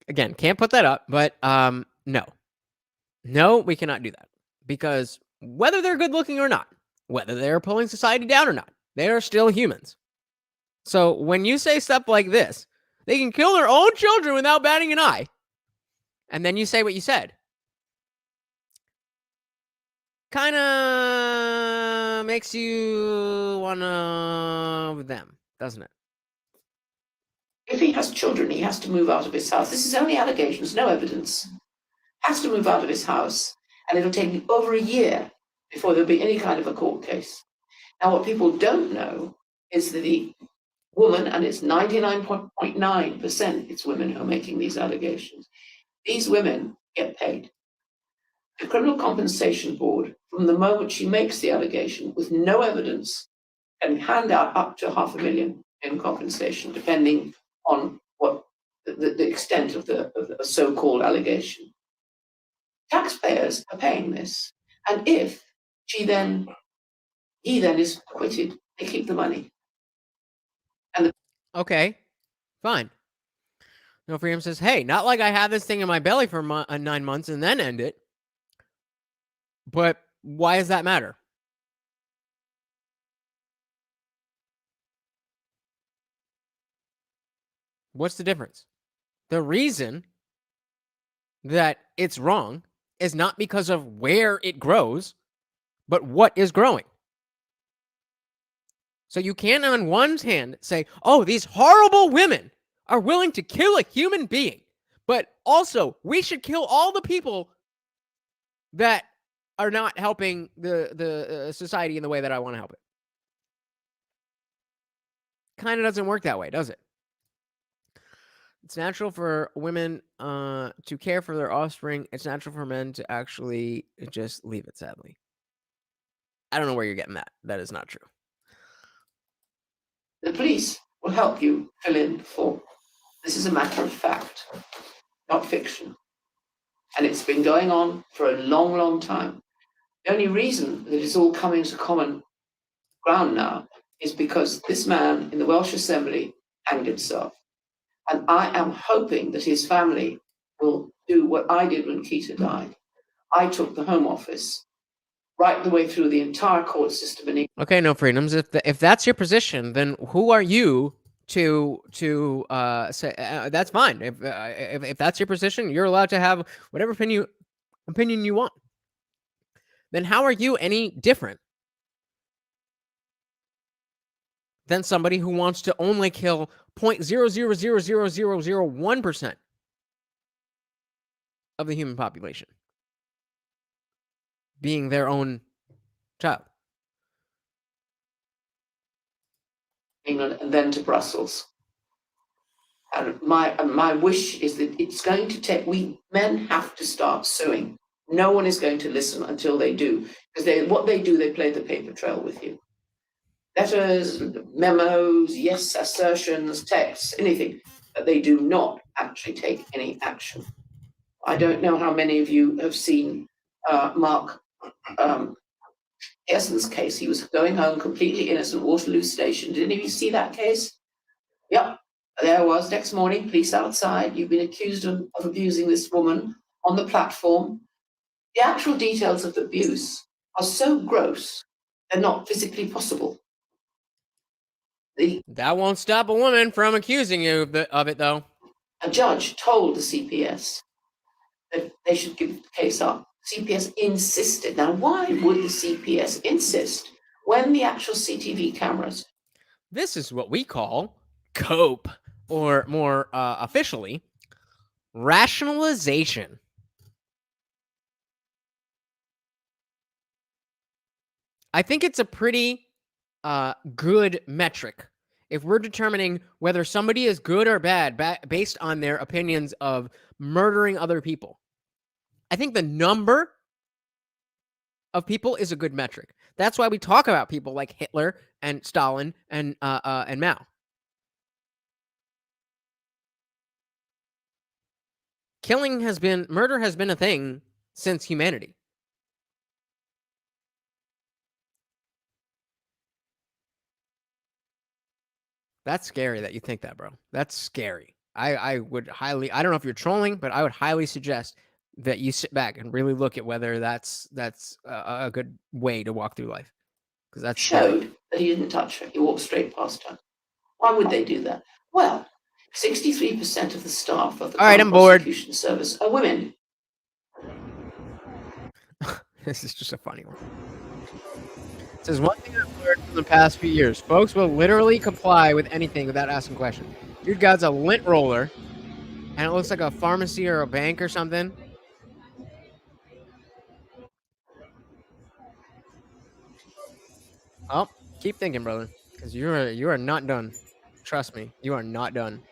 Again, can't put that up, but no, we cannot do that, because whether they're good looking or not, whether they're pulling society down or not, they are still humans. So when you say stuff like this, they can kill their own children without batting an eye, and then you say what you said, kind of makes you one of them, doesn't it? If he has children, he has to move out of his house. This is only allegations, no evidence. Has to move out of his house, and it'll take over a year before there'll be any kind of a court case. Now, what people don't know is that the woman, and it's 99.9%, it's women who are making these allegations. These women get paid. The Criminal Compensation Board, from the moment she makes the allegation with no evidence, can hand out up to $500,000 in compensation, depending on what the extent of the so-called allegation. Taxpayers are paying this, and if he then is acquitted, they keep the money. And okay, fine. No Freedom says, "Hey, not like I have this thing in my belly for 9 months and then end it. But why does that matter?" What's the difference? The reason that it's wrong is not because of where it grows, but what is growing. So you can't on one hand say, "Oh, these horrible women are willing to kill a human being," but also we should kill all the people that are not helping the society in the way that I want to help it. Kind of doesn't work that way, does it? It's natural for women to care for their offspring. It's natural for men to actually just leave it, sadly. I don't know where you're getting that. That is not true. the police will help you fill in the form. This is a matter of fact, not fiction. And it's been going on for a long, long time. The only reason that it's all coming to common ground now is because this man in the Welsh Assembly hanged himself. And I am hoping that his family will do what I did when Keita died. I took the Home Office right the way through the entire court system in England. Okay, no freedoms. If that's your position, then who are you to say that's fine? If that's your position, you're allowed to have whatever opinion you want. Then how are you any different than somebody who wants to only kill 0.0000001% of the human population, being their own child? England and then to Brussels. And my wish is that it's going to take, men have to start suing. No one is going to listen until they do. Because what they do, they play the paper trail with you. Letters, memos, yes, assertions, texts, anything. But they do not actually take any action. I don't know how many of you have seen Mark Essence case. He was going home completely innocent, Waterloo Station. Did any of you see that case? Yep. There was next morning, police outside. You've been accused of abusing this woman on the platform. The actual details of the abuse are so gross, they're not physically possible. That won't stop a woman from accusing you of it, though. A judge told the CPS that they should give the case up. CPS insisted. Now, why would the CPS insist when the actual CTV cameras? This is what we call cope, or more officially, rationalization. I think it's a pretty good metric if we're determining whether somebody is good or bad based on their opinions of murdering other people. I think the number of people is a good metric. That's why we talk about people like Hitler and Stalin and Mao. Murder has been a thing since humanity. That's scary that you think that, bro. That's scary. I would highly, I don't know if you're trolling, but I would highly suggest that you sit back and really look at whether that's a good way to walk through life. Because that's showed scary. that he didn't touch her. He walked straight past her. Why would they do that? Well, 63% of the staff of the All right, I'm bored. prosecution service are women. This is just a funny one. It says, one thing I've learned from the past few years, folks will literally comply with anything without asking questions. Dude got a lint roller, and it looks like a pharmacy or a bank or something. Oh, keep thinking, brother, because you are not done. Trust me, you are not done.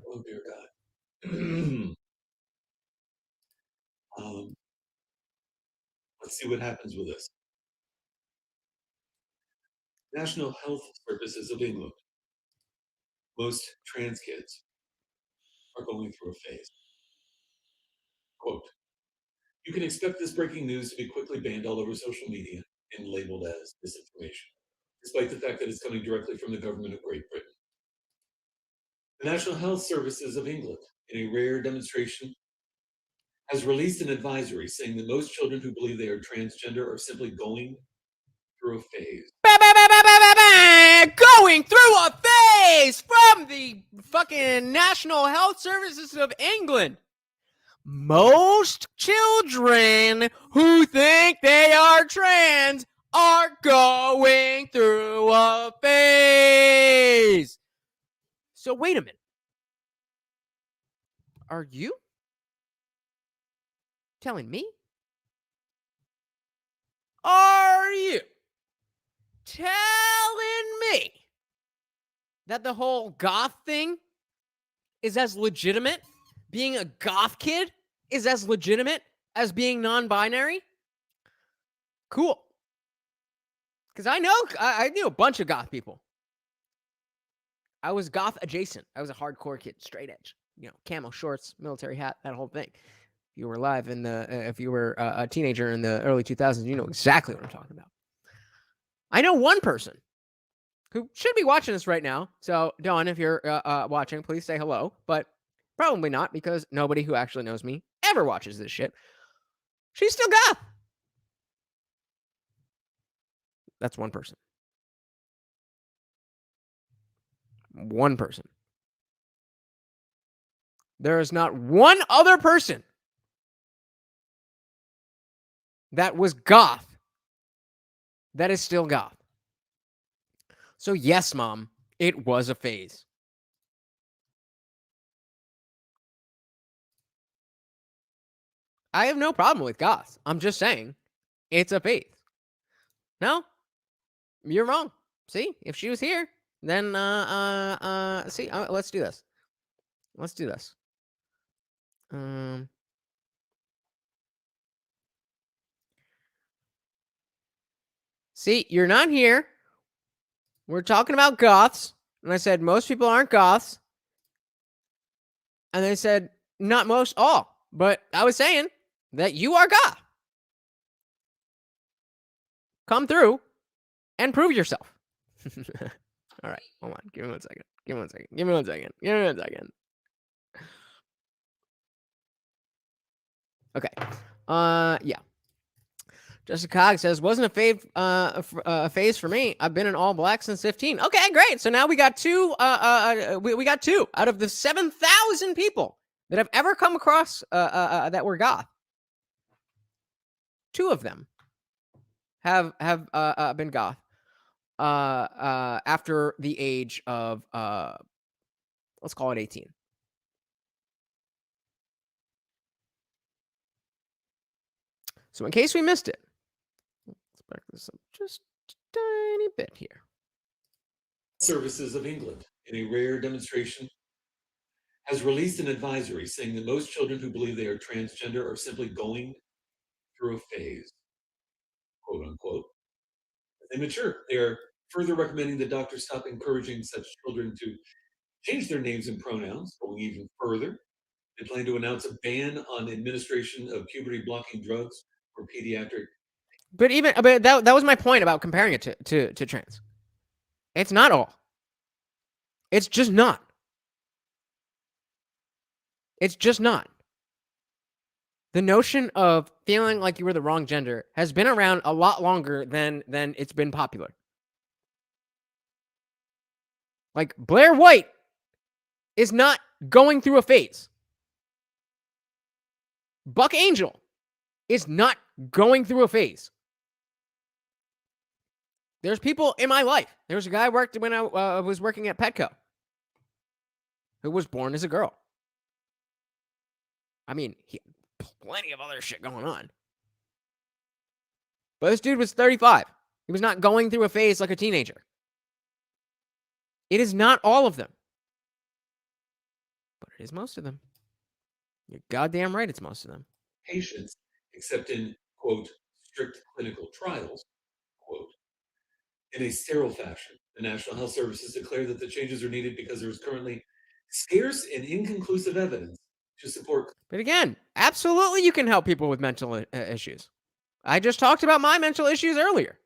Oh dear God. Let's see what happens with this. National Health Services of England. Most trans kids are going through a phase. Quote, you can expect this breaking news to be quickly banned all over social media and labeled as disinformation, despite the fact that it's coming directly from the government of Great Britain. The National Health Services of England, in a rare demonstration, has released an advisory saying that most children who believe they are transgender are simply going through a phase. Going through a phase from the fucking National Health Services of England. Most children who think they are trans are going through a phase. So wait a minute. Are you telling me? Are you telling me that the whole goth thing is as legitimate? Being a goth kid is as legitimate as being non-binary? Cool. Because I knew a bunch of goth people. I was goth adjacent. I was a hardcore kid, straight edge. You know, camo shorts, military hat, that whole thing. If you were alive if you were a teenager in the early 2000s, you know exactly what I'm talking about. I know one person who should be watching this right now. So, Dawn, if you're watching, please say hello. But probably not, because nobody who actually knows me ever watches this shit. She's still goth. That's one person. One person. There is not one other person that was goth that is still goth. So yes, Mom, it was a phase. I have no problem with goths. I'm just saying it's a phase. No, you're wrong. See, if she was here, then see, let's do this. Let's do this. See, you're not here. We're talking about goths, and I said most people aren't goths, and they said not most, all. But I was saying that you are goth. Come through and prove yourself. All right, hold on. Give me 1 second. Give me 1 second. Give me 1 second. Give me 1 second. Okay. Yeah. Jessica Cog says, wasn't a phase for me. I've been in all black since 15. Okay, great. So now we got two. We got two out of the 7,000 people that I've ever come across that were goth. Two of them have been goth after the age of let's call it 18. So in case we missed it, let's back this up just a tiny bit here. Services of England, in a rare demonstration, has released an advisory saying that most children who believe they are transgender are simply going through a phase, quote unquote. As they mature, they are further recommending that doctors stop encouraging such children to change their names and pronouns. Going even further, they plan to announce a ban on administration of puberty-blocking drugs for pediatric. But that was my point about comparing it to trans. It's not all. It's just not. It's just not. The notion of feeling like you were the wrong gender has been around a lot longer than it's been popular. Like, Blair White is not going through a phase. Buck Angel is not going through a phase. There's people in my life. There was a guy I worked when I was working at Petco who was born as a girl. I mean, he had plenty of other shit going on. But this dude was 35. He was not going through a phase like a teenager. It is not all of them. But it is most of them. You're goddamn right it's most of them. Patients, except in, quote, strict clinical trials, quote, in a sterile fashion. The National Health Services declared that the changes are needed because there is currently scarce and inconclusive evidence to support. But again, absolutely you can help people with mental issues. I just talked about my mental issues earlier.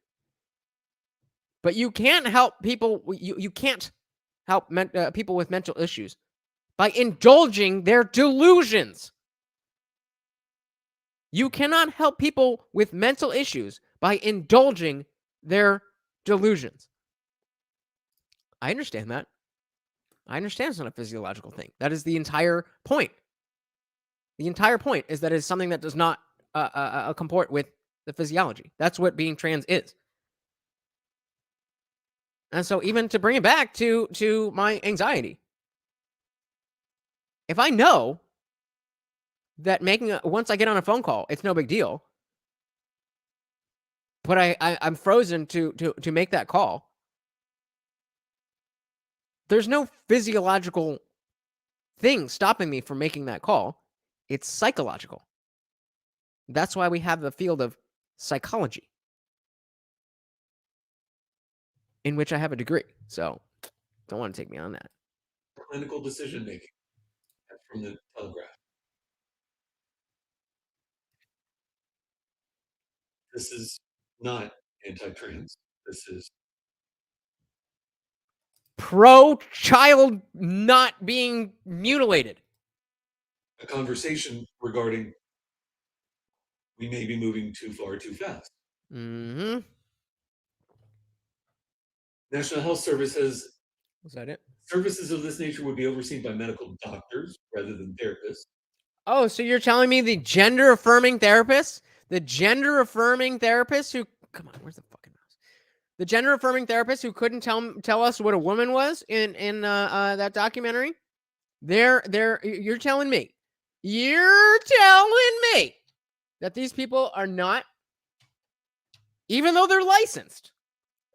But you can't help people. You can't help people with mental issues by indulging their delusions. You cannot help people with mental issues by indulging their delusions. I understand that. I understand it's not a physiological thing. That is the entire point. The entire point is that it's something that does not comport with the physiology. That's what being trans is. And so even to bring it back to my anxiety, if I know that once I get on a phone call, it's no big deal, but I'm frozen to make that call, there's no physiological thing stopping me from making that call. It's psychological. That's why we have the field of psychology, in which I have a degree. So don't want to take me on that. Clinical decision making. That's from the Telegraph. This is not anti-trans. This is pro-child not being mutilated. A conversation regarding we may be moving too far too fast. Mm-hmm. National Health Service has. Was that it? Services of this nature would be overseen by medical doctors rather than therapists. Oh, so you're telling me the gender-affirming therapists? The gender-affirming therapists who... Come on, where's the fucking mouse? The gender-affirming therapists who couldn't tell us what a woman was in that documentary? You're telling me that these people are not, even though they're licensed,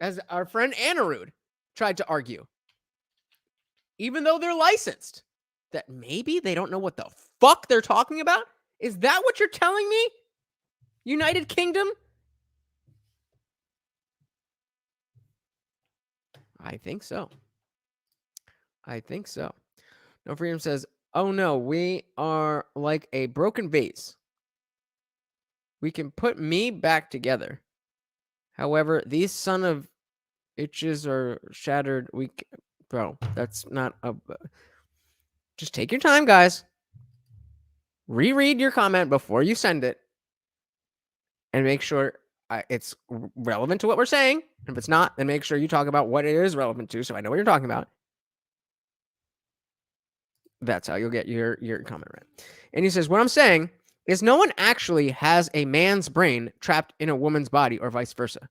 as our friend Anirudh tried to argue, even though they're licensed, that maybe they don't know what the fuck they're talking about? Is that what you're telling me? United Kingdom? I think so. No Freedom says, oh no, we are like a broken vase. We can put me back together. However, these son of itches are shattered. Bro, that's not a... Just take your time, guys. Reread your comment before you send it. And make sure it's relevant to what we're saying. And if it's not, then make sure you talk about what it is relevant to so I know what you're talking about. That's how you'll get your comment right. And he says, what I'm saying is no one actually has a man's brain trapped in a woman's body or vice versa.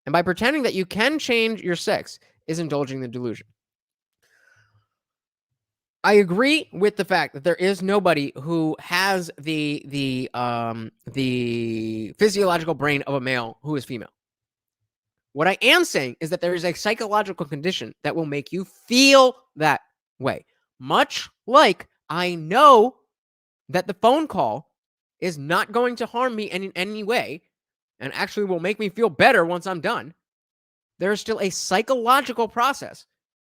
And by pretending that you can change your sex is indulging the delusion. I agree with the fact that there is nobody who has the physiological brain of a male who is female. What I am saying is that there is a psychological condition that will make you feel that way. Much like I know that the phone call is not going to harm me in any way and actually will make me feel better once I'm done. There is still a psychological process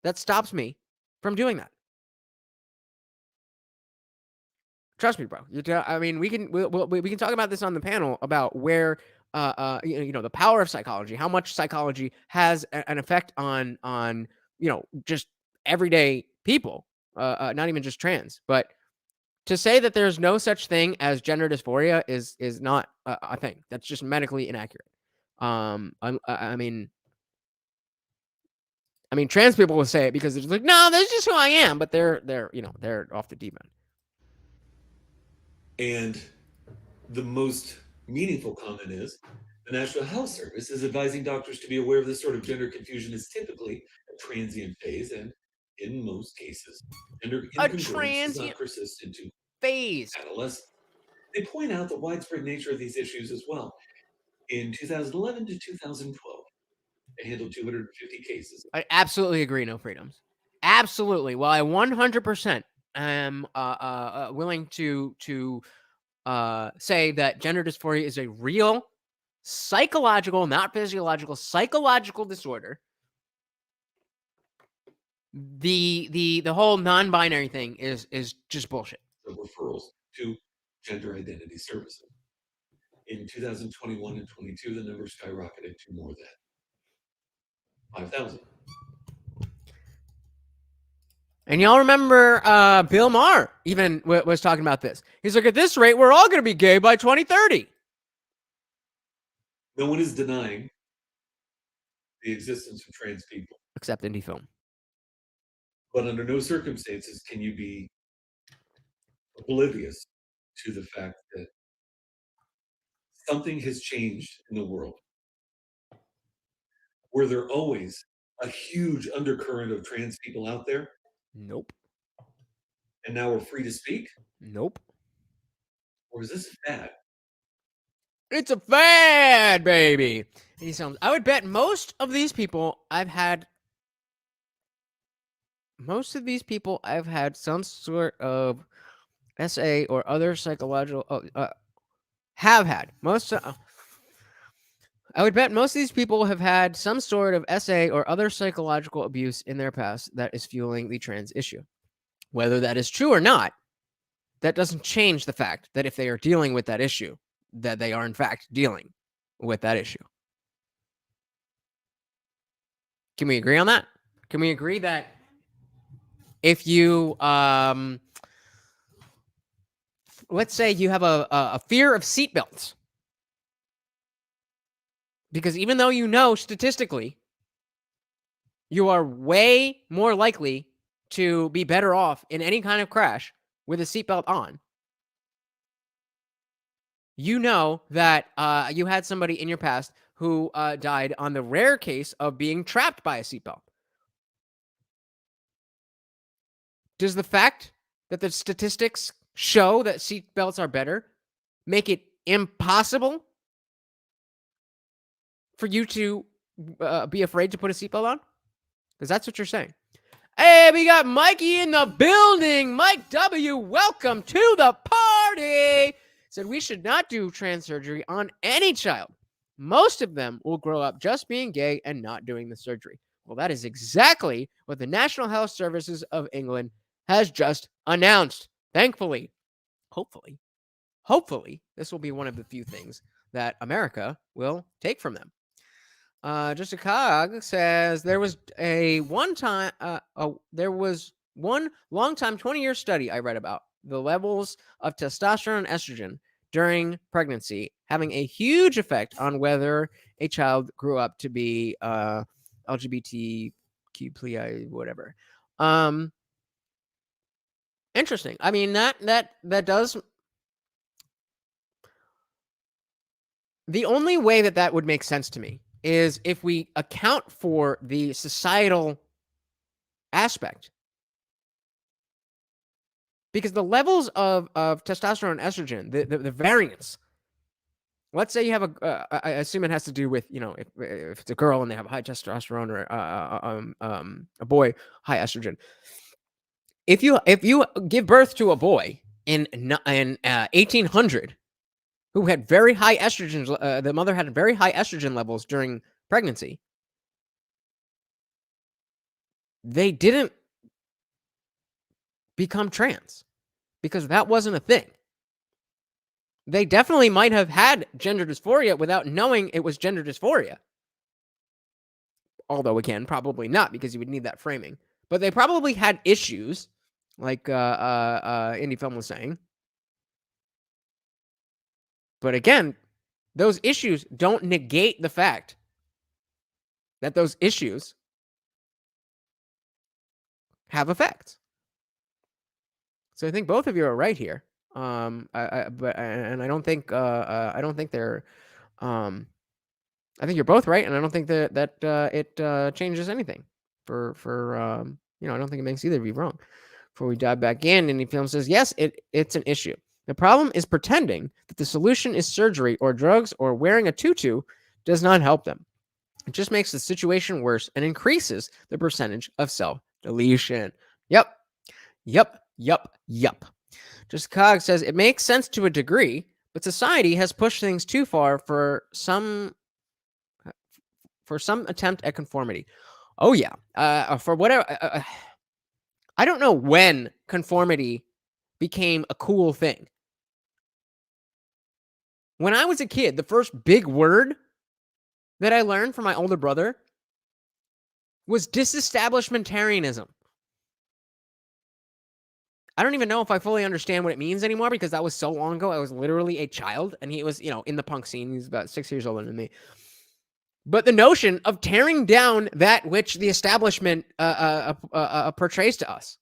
that stops me from doing that. Trust me, bro. I mean, we can talk about this on the panel about where the power of psychology, how much psychology has an effect on just everyday people, not even just trans. But to say that there's no such thing as gender dysphoria is not a thing. That's just medically inaccurate. I mean, trans people will say it because it's like, no, that's just who I am. But they're off the deep end. And the most meaningful comment is the National Health Service is advising doctors to be aware of this sort of gender confusion is typically a transient phase, and in most cases, gender incongruence does not persist into phase adolescence. They point out the widespread nature of these issues as well. In 2011 to 2012, they handled 250 cases. I absolutely agree, No Freedoms. Absolutely. Well, I 100% am willing to say that gender dysphoria is a real psychological, not physiological, psychological disorder. The whole non-binary thing is just bullshit. Of referrals to gender identity services. In 2021 and 22, the number skyrocketed to more than 5,000. And y'all remember Bill Maher even was talking about this. He's like, at this rate, we're all going to be gay by 2030. No one is denying the existence of trans people. Except indie film. But under no circumstances can you be oblivious to the fact that something has changed in the world. Were there always a huge undercurrent of trans people out there? Nope. And now we're free to speak? Nope. Or is this a fad? It's a fad, baby. I would bet most of these people I've had some sort of SA or other psychological have had. I would bet most of these people have had some sort of SA or other psychological abuse in their past that is fueling the trans issue. Whether that is true or not, that doesn't change the fact that if they are dealing with that issue, that they are in fact dealing with that issue. Can we agree on that? Can we agree that if you, let's say you have a fear of seatbelts, because even though you know statistically you are way more likely to be better off in any kind of crash with a seatbelt on, you know that you had somebody in your past who died on the rare case of being trapped by a seatbelt. Does the fact that the statistics show that seatbelts are better make it impossible for you to be afraid to put a seatbelt on? Because that's what you're saying. Hey, we got Mikey in the building. Mike W., welcome to the party. Said we should not do trans surgery on any child. Most of them will grow up just being gay and not doing the surgery. Well, that is exactly what the National Health Services of England has just announced. Thankfully, hopefully, this will be one of the few things that America will take from them. Just a cog says there was one long-time 20-year study I read about the levels of testosterone and estrogen during pregnancy having a huge effect on whether a child grew up to be LGBTQ+, whatever. Interesting. I mean, that does. The only way that would make sense to me is if we account for the societal aspect. Because the levels of testosterone and estrogen, the variance, let's say you have I assume it has to do with, if it's a girl and they have high testosterone, or a boy, high estrogen. If you give birth to a boy in 1800 who had very high estrogen, the mother had very high estrogen levels during pregnancy, they didn't become trans because that wasn't a thing. They definitely might have had gender dysphoria without knowing it was gender dysphoria. Although, again, probably not, because you would need that framing. But they probably had issues, like Indie Film was saying. But again, those issues don't negate the fact that those issues have effects. So I think both of you are right here. I don't think they're. I think you're both right, and I don't think that it changes anything. I don't think it makes either of you wrong. Before we dive back in, Indie Film says yes, it's an issue. The problem is pretending that the solution is surgery or drugs or wearing a tutu does not help them. It just makes the situation worse and increases the percentage of self-deletion. Yep. Just Cog says it makes sense to a degree, but society has pushed things too far for some attempt at conformity. Oh yeah. For whatever. I don't know when conformity became a cool thing. When I was a kid, the first big word that I learned from my older brother was disestablishmentarianism. I don't even know if I fully understand what it means anymore because that was so long ago. I was literally a child, and he was, in the punk scene. He's about 6 years older than me. But the notion of tearing down that which the establishment portrays to us.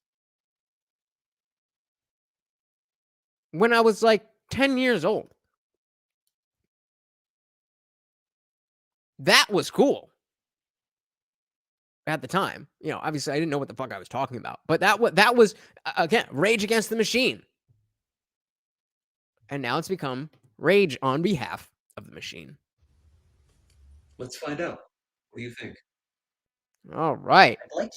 When I was like 10 years old. That was cool. At the time, obviously I didn't know what the fuck I was talking about, but that was again, Rage Against the Machine. And now it's become rage on behalf of the machine. Let's find out. What do you think? All right. I'd like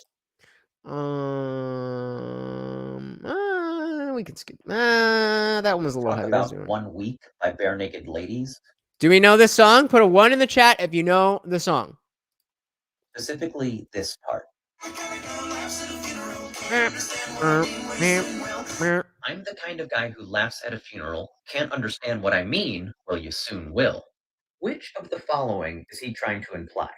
we can skip. That one was a little talk heavy. about 1 Week by Bare Naked Ladies. Do we know this song? Put a 1 in the chat if you know the song. Specifically this part. I'm the kind of guy who laughs at a funeral, can't understand what I mean, well, you soon will. Which of the following is he trying to imply?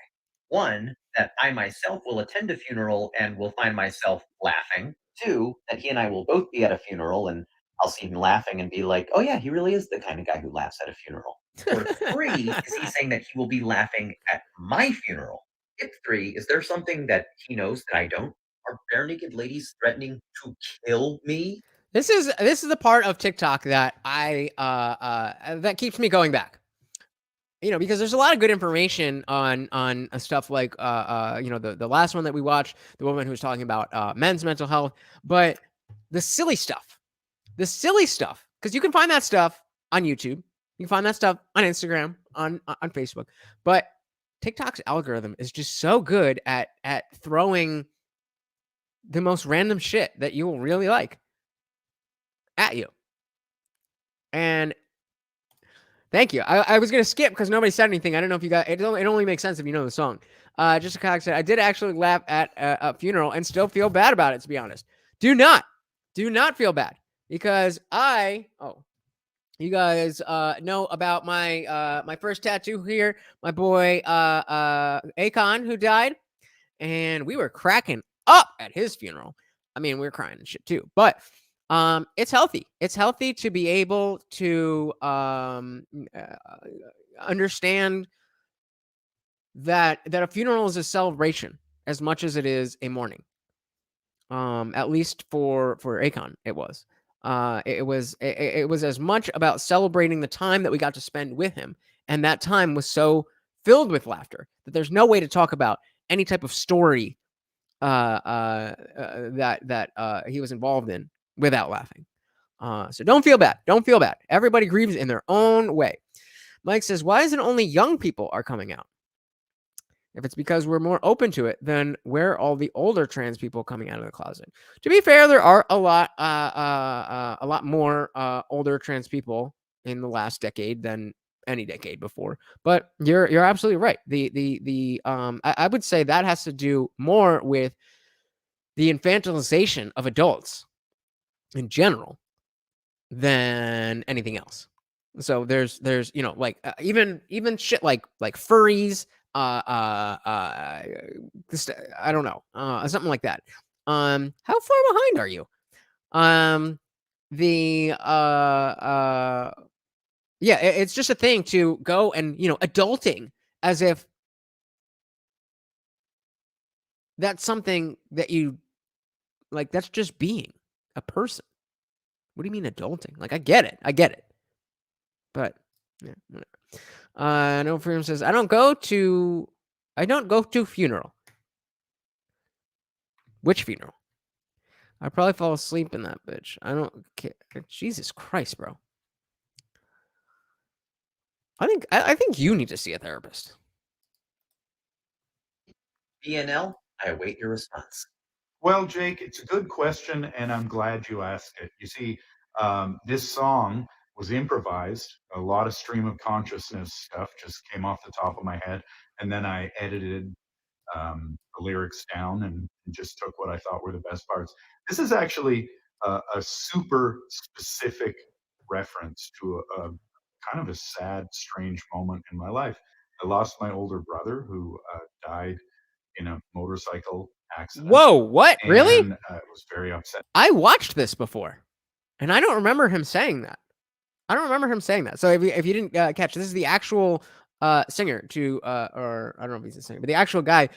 One, that I myself will attend a funeral and will find myself laughing. Two, that he and I will both be at a funeral and I'll see him laughing and be like, oh yeah, he really is the kind of guy who laughs at a funeral. Or three, is he saying that he will be laughing at my funeral? If three, is there something that he knows that I don't? Are bare naked ladies threatening to kill me? This is the part of TikTok that that keeps me going back. Because there's a lot of good information on stuff like the last one that we watched, the woman who was talking about men's mental health, but the silly stuff, because you can find that stuff on YouTube, you can find that stuff on Instagram, on Facebook, but TikTok's algorithm is just so good at throwing the most random shit that you will really like at you. And thank you. I was going to skip because nobody said anything. I don't know if you got it. It only makes sense if you know the song. Just a cock said, I did actually laugh at a funeral and still feel bad about it, to be honest. Do not feel bad, because you guys know about my first tattoo here, my boy Akon, who died, and we were cracking up at his funeral. I mean, we were crying and shit too, but it's healthy. It's healthy to be able to understand that a funeral is a celebration as much as it is a mourning. At least for Akon, it was. It was as much about celebrating the time that we got to spend with him, and that time was so filled with laughter that there's no way to talk about any type of story that he was involved in without laughing. So don't feel bad. Don't feel bad. Everybody grieves in their own way. Mike says, why isn't only young people are coming out? If it's because we're more open to it, then where are all the older trans people coming out of the closet? To be fair, there are a lot more older trans people in the last decade than any decade before. But you're absolutely right. I would say that has to do more with the infantilization of adults in general than anything else. So there's like even shit like furries, I don't know, something like that. How far behind are you? Yeah, it's just a thing to go and adulting as if that's something that you like. That's just being a person. What do you mean adulting? Like, I get it. But yeah, whatever. No Freedom says, I don't go to funeral. Which funeral? I probably fall asleep in that bitch. I don't care. Jesus Christ, bro. I think you need to see a therapist. BNL, I await your response. Well, Jake, it's a good question, and I'm glad you asked it. You see, this song was improvised. A lot of stream of consciousness stuff just came off the top of my head, and then I edited the lyrics down and just took what I thought were the best parts. This is actually a super specific reference to a kind of a sad, strange moment in my life. I lost my older brother who died in a motorcycle accident. Whoa, what? Really? And it was very upsetting. I watched this before, and I don't remember him saying that. So if you didn't catch, this is the actual singer to or I don't know if he's a singer, but the actual guy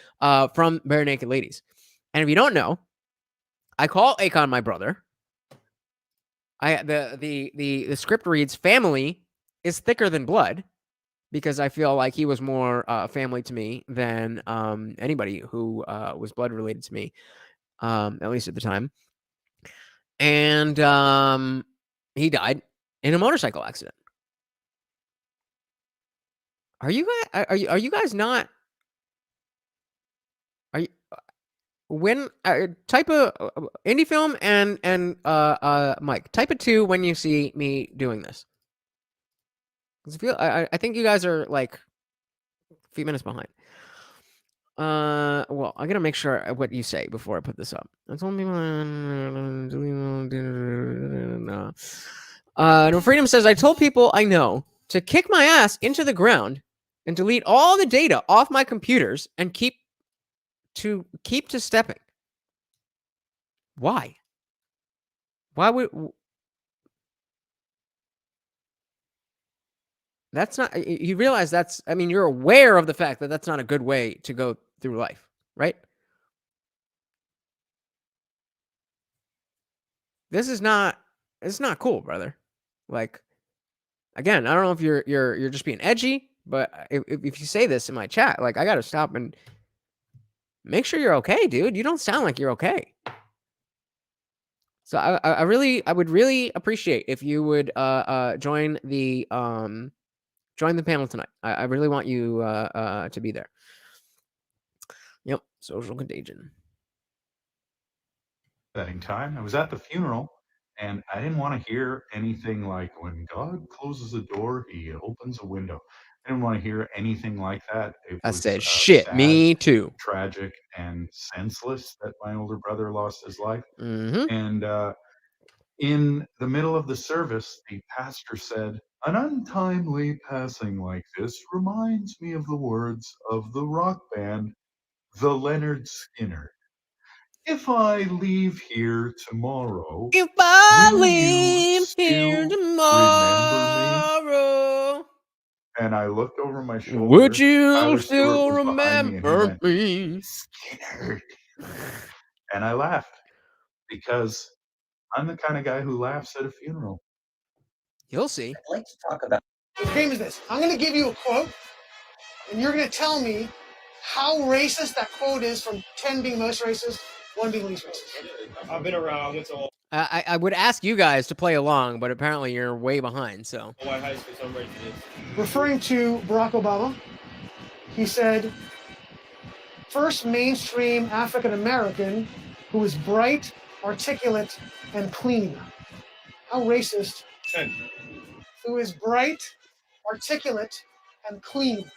from Bare Naked Ladies. And if you don't know, I call Akon my brother. The script reads, family is thicker than blood, because I feel like he was more family to me than anybody who was blood related to me, at least at the time. And he died in a motorcycle accident. Are you guys not? Are you? When type a indie film and Mike, type a 2 when you see me doing this. I think you guys are like a few minutes behind. Well, I gotta make sure what you say before I put this up. That's only No Freedom says, I told people I know to kick my ass into the ground and delete all the data off my computers and keep to stepping. Why? Why would that's not you realize that's I mean you're aware of the fact that that's not a good way to go through life, right? This is not it's not cool, brother. Like again, I don't know if you're just being edgy, but if you say this in my chat, like I got to stop and make sure you're okay, dude. You don't sound like you're okay. So I would really appreciate if you would join the panel tonight. I really want you to be there. Yep, social contagion. Setting time. I was at the funeral, and I didn't want to hear anything like when God closes a door, He opens a window. I didn't want to hear anything like that. It I was said, shit, sad, me too. tragic, and senseless that my older brother lost his life. Mm-hmm. And in the middle of the service, the pastor said, "An untimely passing like this reminds me of the words of the rock band, the Leonard Skinner. If I leave here tomorrow, If I will leave you here still remember me?" tomorrow, And I looked over my shoulder. would you Tyler Stewart still was behind me, and he remember went, me? "Skinner." And I laughed because I'm the kind of guy who laughs at a funeral. You'll see. I'd like to talk about. The game is this. I'm going to give you a quote, and you're going to tell me how racist that quote is from 10 being most racist, 1 being least racist. I've been around. It's all I would ask you guys to play along, but apparently you're way behind. So white high school, so I'm ready for this. Referring to Barack Obama, he said, first mainstream African American who is bright, articulate, and clean. How racist. 10. Who is bright, articulate, and clean.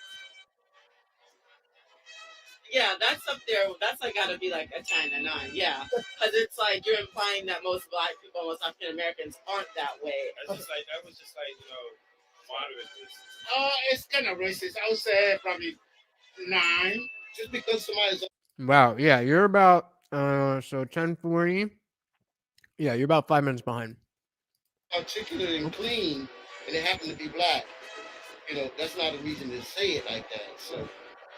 Yeah, that's up there. That's like gotta be like a 10 and 9. Yeah, because it's like you're implying that most black people, most African Americans aren't that way. That was just like moderate racist. It's kind of racist. I would say probably 9, just because somebody's wow, yeah, you're about so 10:40. Yeah, you're about 5 minutes behind. articulate and clean, and they happen to be black. That's not a reason to say it like that. So,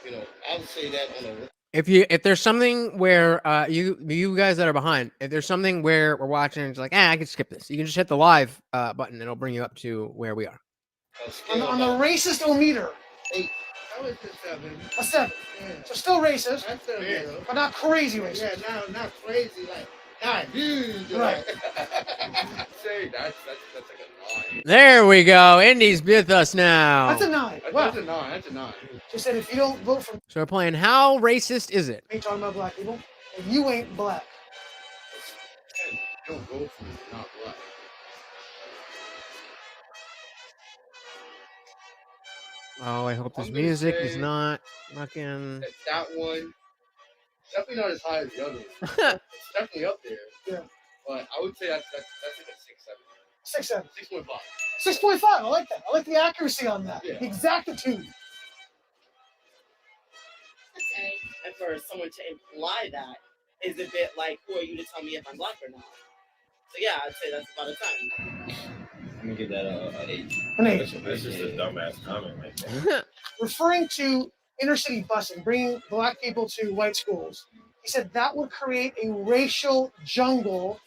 I would say that on a. If there's something where you guys that are behind, if there's something where we're watching, it's like I can skip this. You can just hit the live button, and it'll bring you up to where we are. On the racist-o-meter. 8. I was just 7. A 7. Yeah. So still racist, but not crazy racist. Yeah, not crazy like not huge. Right. Say that's like a 9. There we go. Indy's with us now. That's a 9. Wow. That's a 9. That's a 9. Just said if you don't vote for me, So we're playing How Racist Is It? ain't talking about black people, and you ain't black. Don't vote for me. Not black. Oh, I hope this I'm gonna music is say not fucking. That one, definitely not as high as the other one. It's definitely up there. Yeah. But I would say that's like a 6, 7. 6, 7. 6.5. 6.5. I like that. I like the accuracy on that. Yeah. The exactitude. Okay. And for someone to imply that is a bit like, who are you to tell me if I'm black or not? So yeah, I'd say that's about a 10. I'm gonna give that an 8. An 8. That's just a dumbass comment right there. Referring to inner city busing, bringing black people to white schools, he said that would create a racial jungle.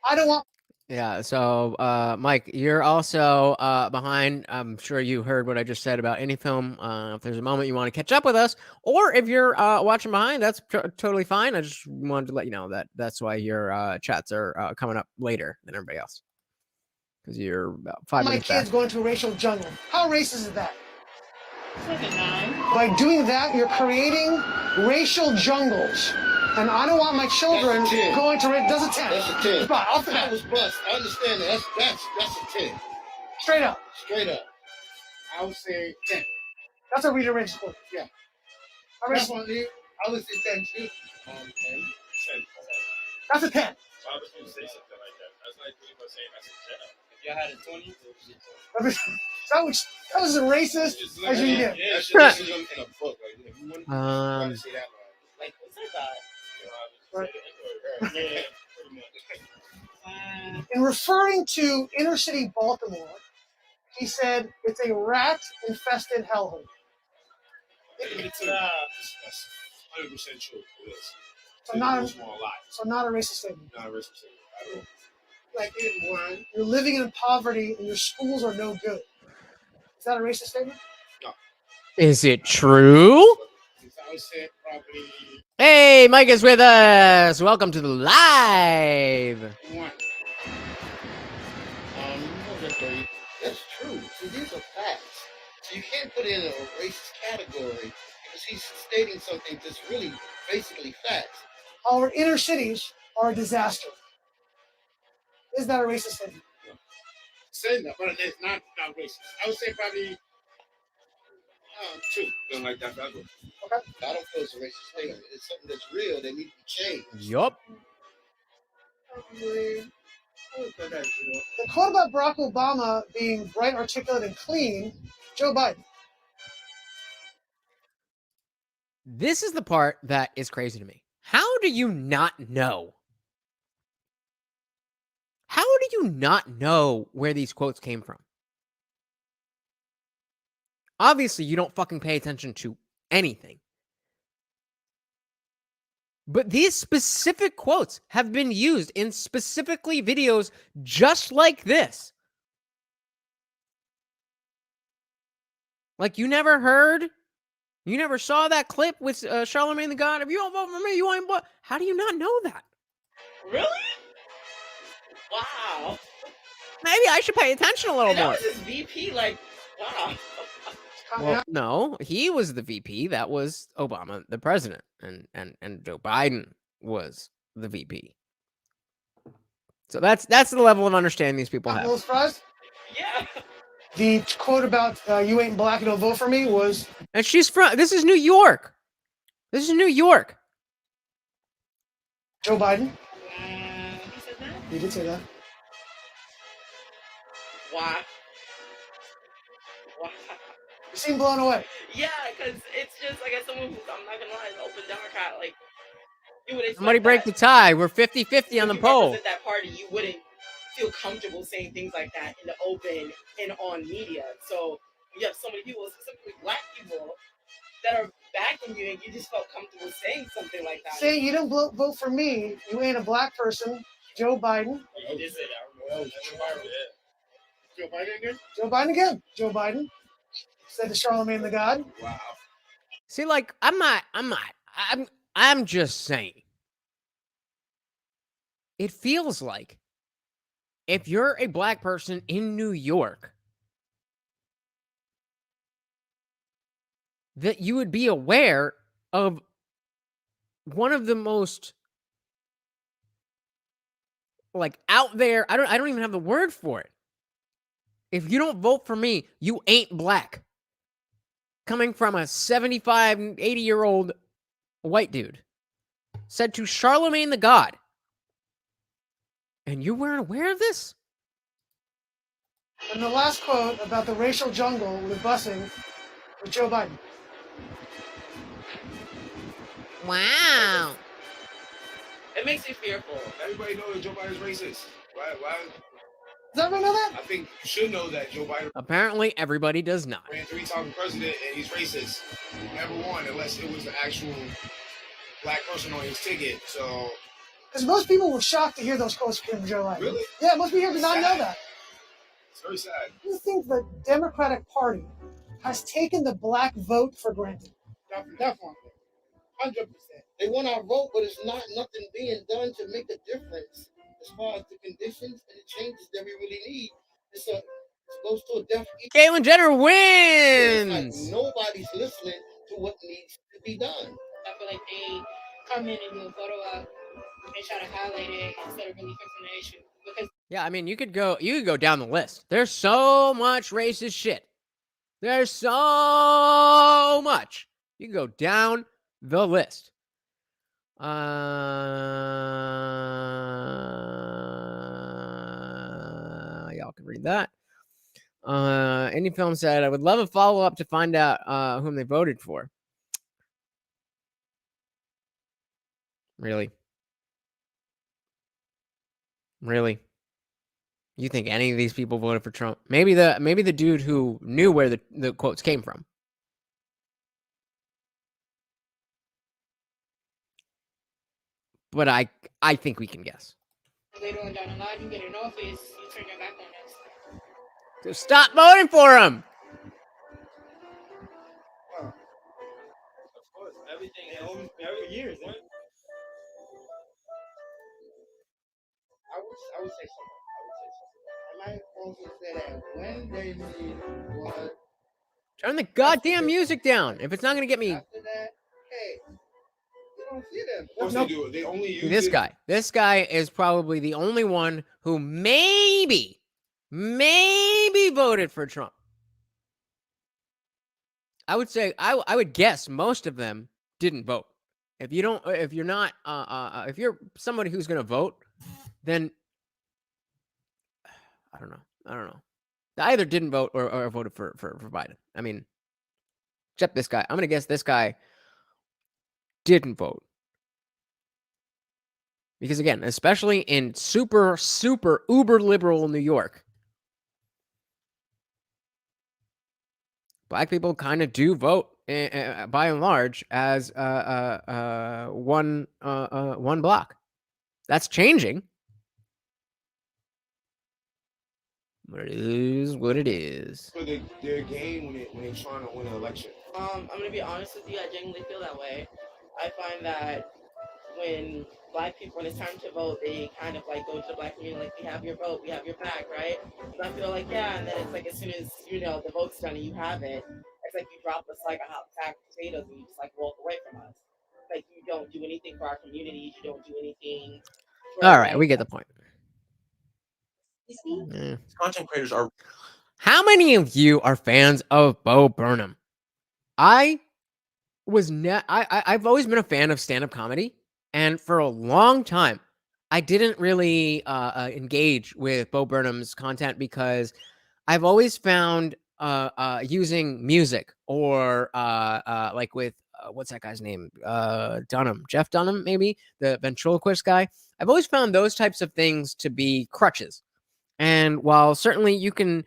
I don't want. Yeah. So, Mike, you're also behind. I'm sure you heard what I just said about any film. If there's a moment you want to catch up with us, or if you're watching behind, that's totally fine. I just wanted to let you know that that's why your chats are coming up later than everybody else. Because you're about 5 My minutes kids back. going to a racial jungle. How racist is that? Like a 9. By doing that, you're creating racial jungles. And I don't want my children going to Does a 10. That's a 10. But off the That bat. was bust. I understand that. That's a 10. Straight up. Straight up. I would say 10. That's a reader racist quote. Yeah. How racist? Definitely. I would say 10 too. 10. That's a 10. Why would you say something like that? That's like people saying that's a 10. Y'all had a 20? That was as racist as you can get. Yeah, that shit is in a book. Like, if you want to see that, Like, what's that? Right. Yeah, pretty much. In referring to inner city Baltimore, he said it's a rat-infested hellhole. That's 100% true. It is. So not a racist statement. Not a racist statement at all. Like you're living in poverty and your schools are no good. Is that a racist statement? No. Is it true? Hey, Mike is with us. Welcome to the live. That's true. So these are facts. So you can't put it in a racist category because he's stating something that's really basically facts. Our inner cities are a disaster. Is that a racist statement? Saying that, but it's not racist. I would say probably two. Don't like that forever. Okay. I don't feel it's a racist statement. It's something that's real that needs to be changed. Yup. The quote about Barack Obama being bright, articulate, and clean, Joe Biden. This is the part that is crazy to me. How do you not know? How do you not know where these quotes came from? Obviously, you don't fucking pay attention to anything. But these specific quotes have been used in specifically videos just like this. Like, you never heard? You never saw that clip with Charlemagne the God? If you don't vote for me, you ain't vote. How do you not know that? Really? Wow. Maybe I should pay attention a little And that more. was his VP, like, wow. Well, no, he was the VP. That was Obama, the president, and Joe Biden was the VP. So that's the level of understanding these people A have. little surprised? Yeah. The quote about you ain't black and don't vote for me was... And she's from... This is New York. This is New York. Joe Biden? He said that? He did say that. Why? Why? You seem blown away. Yeah, because it's just like as someone who's, I'm not gonna lie, an open Democrat, like you would expect Somebody break the tie. We're 50-50 on the poll. represent that party, you wouldn't feel comfortable saying things like that in the open and on media. So you have so many people, specifically black people, that are backing you, and you just felt comfortable saying something like that. Say you didn't vote for me. You ain't a black person. Joe Biden. You did say that. I remember that. Joe Biden again? Joe Biden again. Joe Biden said to Charlemagne the God. Wow. See, like, I'm just saying. It feels like if you're a black person in New York, that you would be aware of one of the most, like, out there, I don't even have the word for it. If you don't vote for me, you ain't black. Coming from a 75, 80-year-old white dude. Said to Charlemagne the God. And you weren't aware of this? And the last quote about the racial jungle with busing with Joe Biden. Wow. It makes me fearful. Everybody knows that Joe Biden's racist. Why? Does everybody know that? I think you should know that Joe Biden Apparently, everybody does not. ran 3-time president and he's racist. Never won unless it was the actual black person on his ticket. So. Because most people were shocked to hear those quotes from Joe Biden. Really? Yeah, most people did not know that. It's very sad. You think the Democratic Party has taken the black vote for granted? Definitely. 100%. They want our vote, but it's not nothing being done to make a difference as far as the conditions and the changes that we really need. It goes to a deaf ear. Caitlyn Jenner It's wins! like nobody's listening to what needs to be done. I feel like they come in and do a photo op and try to highlight it instead of really fixing the issue. Because Yeah, I mean, you could go down the list. There's so much racist shit. There's so much. You can go down the list. Y'all can read read that. Indie Film said, I would love a follow-up to find out whom they voted for. Really? Really? You think any of these people voted for Trump? Maybe the dude who knew where the quotes came from. But I think we can guess. Later on down the line, you get in office, you turn your back on us. So stop voting for him. Of course, everything every years. I would say something. I might also say that when they see what Turn the goddamn music down. If it's not gonna get me. after that, hey, you don't see them. Of course they do. They only use This guy. This guy is probably the only one who maybe voted for Trump. I would say I would guess most of them didn't vote. If you're not if you're somebody who's gonna vote, then I don't know. They either didn't vote or voted for Biden. I mean, except this guy. I'm gonna guess this guy didn't vote. Because again, especially in super uber liberal New York, Black people kind of do vote by and large as one block. That's changing. But it is what it is. for their game when they're trying to win an election. I'm gonna be honest with you. I genuinely feel that way. I find that when Black people, when it's time to vote, they kind of like go to the Black community, like, we have your vote, we have your back, right? And I feel like, yeah, and then it's like as soon as the vote's done and you have it, it's like you drop us like a hot sack of potatoes and you just like walk away from us. Like you don't do anything for our communities, you don't do anything. All right, we get the point. Yeah. Content creators are. How many of you are fans of Bo Burnham? I've always been a fan of stand-up comedy, and for a long time, I didn't really engage with Bo Burnham's content because I've always found using music or like with what's that guy's name? Dunham, Jeff Dunham, maybe the ventriloquist guy. I've always found those types of things to be crutches. And while certainly you can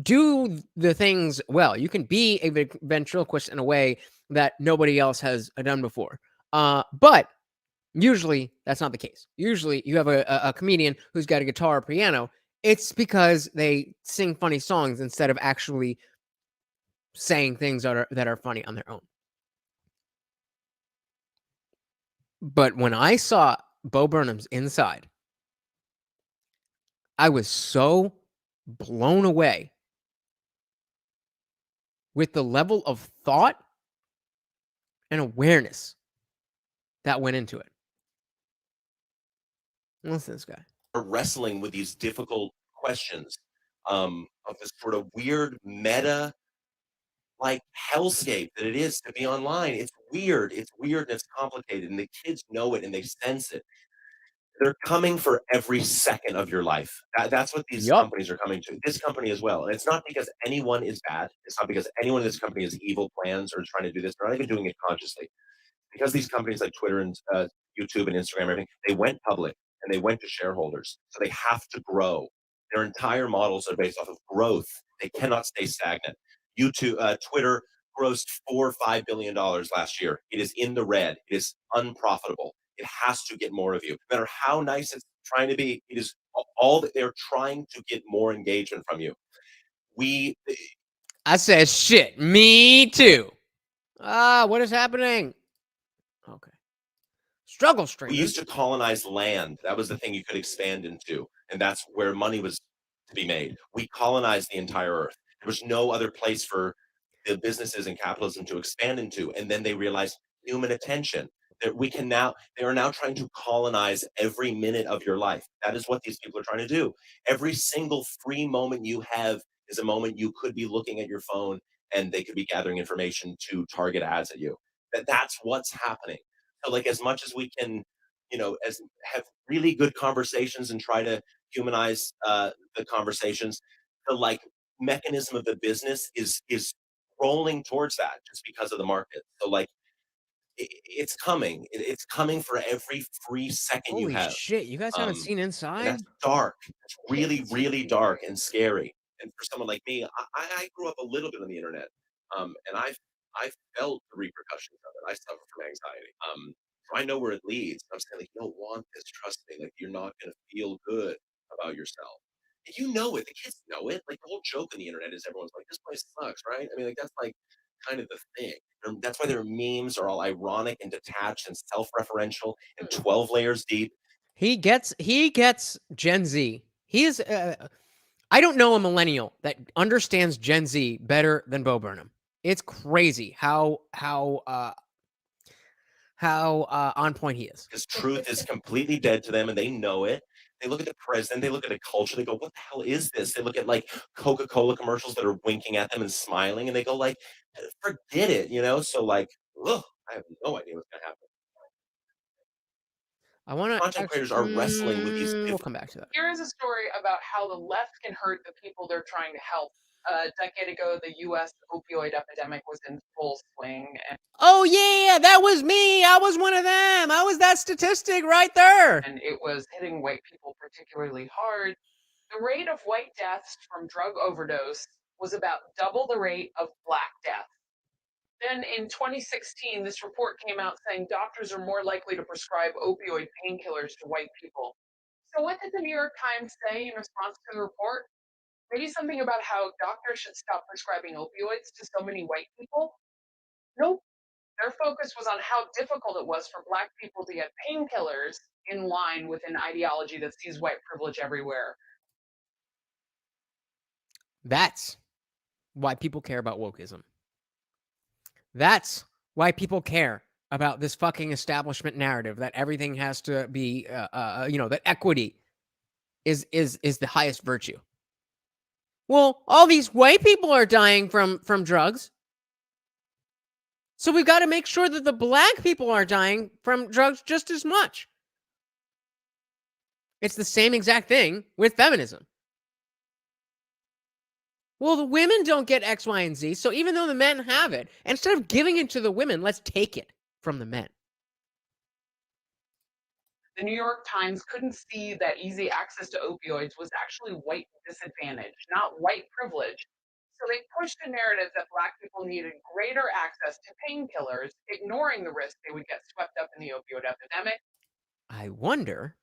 do the things well, you can be a ventriloquist in a way that nobody else has done before. But usually that's not the case. Usually you have a comedian who's got a guitar or piano. It's because they sing funny songs instead of actually saying things that are funny on their own. But when I saw Bo Burnham's Inside, I was so blown away with the level of thought and awareness that went into it. Listen to this guy. Are wrestling with these difficult questions of this sort of weird meta like hellscape that it is to be online. It's weird and it's complicated, and the kids know it and they sense it. They're coming for every second of your life. That's what these companies are coming to. This company as well. And it's not because anyone is bad. It's not because anyone in this company has evil plans or is trying to do this. They're not even doing it consciously. Because these companies like Twitter and YouTube and Instagram and everything, they went public and they went to shareholders. So they have to grow. Their entire models are based off of growth. They cannot stay stagnant. Twitter grossed $4 or $5 billion last year. It is in the red. It is unprofitable. It has to get more of you. No matter how nice it's trying to be, it is all that they're trying to get more engagement from you. I said, shit, me too. What is happening? Okay. Struggle stream. We used to colonize land. That was the thing you could expand into. And that's where money was to be made. We colonized the entire earth. There was no other place for the businesses and capitalism to expand into. And then they realized human attention. That they are now trying to colonize every minute of your life. That is what these people are trying to do. Every single free moment you have is a moment you could be looking at your phone and they could be gathering information to target ads at you. That's what's happening. So like as much as we can, have really good conversations and try to humanize the conversations. The like mechanism of the business is rolling towards that just because of the market. So like it's coming. It's coming for every free second you Holy have. shit! You guys haven't seen And Inside? that's dark. It's really, really dark and scary. And for someone like me, I grew up a little bit on the internet, and I felt the repercussions of it. I suffer from anxiety. So I know where it leads. I'm saying like, you don't want this. Trust me. Like you're not going to feel good about yourself. And you know it. The kids know it. Like the whole joke on the internet is everyone's like, this place sucks, right? I mean, like that's like kind of the thing. That's why their memes are all ironic and detached and self-referential and 12 layers deep. He gets Gen Z. He is. I don't know a millennial that understands Gen Z better than Bo Burnham. It's crazy how on point he is. Because truth is completely dead to them, and they know it. They look at the president, they look at a culture, they go, "What the hell is this?" They look at like Coca-Cola commercials that are winking at them and smiling, and they go, "Like, forget it," you know. So like, ugh, I have no idea what's gonna happen. I want to. Content creators are wrestling with these. We'll come back to that. Here is a story about how the left can hurt the people they're trying to help. A decade ago, the U.S. opioid epidemic was in full swing. Oh yeah, that was me. I was one of them. I was that statistic right there. And it was hitting white people particularly hard. The rate of white deaths from drug overdose was about double the rate of black deaths. Then in 2016, this report came out saying doctors are more likely to prescribe opioid painkillers to white people. So what did the New York Times say in response to the report? Maybe something about how doctors should stop prescribing opioids to so many white people? Nope. Their focus was on how difficult it was for black people to get painkillers in line with an ideology that sees white privilege everywhere. That's why people care about wokeism. That's why people care about this fucking establishment narrative that everything has to be, that equity is the highest virtue. Well, all these white people are dying from drugs. So we've got to make sure that the black people are dying from drugs just as much. It's the same exact thing with feminism. Well, the women don't get X, Y, and Z, so even though the men have it, instead of giving it to the women, let's take it from the men. The New York Times couldn't see that easy access to opioids was actually white disadvantage, not white privilege. So they pushed a narrative that black people needed greater access to painkillers, ignoring the risk they would get swept up in the opioid epidemic. I wonder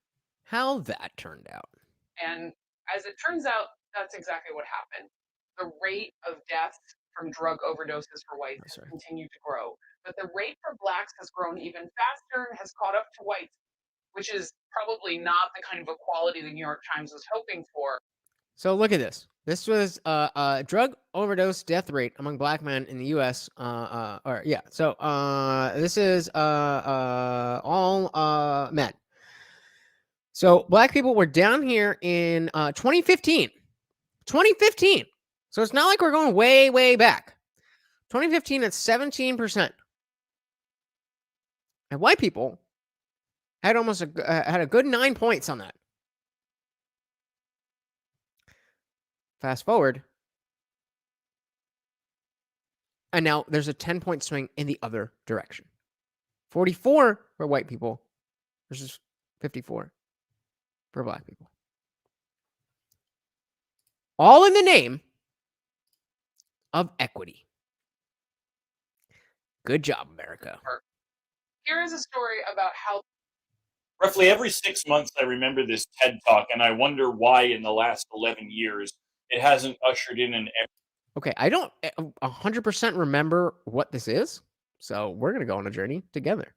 how that turned out. And as it turns out, that's exactly what happened. The rate of deaths from drug overdoses for whites has continued to grow, but the rate for blacks has grown even faster and has caught up to whites, which is probably not the kind of equality the New York Times was hoping for. So look at this. This was a drug overdose death rate among black men in the U.S. So this is all men. So black people were down here in 2015. 2015. So it's not like we're going way, way back. 2015 at 17%. And white people had had a good 9 points on that. Fast forward. And now there's a 10-point swing in the other direction. 44 for white people versus 54 for black people. All in the name of equity. Good job, America. Here is a story about how roughly every 6 months I remember this TED Talk, and I wonder why in the last 11 years it hasn't ushered in an... Okay, I don't 100% remember what this is, so we're going to go on a journey together.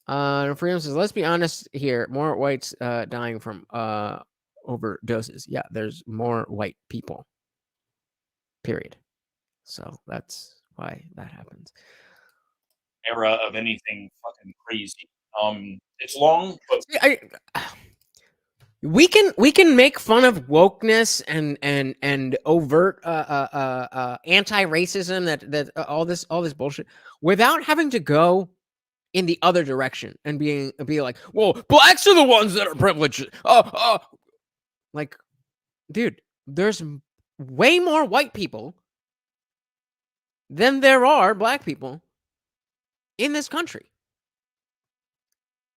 Freedom says, let's be honest here, more whites dying from overdoses. Yeah, there's more white people, period. So that's why that happens. Era of anything fucking crazy. It's long, but we can make fun of wokeness and overt anti-racism that all this bullshit without having to go in the other direction and be like, well, blacks are the ones that are privileged. Like, dude, there's way more white people than there are black people in this country.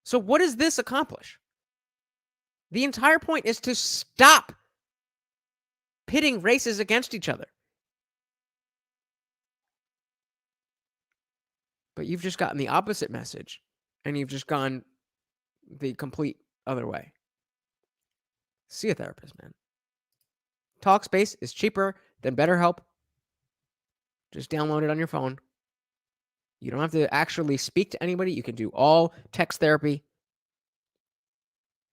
So what does this accomplish? The entire point is to stop pitting races against each other. But you've just gotten the opposite message, and you've just gone the complete other way. See a therapist, man. Talkspace is cheaper than BetterHelp. Just download it on your phone. You don't have to actually speak to anybody. You can do all text therapy.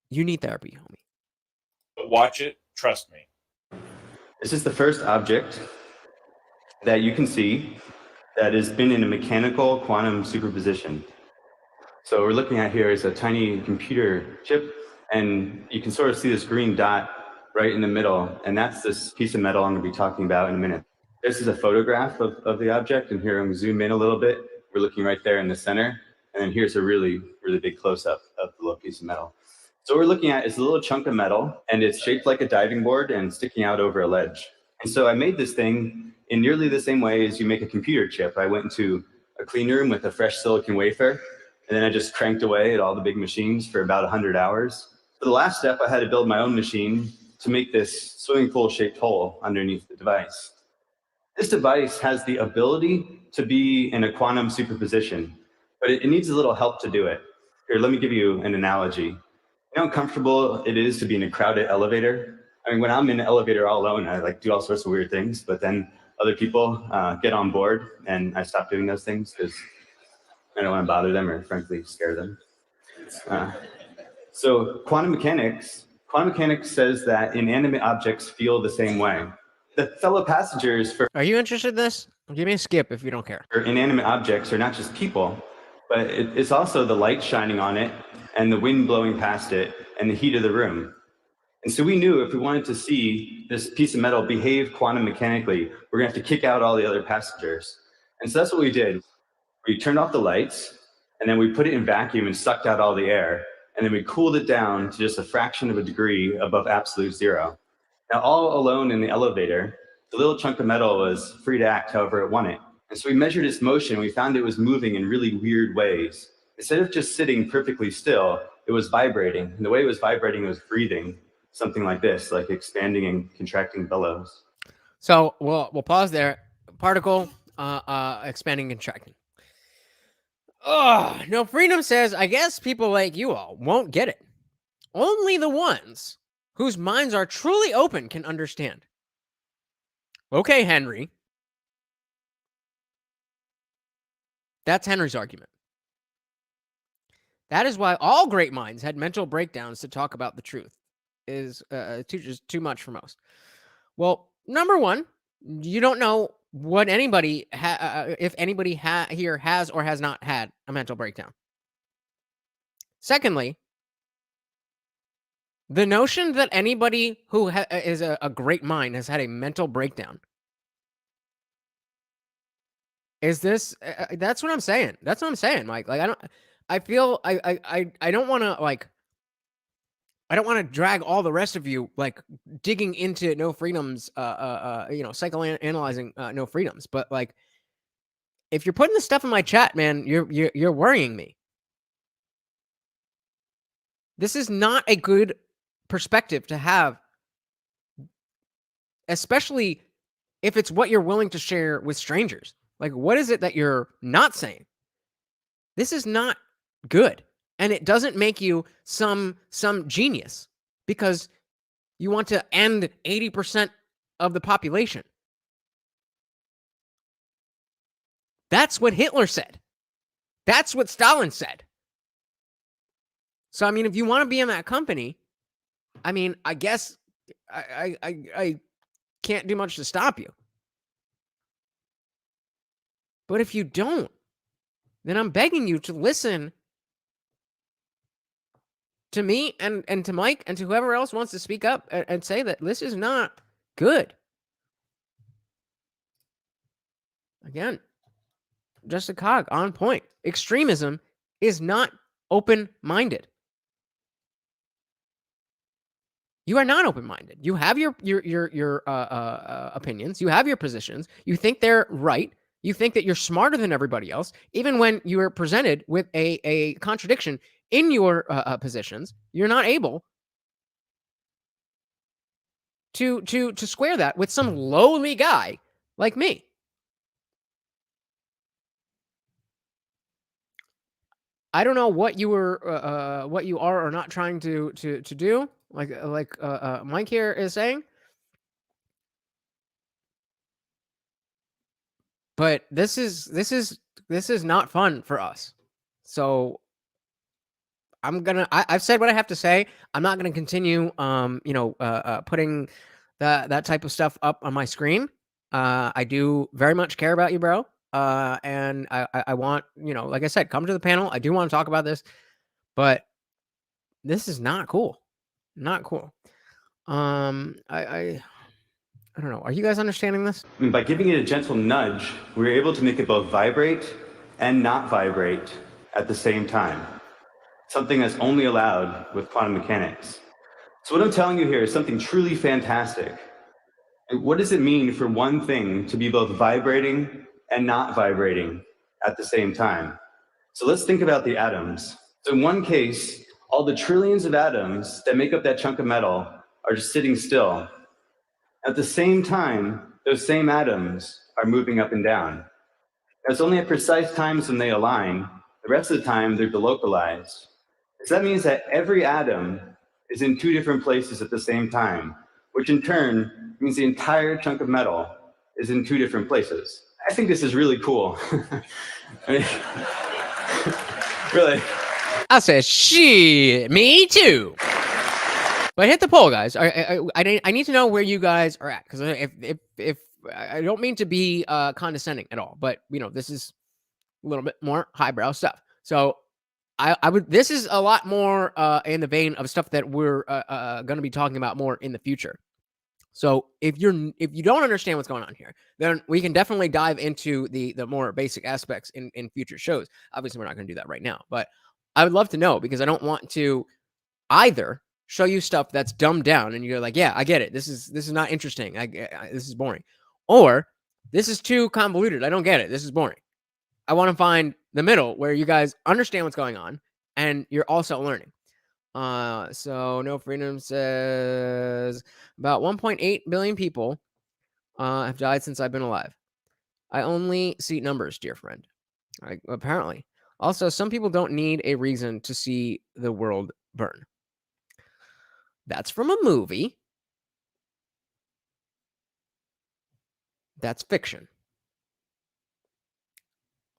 You need therapy, homie. But watch it. Trust me. This is the first object that you can see that has been in a mechanical quantum superposition. So what we're looking at here is a tiny computer chip, and you can sort of see this green dot right in the middle, and that's this piece of metal I'm going to be talking about in a minute. This is a photograph of the object, and here I'm going to zoom in a little bit. We're looking right there in the center, and then here's a really, really big close-up of the little piece of metal. So what we're looking at is a little chunk of metal, and it's shaped like a diving board and sticking out over a ledge. And so I made this thing in nearly the same way as you make a computer chip. I went into a clean room with a fresh silicon wafer, and then I just cranked away at all the big machines for about 100 hours. For the last step, I had to build my own machine to make this swimming pool shaped hole underneath the device. This device has the ability to be in a quantum superposition, but it needs a little help to do it. Here, let me give you an analogy. You know how comfortable it is to be in a crowded elevator? I mean, when I'm in an elevator all alone, I like do all sorts of weird things, but then other people get on board, and I stop doing those things because I don't want to bother them or frankly scare them. So quantum mechanics says that inanimate objects feel the same way. The fellow passengers for Are you interested in this? Give me a skip if you don't care. inanimate objects are not just people, but it's also the light shining on it and the wind blowing past it and the heat of the room. And so we knew if we wanted to see this piece of metal behave quantum mechanically, we're going to have to kick out all the other passengers. And so that's what we did. We turned off the lights, and then we put it in vacuum and sucked out all the air, and then we cooled it down to just a fraction of a degree above absolute zero. Now, all alone in the elevator, the little chunk of metal was free to act however it wanted. And so we measured its motion. We found it was moving in really weird ways. Instead of just sitting perfectly still, it was vibrating. And the way it was vibrating was breathing, something like this, like expanding and contracting bellows. So we'll pause there. Particle expanding and contracting. No freedom says, I guess people like you all won't get it. Only the ones whose minds are truly open can understand. Okay, Henry. That's Henry's argument. That is why all great minds had mental breakdowns to talk about the truth. Is too much for most. Well, number one, you don't know what anybody if anybody here has or has not had a mental breakdown. Secondly, the notion that anybody who is a great mind has had a mental breakdown is this. That's what I'm saying. That's what I'm saying, Mike. Like I don't want to like. I don't want to drag all the rest of you like digging into No Freedom's, psychoanalyzing No Freedoms. But like, if you're putting this stuff in my chat, man, you're worrying me. This is not a good perspective to have, especially if it's what you're willing to share with strangers. Like, what is it that you're not saying? This is not good. And it doesn't make you some genius because you want to end 80% of the population. That's what Hitler said. That's what Stalin said. So, I mean, if you want to be in that company, I mean, I guess I can't do much to stop you. But if you don't, then I'm begging you to listen to me and to Mike and to whoever else wants to speak up and say that this is not good. Again, just a cog on point. Extremism is not open-minded. You are not open-minded. You have your opinions. You have your positions. You think they're right. You think that you're smarter than everybody else, even when you are presented with a contradiction in your positions. You're not able to square that with some lowly guy like me. I don't know what you were, what you are or not trying to do. Like Mike here is saying, but this is not fun for us. So I've said what I have to say. I'm not gonna continue, putting that type of stuff up on my screen. I do very much care about you, bro. And I want, like I said, come to the panel. I do want to talk about this, but this is not cool. Not cool. I don't know. Are you guys understanding this? I mean, by giving it a gentle nudge, we were able to make it both vibrate and not vibrate at the same time. Something that's only allowed with quantum mechanics. So what I'm telling you here is something truly fantastic. And what does it mean for one thing to be both vibrating and not vibrating at the same time? So let's think about the atoms. So in one case, all the trillions of atoms that make up that chunk of metal are just sitting still. At the same time, those same atoms are moving up and down. It's only at precise times when they align. The rest of the time, they're delocalized. So that means that every atom is in two different places at the same time, which in turn means the entire chunk of metal is in two different places. I think this is really cool. I mean, really. I said, shit, me too. But hit the poll, guys. I need to know where you guys are at, because if I don't mean to be condescending at all, but this is a little bit more highbrow stuff. So I would. This is a lot more in the vein of stuff that we're going to be talking about more in the future. So if you don't understand what's going on here, then we can definitely dive into the more basic aspects in future shows. Obviously, we're not going to do that right now, but I would love to know, because I don't want to either show you stuff that's dumbed down and you're like, yeah, I get it. This is not interesting. This is boring. Or this is too convoluted. I don't get it. This is boring. I want to find the middle where you guys understand what's going on and you're also learning. So No Freedom says about 1.8 billion people have died since I've been alive. I only see numbers, dear friend. Apparently. Also, some people don't need a reason to see the world burn. That's from a movie. That's fiction.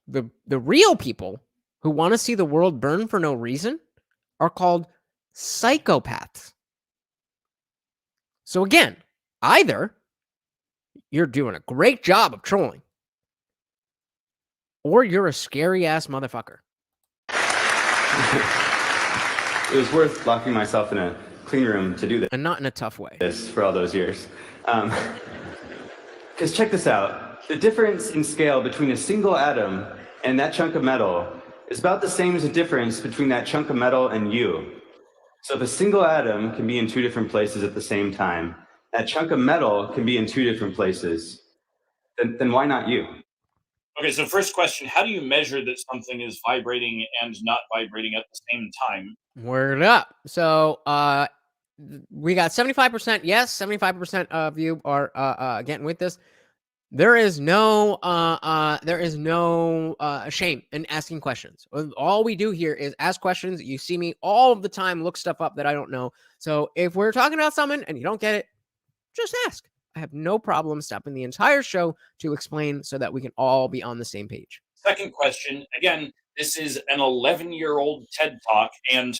The real people who want to see the world burn for no reason are called psychopaths. So again, either you're doing a great job of trolling, or you're a scary ass motherfucker. It was worth locking myself in a clean room to do this. And not in a tough way. This for all those years. Because check this out. The difference in scale between a single atom and that chunk of metal is about the same as the difference between that chunk of metal and you. So if a single atom can be in two different places at the same time, that chunk of metal can be in two different places, then why not you? Okay, so first question, how do you measure that something is vibrating and not vibrating at the same time? Word up. So we got 75% yes, 75% of you are getting with this. There is no shame in asking questions. All we do here is ask questions. You see me all of the time look stuff up that I don't know. So if we're talking about something and you don't get it, just ask. I have no problem stopping the entire show to explain so that we can all be on the same page. Second question, again, this is an 11-year-old TED Talk, and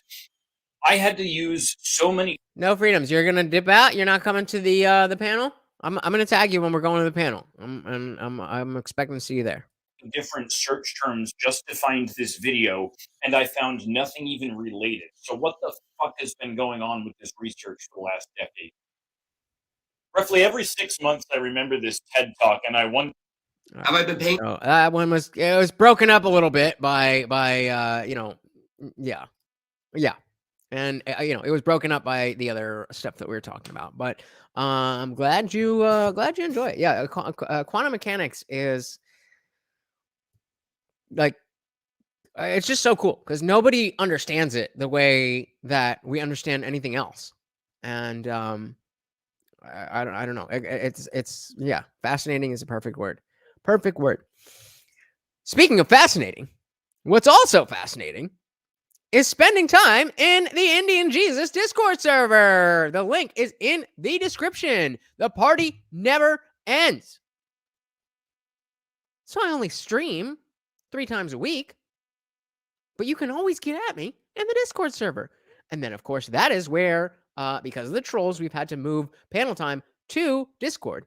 I had to use so many... No Freedoms, you're going to dip out? You're not coming to the panel? I'm going to tag you when we're going to the panel. I'm expecting to see you there. Different search terms just to find this video, and I found nothing even related. So what the fuck has been going on with this research for the last decade? Roughly every 6 months, I remember this TED Talk, and I wonder... Have I been paying? Oh, that one was broken up a little bit by yeah. And it was broken up by the other stuff that we were talking about. But I'm glad you enjoy it. Yeah, quantum mechanics is like it's just so cool because nobody understands it the way that we understand anything else. And I don't know. It's yeah, fascinating is a perfect word. Perfect word. Speaking of fascinating, what's also fascinating is spending time in the Indian Jesus Discord server. The link is in the description. The party never ends. So I only stream 3 times a week, but you can always get at me in the Discord server. And then, of course, that is where, because of the trolls, we've had to move panel time to Discord.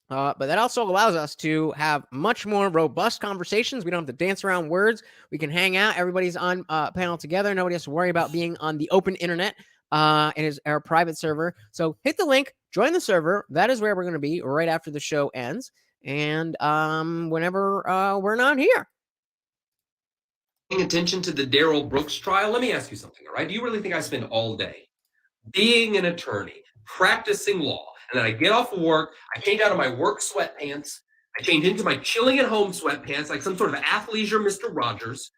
But that also allows us to have much more robust conversations. We don't have to dance around words. We can hang out. Everybody's on panel together. Nobody has to worry about being on the open internet. It is our private server. So hit the link, join the server. That is where we're going to be right after the show ends. And whenever we're not here. Paying attention to the Darrell Brooks trial, let me ask you something, all right? Do you really think I spend all day being an attorney, practicing law, and then I get off of work, I change out of my work sweatpants, I change into my chilling at home sweatpants, like some sort of athleisure Mr. Rogers,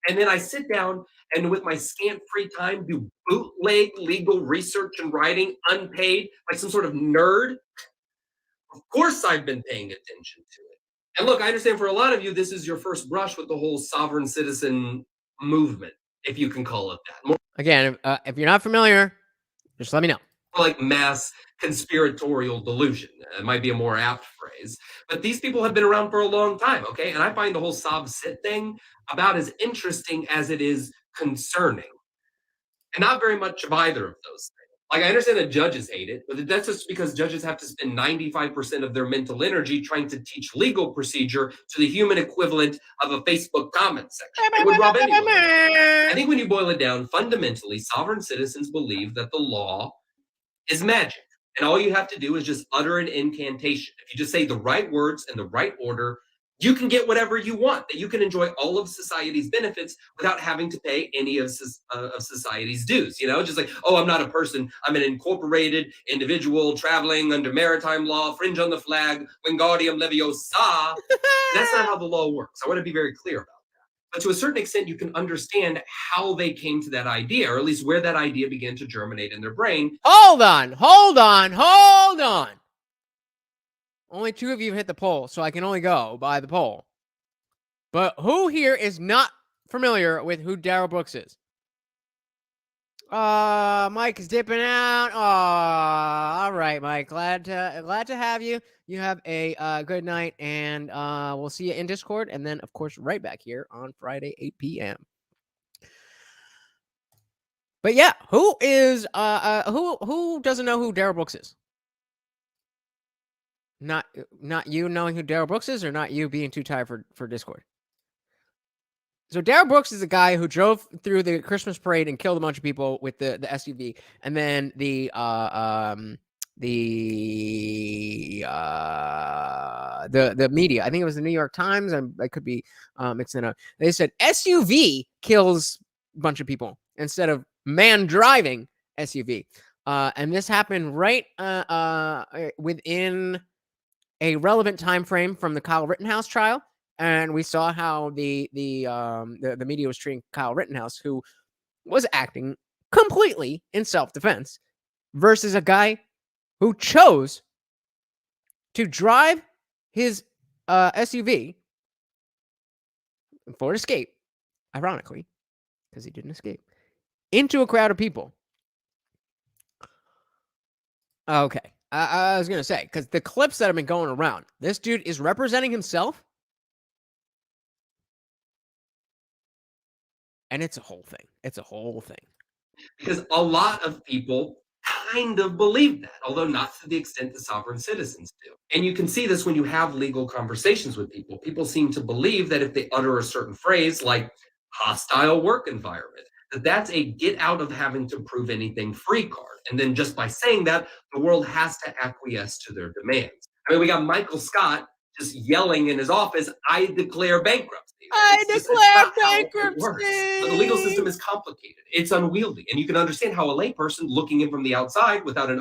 and then I sit down and with my scant free time do bootleg legal research and writing unpaid, like some sort of nerd? Of course I've been paying attention to it. And look, I understand for a lot of you, this is your first brush with the whole sovereign citizen movement, if you can call it that. More Again, if you're not familiar, just let me know. like mass conspiratorial delusion. It might be a more apt phrase. But these people have been around for a long time, okay? And I find the whole sob sit thing about as interesting as it is concerning. And not very much of either of those things. Like, I understand that judges hate it, but that's just because judges have to spend 95% of their mental energy trying to teach legal procedure to the human equivalent of a Facebook comment section. It would rob anyone. I think when you boil it down, fundamentally, sovereign citizens believe that the law is magic. And all you have to do is just utter an incantation. If you just say the right words in the right order, you can get whatever you want, that you can enjoy all of society's benefits without having to pay any of society's dues. Just like, oh, I'm not a person. I'm an incorporated individual traveling under maritime law, fringe on the flag, Wingardium Leviosa. That's not how the law works. I want to be very clear about that. But to a certain extent, you can understand how they came to that idea, or at least where that idea began to germinate in their brain. Hold on. Only 2 of you hit the poll, so I can only go by the poll. But who here is not familiar with who Darrell Brooks is? Mike is dipping out. All right, Mike. Glad to have you. You have a good night, and we'll see you in Discord, and then of course right back here on Friday 8 p.m. But yeah, who doesn't know who Darrell Brooks is? Not you knowing who Darrell Brooks is, or not you being too tired for Discord? So Darrell Brooks is a guy who drove through the Christmas parade and killed a bunch of people with the SUV, and then the media, I think it was the New York Times, I could be mixing it up. They said SUV kills a bunch of people instead of man driving SUV, and this happened right within a relevant time frame from the Kyle Rittenhouse trial. And we saw how the media was treating Kyle Rittenhouse, who was acting completely in self-defense, versus a guy who chose to drive his SUV for escape, ironically, because he didn't escape, into a crowd of people. Okay, I was going to say, because the clips that have been going around, this dude is representing himself. And it's a whole thing. Because a lot of people kind of believe that, although not to the extent that sovereign citizens do. And you can see this when you have legal conversations with people. People seem to believe that if they utter a certain phrase like hostile work environment, that's a get out of having to prove anything free card. And then just by saying that, the world has to acquiesce to their demands. I mean, we got Michael Scott just yelling in his office, "I declare bankruptcy." I That's declare not how bankruptcy. it works. But the legal system is complicated. It's unwieldy. And you can understand how a layperson looking in from the outside without an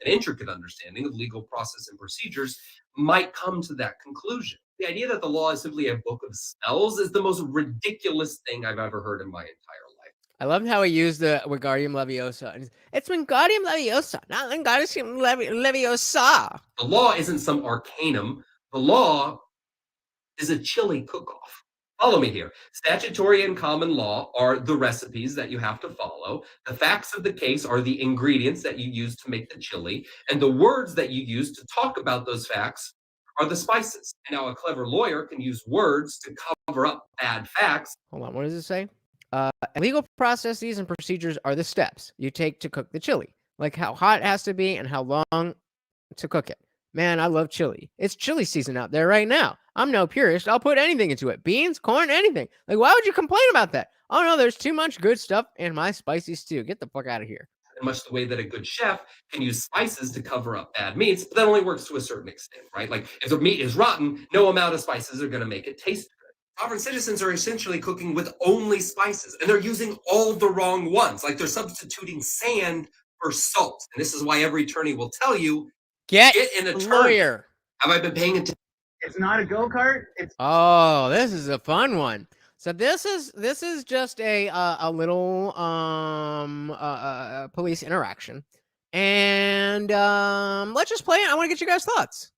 intricate understanding of legal process and procedures might come to that conclusion. The idea that the law is simply a book of spells is the most ridiculous thing I've ever heard in my entire life. I loved how he used the Wingardium Leviosa. It's Wingardium Leviosa, not Wingardium Leviosa. The law isn't some arcanum. The law is a chili cook-off. Follow me here. Statutory and common law are the recipes that you have to follow. The facts of the case are the ingredients that you use to make the chili. And the words that you use to talk about those facts are the spices. And now a clever lawyer can use words to cover up bad facts. Hold on, what does it say? Legal processes and procedures are the steps you take to cook the chili, like how hot it has to be and how long to cook it. Man, I love chili. It's chili season out there right now. I'm no purist. I'll put anything into it. Beans, corn, anything. Like, why would you complain about that? Oh, no, there's too much good stuff in my spicy stew. Get the fuck out of here. In much the way that a good chef can use spices to cover up bad meats, but that only works to a certain extent, right? Like, if the meat is rotten, no amount of spices are going to make it taste good. Sovereign citizens are essentially cooking with only spices, and they're using all the wrong ones. Like, they're substituting sand for salt. And this is why every attorney will tell you, get an attorney. Lawyer. Have I been paying attention? It's not a go-kart. It's this is a fun one. So this is just a little police interaction, and let's just play it. I want to get you guys' thoughts.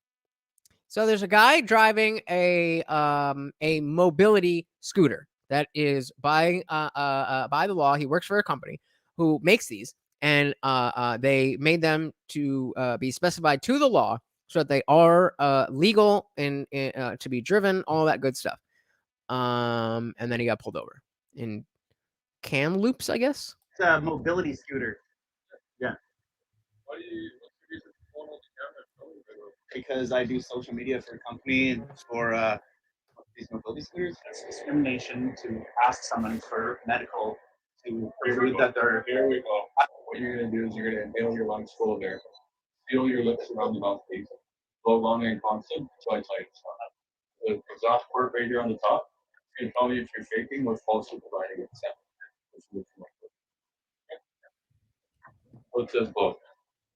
So there's a guy driving a mobility scooter that is by the law. He works for a company who makes these, and they made them to be specified to the law so that they are legal and to be driven, all that good stuff. And then he got pulled over in Kamloops, I guess. It's a mobility scooter. Yeah. Why do you want to Because I do social media for a company and for these mobility scooters. It's discrimination to ask someone for medical to prove that they're. Here we go. What you're going to do is you're going to inhale your lungs full of air, seal your lips around the mouthpiece, blow long and constant until I tell you to stop. The exhaust port right here on the top. You can tell me if you're shaking or falsely providing consent. So it says both.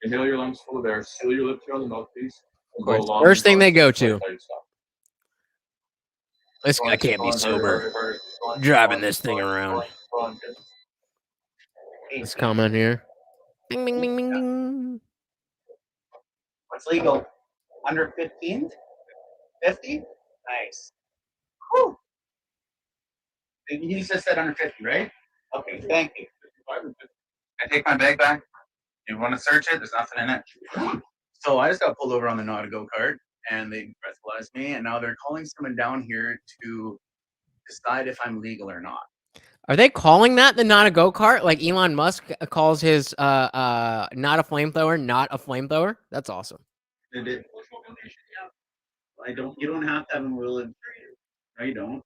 Inhale your lungs full of air, seal your lips around the mouthpiece. Of course, first thing they go to. This guy can't be sober. Driving this thing around. Let's comment here. Bing, bing, bing, bing, bing. What's legal? Under 15? 50? Nice. Whew. You just said under 50, right? Okay, thank you. I take my bag back. You want to search it? There's nothing in it. So I just got pulled over on the not a go-kart, and they breathalyzed me, and now they're calling someone down here to decide if I'm legal or not. Are they calling that the not a go-kart? Like Elon Musk calls his not a flamethrower not a flamethrower? That's awesome. You don't have to have a mobility. No, you don't.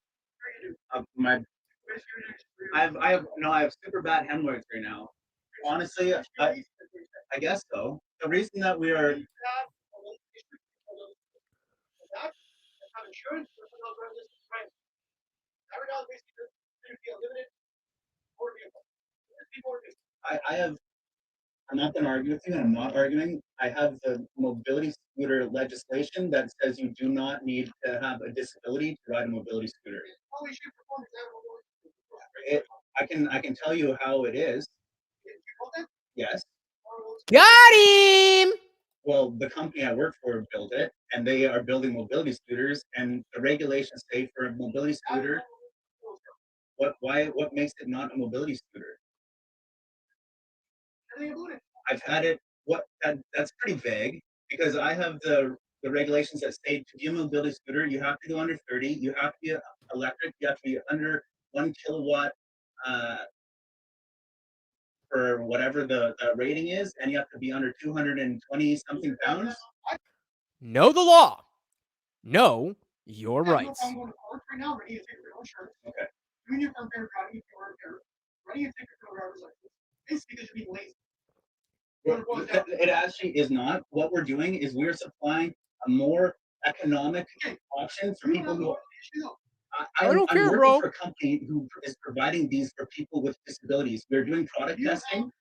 I have super bad hemorrhoids right now. Honestly, I guess so. The reason that we are. I have. I'm not going to argue with you, and I'm not arguing. I have the mobility scooter legislation that says you do not need to have a disability to ride a mobility scooter. I can tell you how it is. Yes. Got him! Well, the company I work for built it, and they are building mobility scooters, and the regulations say for a mobility scooter, what makes it not a mobility scooter? I've had it. That's pretty vague because I have the regulations that say to be a mobility scooter, you have to go under 30, you have to be electric, you have to be under 1 kilowatt for whatever the rating is, and you have to be under 220 something pounds. Know the law. Know your rights. Okay. Doing your fair credit if you weren't there, running a ticket for a driver's license. It's because you're being lazy. It actually is not. What we're doing is we're supplying a more economic option for people who. I don't I'm care, working bro. for a company who is providing these for people with disabilities. We're doing product testing.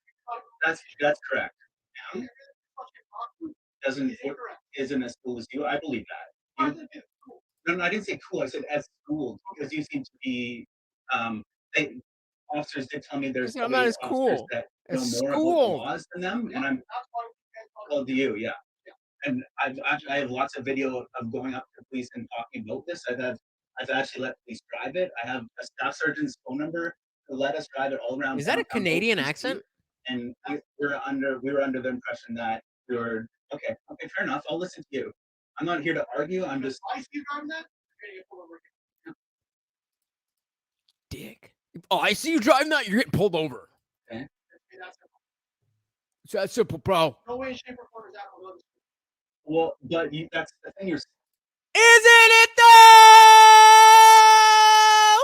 That's correct. Doesn't isn't as cool as you. I believe that. No, I didn't say cool. I said as schooled because you seem to be. They, officers did tell me there's I'm not as officers cool. that As know more about the schooled. laws than them, and I'm. Well, do you? Yeah. And I have lots of video of going up to police and talking about this. I've actually let police drive it. I have a staff sergeant's phone number who let us drive it all around. Is that a downtown Canadian Ocean accent? Street, and we were under the impression that we were okay. Okay, fair enough. I'll listen to you. I'm not here to argue. I'm just. I see you driving that. Dick. Oh, I see you driving that. You're getting pulled over. Okay. It's that simple, bro. No way, shape, or form is that on those. Well, but that's the thing you're Isn't it though?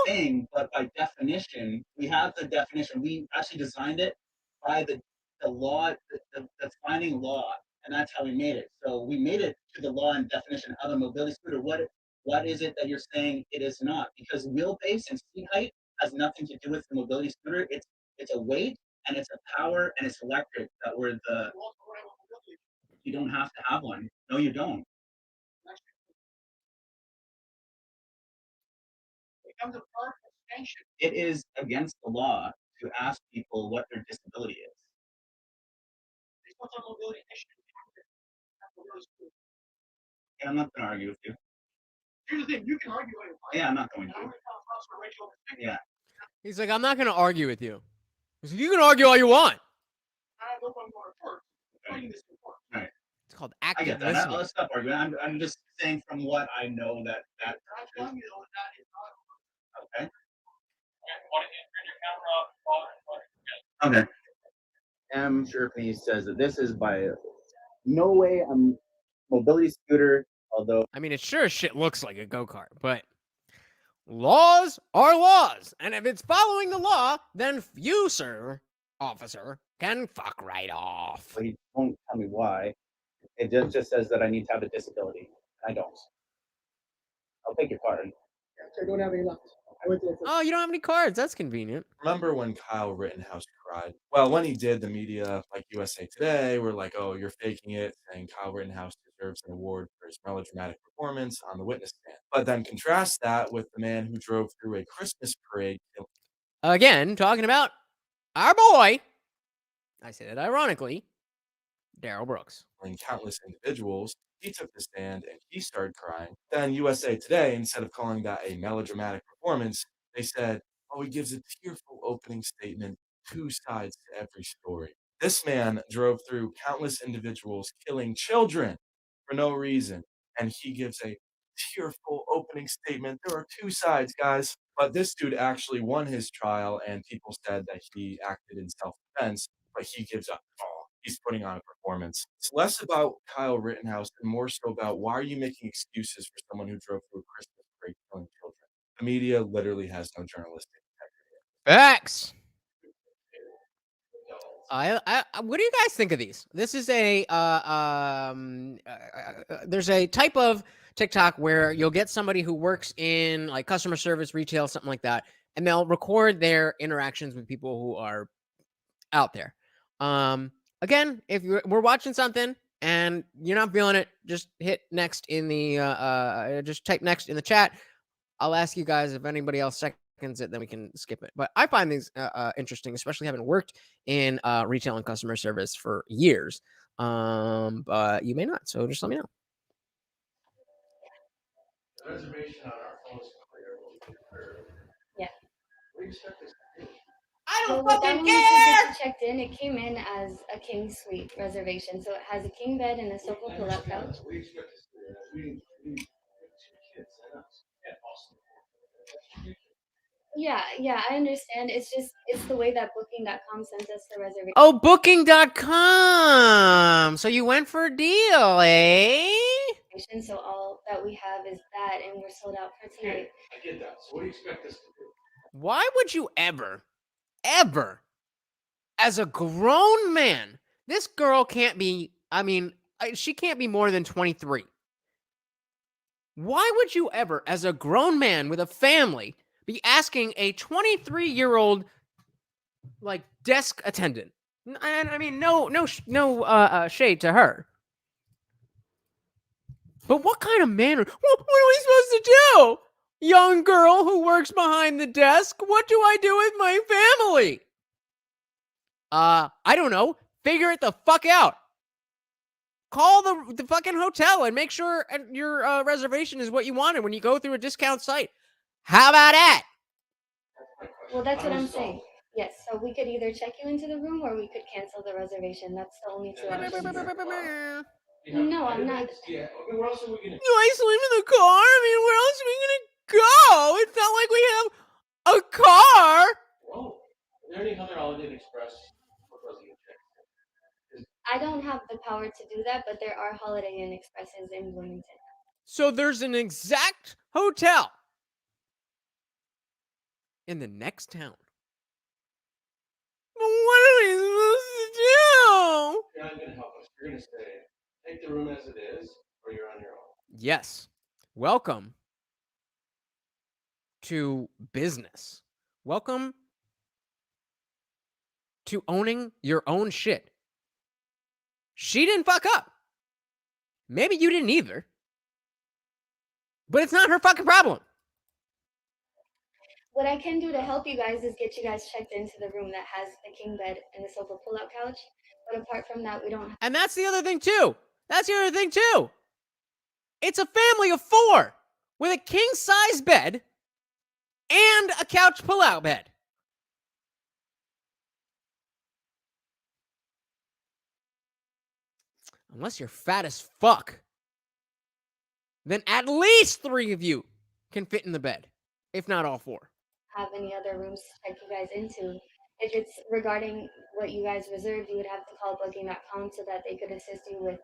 saying, but by definition, we have the definition. We actually designed it by the law, the defining law, and that's how we made it. So we made it to the law and definition of a mobility scooter. What is it that you're saying it is not? Because wheelbase and seat height has nothing to do with the mobility scooter. It's a weight and it's a power and it's electric that were the. You don't have to have one. No, you don't. It is against the law to ask people what their disability is. And I'm not going to argue with you. Here's the thing, you can argue it. Yeah, I'm not going to. Yeah. He's like, I'm not going to argue with you. He's like, you can argue all you want. Okay. Right. It's called I active get that. listening. I'll stop arguing. I'm just saying from what I know that. Okay. Okay. Sherpney says that this is by no way a mobility scooter, although. I mean, it sure as shit looks like a go-kart, but laws are laws. And if it's following the law, then you, sir, officer, can fuck right off. He won't tell me why. It just says that I need to have a disability. I don't. I'll take your card. I don't have any left. Oh, you don't have any cards. That's convenient. Remember when Kyle Rittenhouse cried? Well, when he did, the media, like USA Today, were like, oh, you're faking it, saying Kyle Rittenhouse deserves an award for his melodramatic performance on the witness stand. But then contrast that with the man who drove through a Christmas parade. Again, talking about our boy, I say that ironically, Daryl Brooks. Killing countless individuals. He took the stand and he started crying. Then USA Today, instead of calling that a melodramatic performance, they said, oh, he gives a tearful opening statement, 2 sides to every story. This man drove through countless individuals, killing children for no reason, and he gives a tearful opening statement. There are 2 sides, guys. But this dude actually won his trial, and people said that he acted in self-defense, but he gives up. He's putting on a performance. It's less about Kyle Rittenhouse and more so about why are you making excuses for someone who drove through a Christmas parade killing children? The media literally has no journalistic integrity. Facts. What do you guys think of these? This is there's a type of TikTok where you'll get somebody who works in like customer service, retail, something like that, and they'll record their interactions with people who are out there. Again, if we're watching something and you're not feeling it, just hit next in the just type next in the chat. I'll ask you guys if anybody else seconds it, then we can skip it. But I find these interesting, especially having worked in retail and customer service for years. But you may not, so just let me know. The reservation on our phone is clear. Yeah. What do you expect us to do? I don't fucking care. Checked in. It came in as a king suite reservation, so it has a king bed and a sofa pull-up couch. What do you expect us to do? We have 2 kids and us. Yeah, awesome. Yeah, I understand. It's the way that Booking.com sends us the reservation. Oh, Booking.com. So you went for a deal, eh? So all that we have is that, and we're sold out for tonight. I get that. So what do you expect us to do? Why would you ever, as a grown man, this girl can't be, she can't be more than 23. Why would you ever, as a grown man with a family, be asking a 23-year-old like desk attendant? And I mean, no shade to her. But what kind of manner? What are we supposed to do? Young girl who works behind the desk, what do I do with my family? I don't know. Figure it the fuck out. Call the fucking hotel and make sure your reservation is what you wanted when you go through a discount site. How about that? Well, that's what I'm saying. Yes, so we could either check you into the room or we could cancel the reservation. That's the only two options. No, I'm not. Where else are we gonna? Do I sleep in the car? I mean, where else are we gonna go? It's not like we have a car. Whoa. Are there any other Holiday Inn Express or Fuzzy check? I don't have the power to do that, but there are Holiday Inn Expresses in Bloomington. So there's an exact hotel in the next town. But what are we supposed to do? You're not gonna help us. You're gonna say, take the room as it is, or you're on your own. Yes. Welcome to business. Welcome to owning your own shit. She didn't fuck up. Maybe you didn't either. But it's not her fucking problem. What I can do to help you guys is get you guys checked into the room that has the king bed and the sofa pull-out couch. But apart from that, we don't. And that's the other thing too. It's a family of 4 with a king-size bed and a couch pull-out bed. Unless you're fat as fuck, then at least 3 of you can fit in the bed, if not all 4. Have any other rooms to check you guys into. If it's regarding what you guys reserved, you would have to call booking.com so that they could assist you with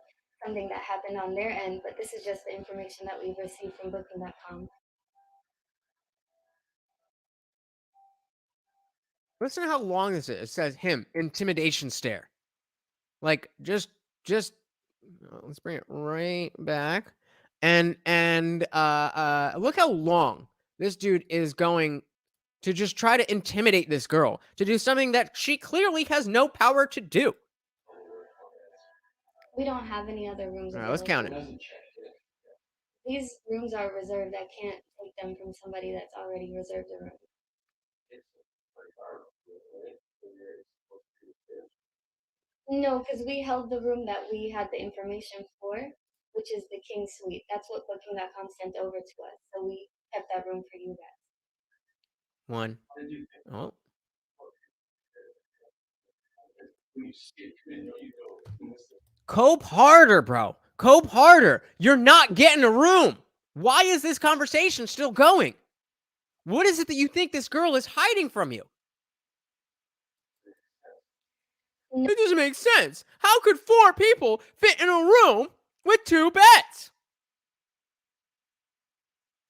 something that happened on their end. But this is just the information that we've received from booking.com. Listen to how long this is. It says him, intimidation stare. Like, just let's bring it right back. And look how long this dude is going to just try to intimidate this girl to do something that she clearly has no power to do. We don't have any other rooms. All right, let's count it. These rooms are reserved. I can't take them from somebody that's already reserved a room. No, because we held the room that we had the information for, which is the King Suite. That's what Booking.com sent over to us. So we kept that room for you guys. 1. Oh. Cope harder, bro. Cope harder. You're not getting a room. Why is this conversation still going? What is it that you think this girl is hiding from you? It doesn't make sense. How could 4 people fit in a room with 2 beds?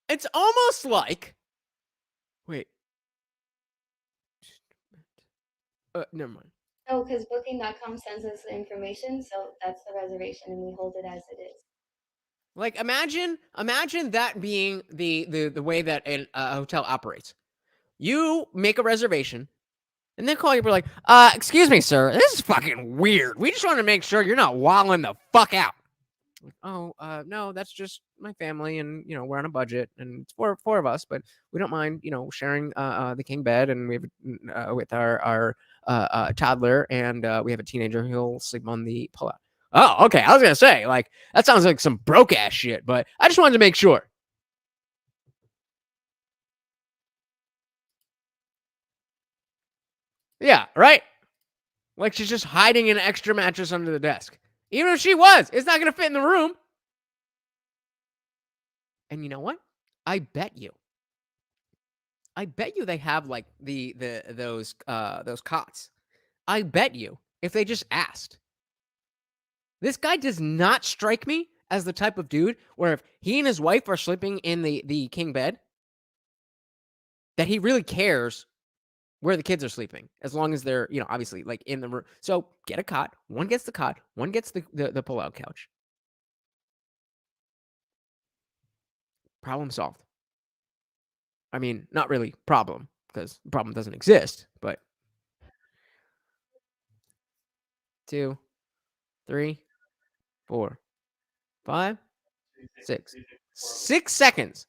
It's almost like... Wait. Never mind. Oh, because Booking.com sends us the information, so that's the reservation, and we hold it as it is. Like, imagine that being the way that a hotel operates. You make a reservation, and then call you, like, excuse me, sir, this is fucking weird. We just want to make sure you're not wilding the fuck out. Like, oh, no, that's just my family, and, you know, we're on a budget, and it's four of us, but we don't mind, you know, sharing the king bed, and we have with our toddler, and we have a teenager who'll sleep on the pullout. Oh, okay. I was gonna say, like, that sounds like some broke ass shit, but I just wanted to make sure. Yeah, right? Like she's just hiding an extra mattress under the desk. Even if she was, it's not gonna fit in the room. And you know what? I bet you they have like those cots. I bet you if they just asked. This guy does not strike me as the type of dude where if he and his wife are sleeping in the king bed, that he really cares where the kids are sleeping, as long as they're, you know, obviously like in the room. So get a cot. One gets the cot. One gets the pull-out couch. Problem solved. I mean, not really problem, because the problem doesn't exist, but 2, 3, 4, 5, 6. 6 seconds.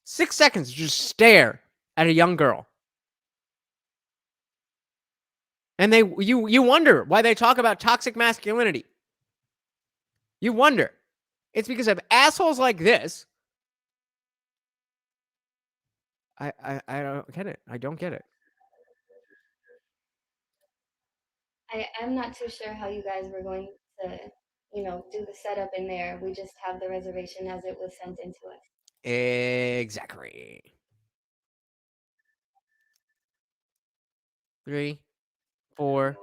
6 seconds to just stare at a young girl. And you wonder why they talk about toxic masculinity. You wonder. It's because of assholes like this. I don't get it. I don't get it. I'm not too sure how you guys were going to, do the setup in there. We just have the reservation as it was sent into us. Exactly. 3, 4.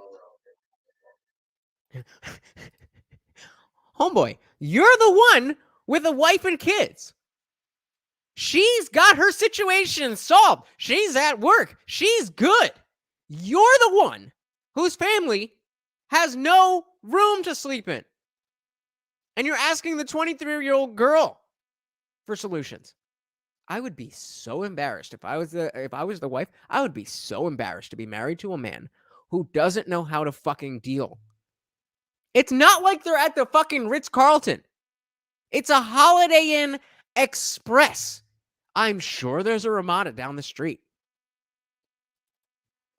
Homeboy, you're the one with a wife and kids. She's got her situation solved. She's at work. She's good. You're the one whose family has no room to sleep in. And you're asking the 23-year-old girl for solutions. I would be so embarrassed if I was the wife. I would be so embarrassed to be married to a man who doesn't know how to fucking deal. It's not like they're at the fucking Ritz-Carlton. It's a Holiday Inn Express. I'm sure there's a Ramada down the street.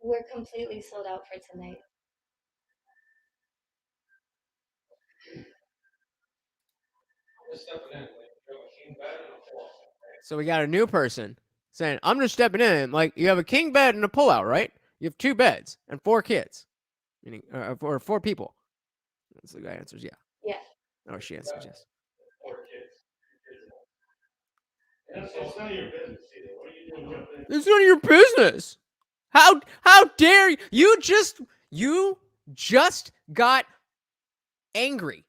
We're completely sold out for tonight. So we got a new person saying, I'm just stepping in. Like, you have a king bed and a pullout, right? You have 2 beds and 4 kids. Meaning, or 4 people. So the guy answers, yeah. Yeah. Or she answers, yes. It's none of your business either. What are you doing with it? It's none of your business. How dare you? You just got angry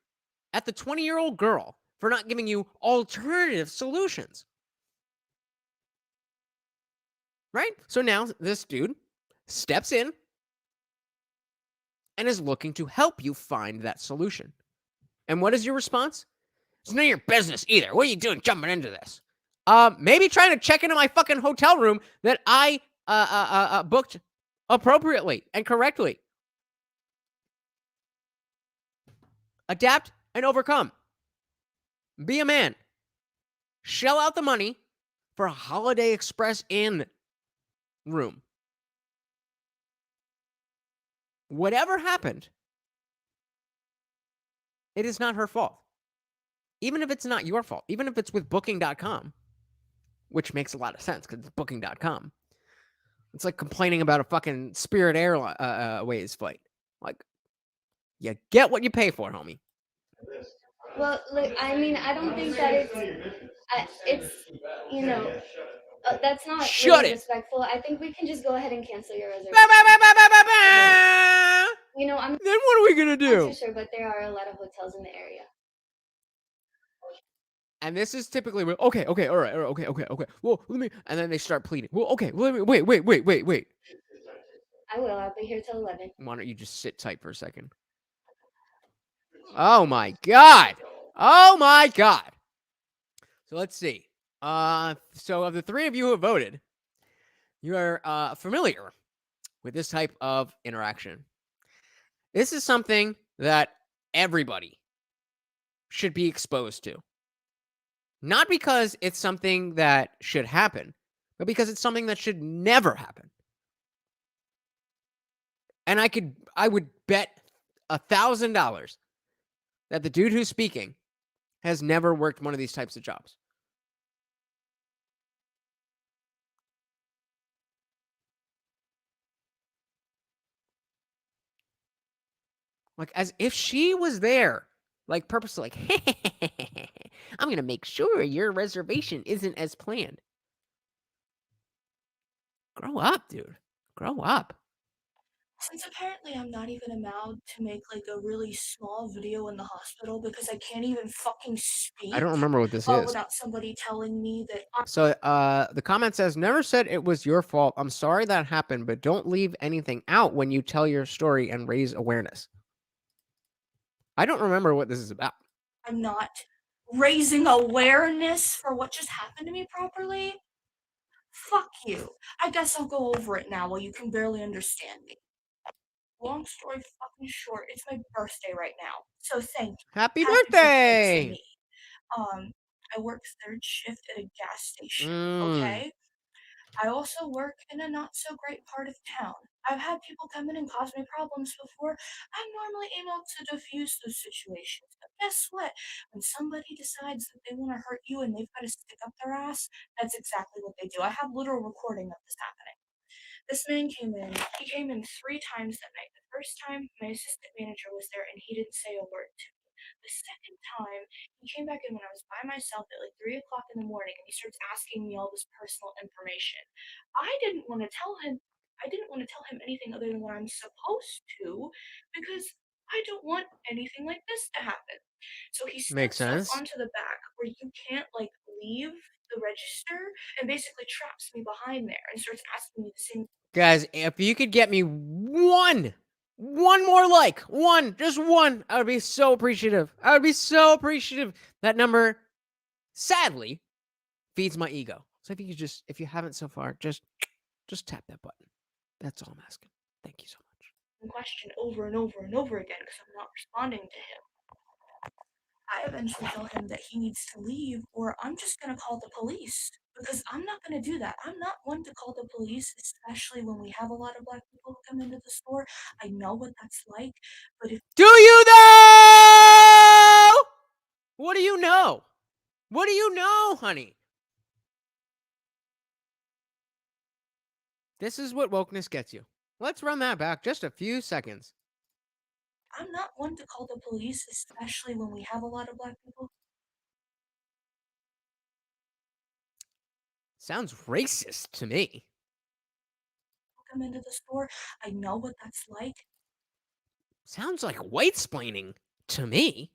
at the 20-year-old girl for not giving you alternative solutions. Right? So now this dude steps in and is looking to help you find that solution. And what is your response? It's none of your business either. What are you doing jumping into this? Maybe trying to check into my fucking hotel room that I booked appropriately and correctly. Adapt and overcome. Be a man. Shell out the money for a Holiday Express Inn room. Whatever happened, it is not her fault. Even if it's not your fault. Even if it's with Booking.com, which makes a lot of sense because it's Booking.com. It's like complaining about a fucking Spirit Airways flight. Like, you get what you pay for, homie. Well, look, I mean, I don't think that that's not Shut really it. respectful. I think we can just go ahead and cancel your reservation. I'm Then what are we gonna do? not too sure, but there are a lot of hotels in the area. And this is typically okay, all right, okay. Well, let me, and then they start pleading. Well, okay, wait. I will. I'll be here till 11. Why don't you just sit tight for a second? Oh my god. So let's see. So of the 3 of you who have voted, you are familiar with this type of interaction. This is something that everybody should be exposed to. Not because it's something that should happen, but because it's something that should never happen. And I would bet $1,000 that the dude who's speaking has never worked one of these types of jobs. Like, as if she was there, like, purposely, like, I'm going to make sure your reservation isn't as planned. Grow up, dude. Grow up. Since apparently I'm not even allowed to make like a really small video in the hospital because I can't even fucking speak. I don't remember what this is. Without somebody telling me that I'm So, the comment says, never said it was your fault. I'm sorry that happened, but don't leave anything out when you tell your story and raise awareness. I don't remember what this is about. not raising awareness for what just happened to me properly? Fuck you. I guess I'll go over it now while you can barely understand me. Long story fucking short, it's my birthday right now. So thank you. Happy birthday to birthday! me. I work third shift at a gas station, Mm. okay? I also work in a not so great part of town. I've had people come in and cause me problems before. I'm normally able to diffuse those situations. But guess what? When somebody decides that they want to hurt you and they've got to stick up their ass, that's exactly what they do. I have literal recording of this happening. This man came in. He came in 3 times that night. The first time, my assistant manager was there and he didn't say a word to me. The second time, he came back in when I was by myself at like 3 o'clock in the morning and he starts asking me all this personal information. I didn't want to tell him anything other than what I'm supposed to because I don't want anything like this to happen. So he Makes steps up sense. onto the back where you can't like leave the register and basically traps me behind there and starts asking me the same. Guys, if you could get me one more like, just one, I would be so appreciative. I would be so appreciative. That number, sadly, feeds my ego. So if you could just, if you haven't so far, just tap that button. That's all I'm asking. Thank you so much. Question over and over and over again because I'm not responding to him. I eventually tell him that he needs to leave or I'm just going to call the police because I'm not going to do that. I'm not one to call the police, especially when we have a lot of black people who come into the store. I know what that's like, but if... Do you know? What do you know? What do you know, honey? This is what wokeness gets you. Let's run that back just a few seconds. I'm not one to call the police, especially when we have a lot of black people. Sounds racist to me. Come into the store. I know what that's like. Sounds like white-splaining to me.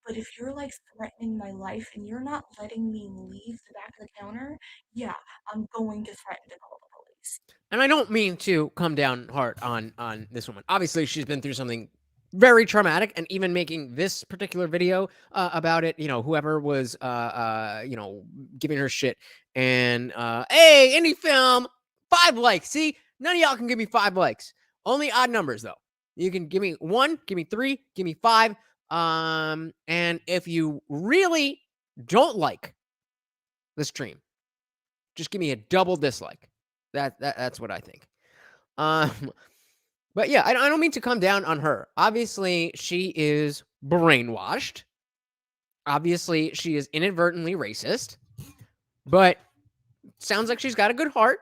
But if you're like threatening my life and you're not letting me leave the back of the counter, yeah, I'm going to threaten to call the police. And I don't mean to come down hard on this woman. Obviously, she's been through something very traumatic, and even making this particular video about it, you know, whoever was, you know, giving her shit, and hey, any film, 5 likes. See, none of y'all can give me 5 likes. Only odd numbers though. You can give me 1, give me 3, give me 5. And if you really don't like the stream, just give me a double dislike. That's what I think. But yeah, I don't mean to come down on her. Obviously, she is brainwashed. Obviously, she is inadvertently racist. But sounds like she's got a good heart,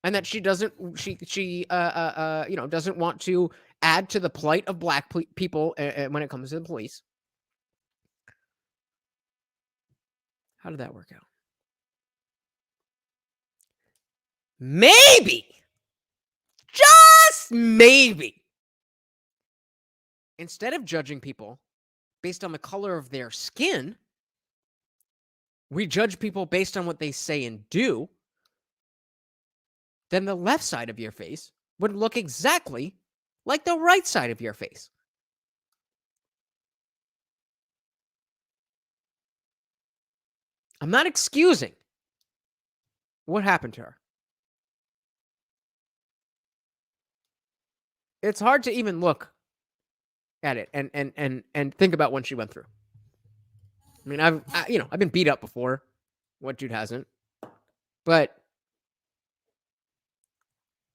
and that she doesn't you know, doesn't want to add to the plight of black people when it comes to the police. How did that work out? Maybe, just maybe, instead of judging people based on the color of their skin, we judge people based on what they say and do, then the left side of your face would look exactly like the right side of your face. I'm not excusing what happened to her. It's hard to even look at it and think about what she went through. I mean, I've been beat up before. What dude hasn't? But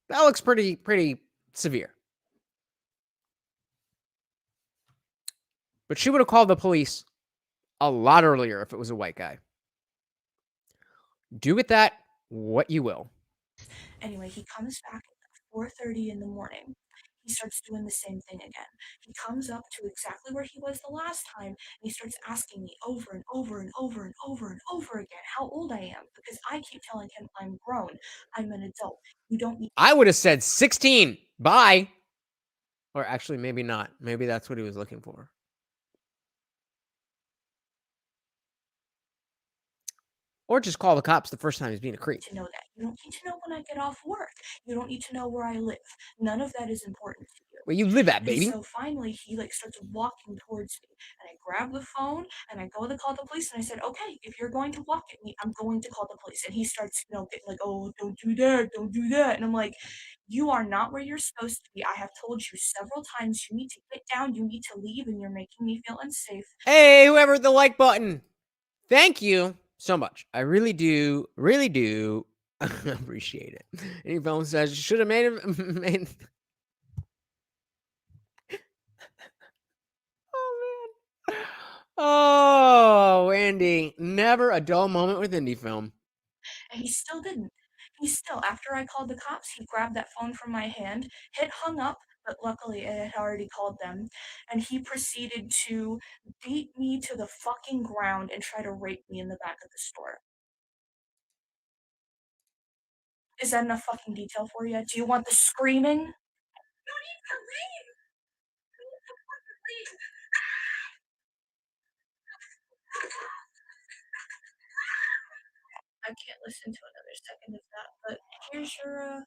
that looks pretty severe. But she would have called the police a lot earlier if it was a white guy. Do with that what you will. Anyway, he comes back at 4:30 in the morning. He starts doing the same thing again. He comes up to exactly where he was the last time, and he starts asking me over and over and over and over and over again how old I am, because I keep telling him I'm grown. I'm an adult. You don't need... I would have said 16. Bye. Or actually, maybe not. Maybe that's what he was looking for. Or just call the cops the first time he's being a creep. To know that. You don't need to know when I get off work. You don't need to know where I live. None of that is important to you. Where you live at, baby? And so finally, he like starts walking towards me, and I grab the phone and I go to call the police. And I said, "Okay, if you're going to walk at me, I'm going to call the police." And he starts, getting like, "Oh, don't do that, don't do that." And I'm like, "You are not where you're supposed to be. I have told you several times you need to get down, you need to leave, and you're making me feel unsafe." Hey, whoever hit the like button, thank you so much. I really do appreciate it. Any phone says you should have made. Oh man. Oh, Andy, never a dull moment with indie film. And he still didn't. After I called the cops, he grabbed that phone from my hand, hit hung up, but luckily it had already called them, and he proceeded to beat me to the fucking ground and try to rape me in the back of the store. Is that enough fucking detail for you? Do you want the screaming? No need to leave! I can't listen to another second of that, but here's your,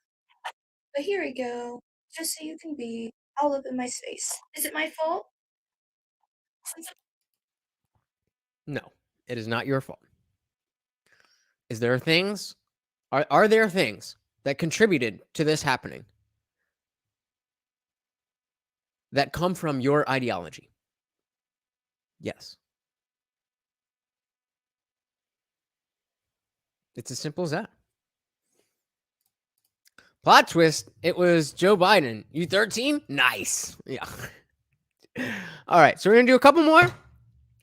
But here we go. Just so you can be all up in my space. Is it my fault? No, it is not your fault. Is there things? Are there things that contributed to this happening that come from your ideology? Yes. It's as simple as that. Plot twist, it was Joe Biden. You 13? Nice. Yeah. All right, so we're going to do a couple more.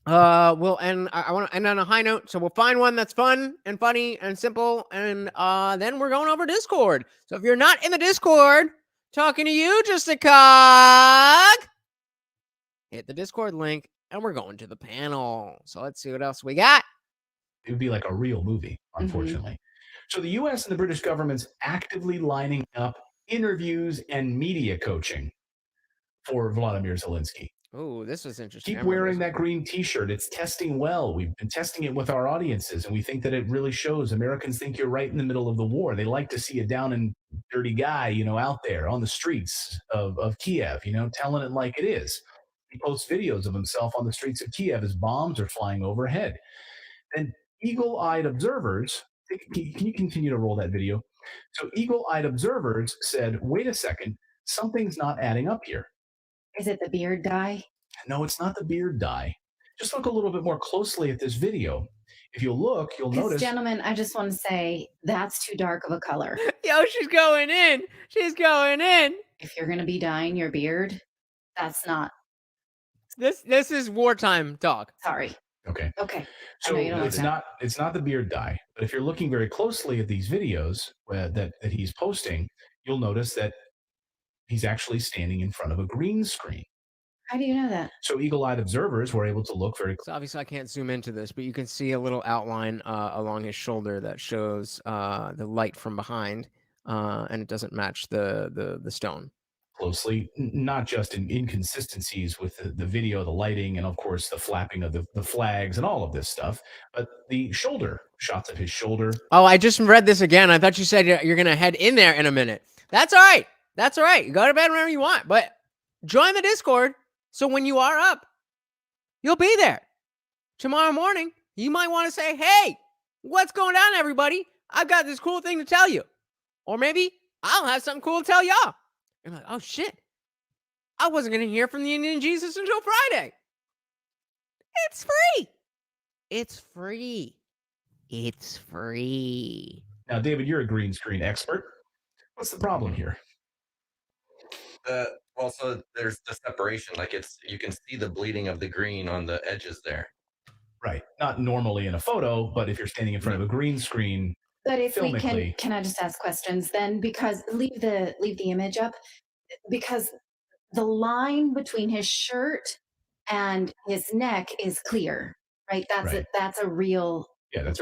We'll end. I want to end on a high note, so we'll find one that's fun and funny and simple, and then we're going over Discord. So if you're not in the Discord, talking to you, just a cog. Hit the Discord link, and we're going to the panel. So let's see what else we got. It would be like a real movie, unfortunately. So the U.S. and the British government's actively lining up interviews and media coaching for Vladimir Zelensky. Oh, this was interesting. Keep wearing that green T-shirt. It's testing well. We've been testing it with our audiences, and we think that it really shows. Americans think you're right in the middle of the war. They like to see a down and dirty guy, out there on the streets of Kiev, telling it like it is. He posts videos of himself on the streets of Kiev as bombs are flying overhead. And eagle-eyed observers, can you continue to roll that video? So eagle-eyed observers said, wait a second, something's not adding up here. Is it the beard dye? No, it's not the beard dye. Just look a little bit more closely at this video. If you look, you'll notice. Gentlemen, I just want to say that's too dark of a color. Yo, she's going in. She's going in. If you're going to be dyeing your beard, that's not. This is wartime talk. Sorry. Okay. Okay. So it's not the beard dye, but if you're looking very closely at these videos that he's posting, you'll notice that he's actually standing in front of a green screen. How do you know that? So eagle-eyed observers were able to look very close. So obviously I can't zoom into this, but you can see a little outline along his shoulder that shows the light from behind, and it doesn't match the stone. Closely, not just in inconsistencies with the video, the lighting, and of course the flapping of the flags and all of this stuff, but the shoulder, shots of his shoulder. Oh, I just read this again. I thought you said you're going to head in there in a minute. That's all right. That's all right. You go to bed whenever you want, but join the Discord so when you are up, you'll be there. Tomorrow morning, you might want to say, hey, what's going on, everybody? I've got this cool thing to tell you. Or maybe I'll have something cool to tell y'all. You're like, oh, shit. I wasn't going to hear from the Indian Jesus until Friday. It's free. It's free. It's free. Now, David, you're a green screen expert. What's the problem here? Well, so there's the separation. Like you can see the bleeding of the green on the edges there. Right. Not normally in a photo, but if you're standing in front of a green screen. But if we can I just ask questions then? Because leave the image up, because the line between his shirt and his neck is clear, right? That's a real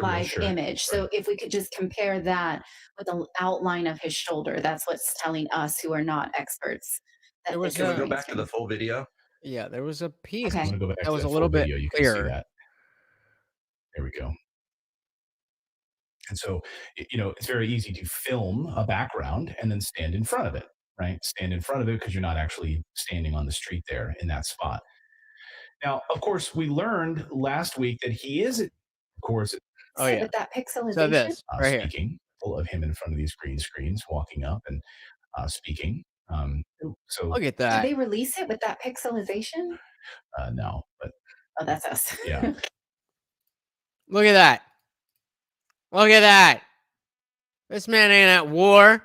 live image. So if we could just compare that with the outline of his shoulder, that's what's telling us who are not experts. Can we go back to the full video? Yeah, there was a piece I'm gonna go back that to was that a little full bit video. You can clearer. see that. There we go. And so, it's very easy to film a background and then stand in front of it. right? Stand in front of it because you're not actually standing on the street there in that spot. Now, of course, we learned last week that he is, of course, Oh yeah. With that pixelization. So this right here. speaking of him in front of these green screens, walking up and speaking. So Look at Did that. they release it with that pixelization? no, but Oh, that's us. yeah. Look at that. Look at that. This man ain't at war.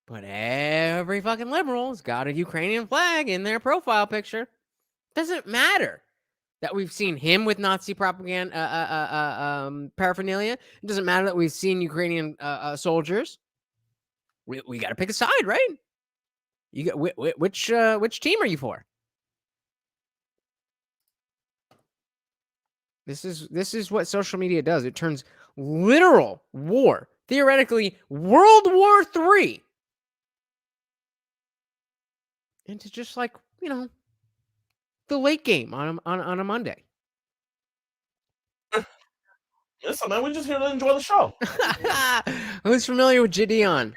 But every fucking liberal's got a Ukrainian flag in their profile picture. Doesn't matter that we've seen him with Nazi propaganda paraphernalia. It doesn't matter that we've seen Ukrainian soldiers. We got to pick a side, right? You got which team are you for? This is what social media does. It turns literal war, theoretically World War III, into just like, the late game on a Monday. Listen, man, we're just here to enjoy the show. Who's familiar with Gideon?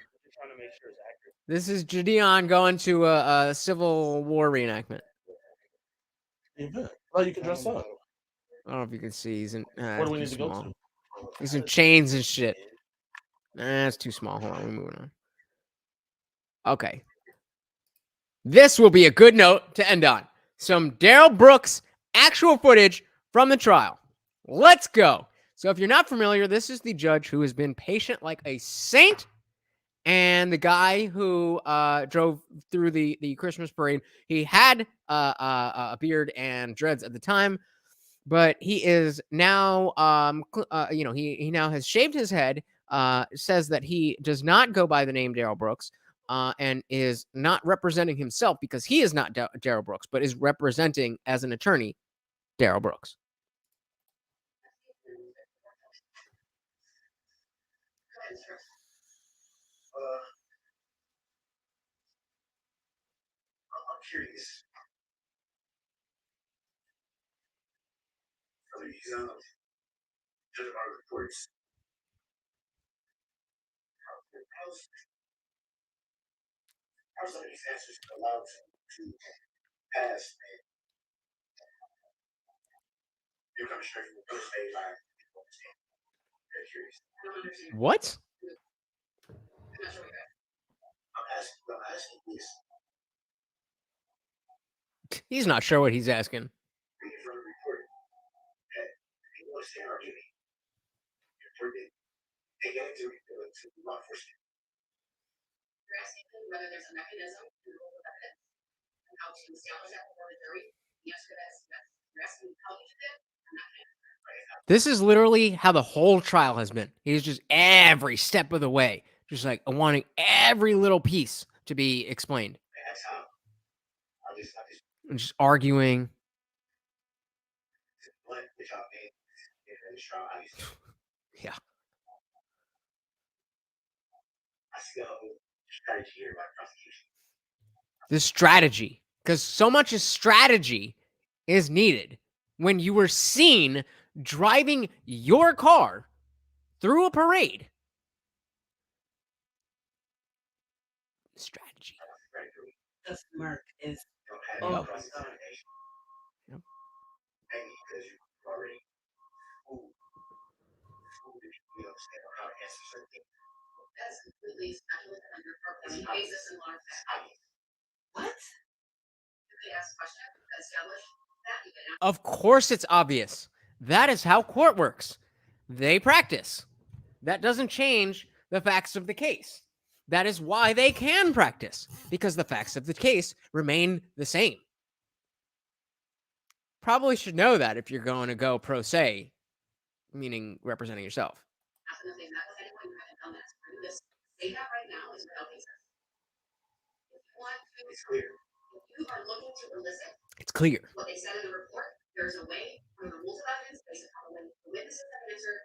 This is Gideon going to a Civil War reenactment. Well, you can dress up. I don't know if you can see. He's in. Where do we need to go small. to? He's in chains and shit. That's too small. Hold on, we're moving on. Okay. This will be a good note to end on. Some Daryl Brooks actual footage from the trial. Let's go. So if you're not familiar, this is the judge who has been patient like a saint. And the guy who drove through the Christmas parade, he had a beard and dreads at the time, but he is now, he now has shaved his head, says that he does not go by the name Daryl Brooks, and is not representing himself because he is not Daryl Brooks, but is representing as an attorney Daryl Brooks. I'm curious. So these judge our reports. How some of these answers allowed to pass? You're coming straight from the first day line. Very curious. What? I'm asking this. He's not sure what he's asking. Reading from the report that people want to say are giving. They get into law enforcement. You're asking whether there's a mechanism to hold evidence and how to establish that before the jury. The answer to that is yes. You're asking how you did that. This is literally how the whole trial has been. He's just every step of the way, just like wanting every little piece to be explained. And just arguing. Yeah. The strategy, because so much of strategy is needed when you were seen driving your car through a parade. Strategy. The smirk is. Oh my God. Yep. Maybe because you already schooled how to answer certain things. That's completely speculative on your part. You base this in law of fact. What? You can ask questions that establish that. You can ask. Of course it's obvious. That is how court works. They practice. That doesn't change the facts of the case. That is why they can practice, because the facts of the case remain the same. Probably should know that if you're going to go pro se, meaning representing yourself. It's clear. You are looking to elicit. It's clear. What they said in the report. There's a way from the rules of evidence based upon when the witnesses have answered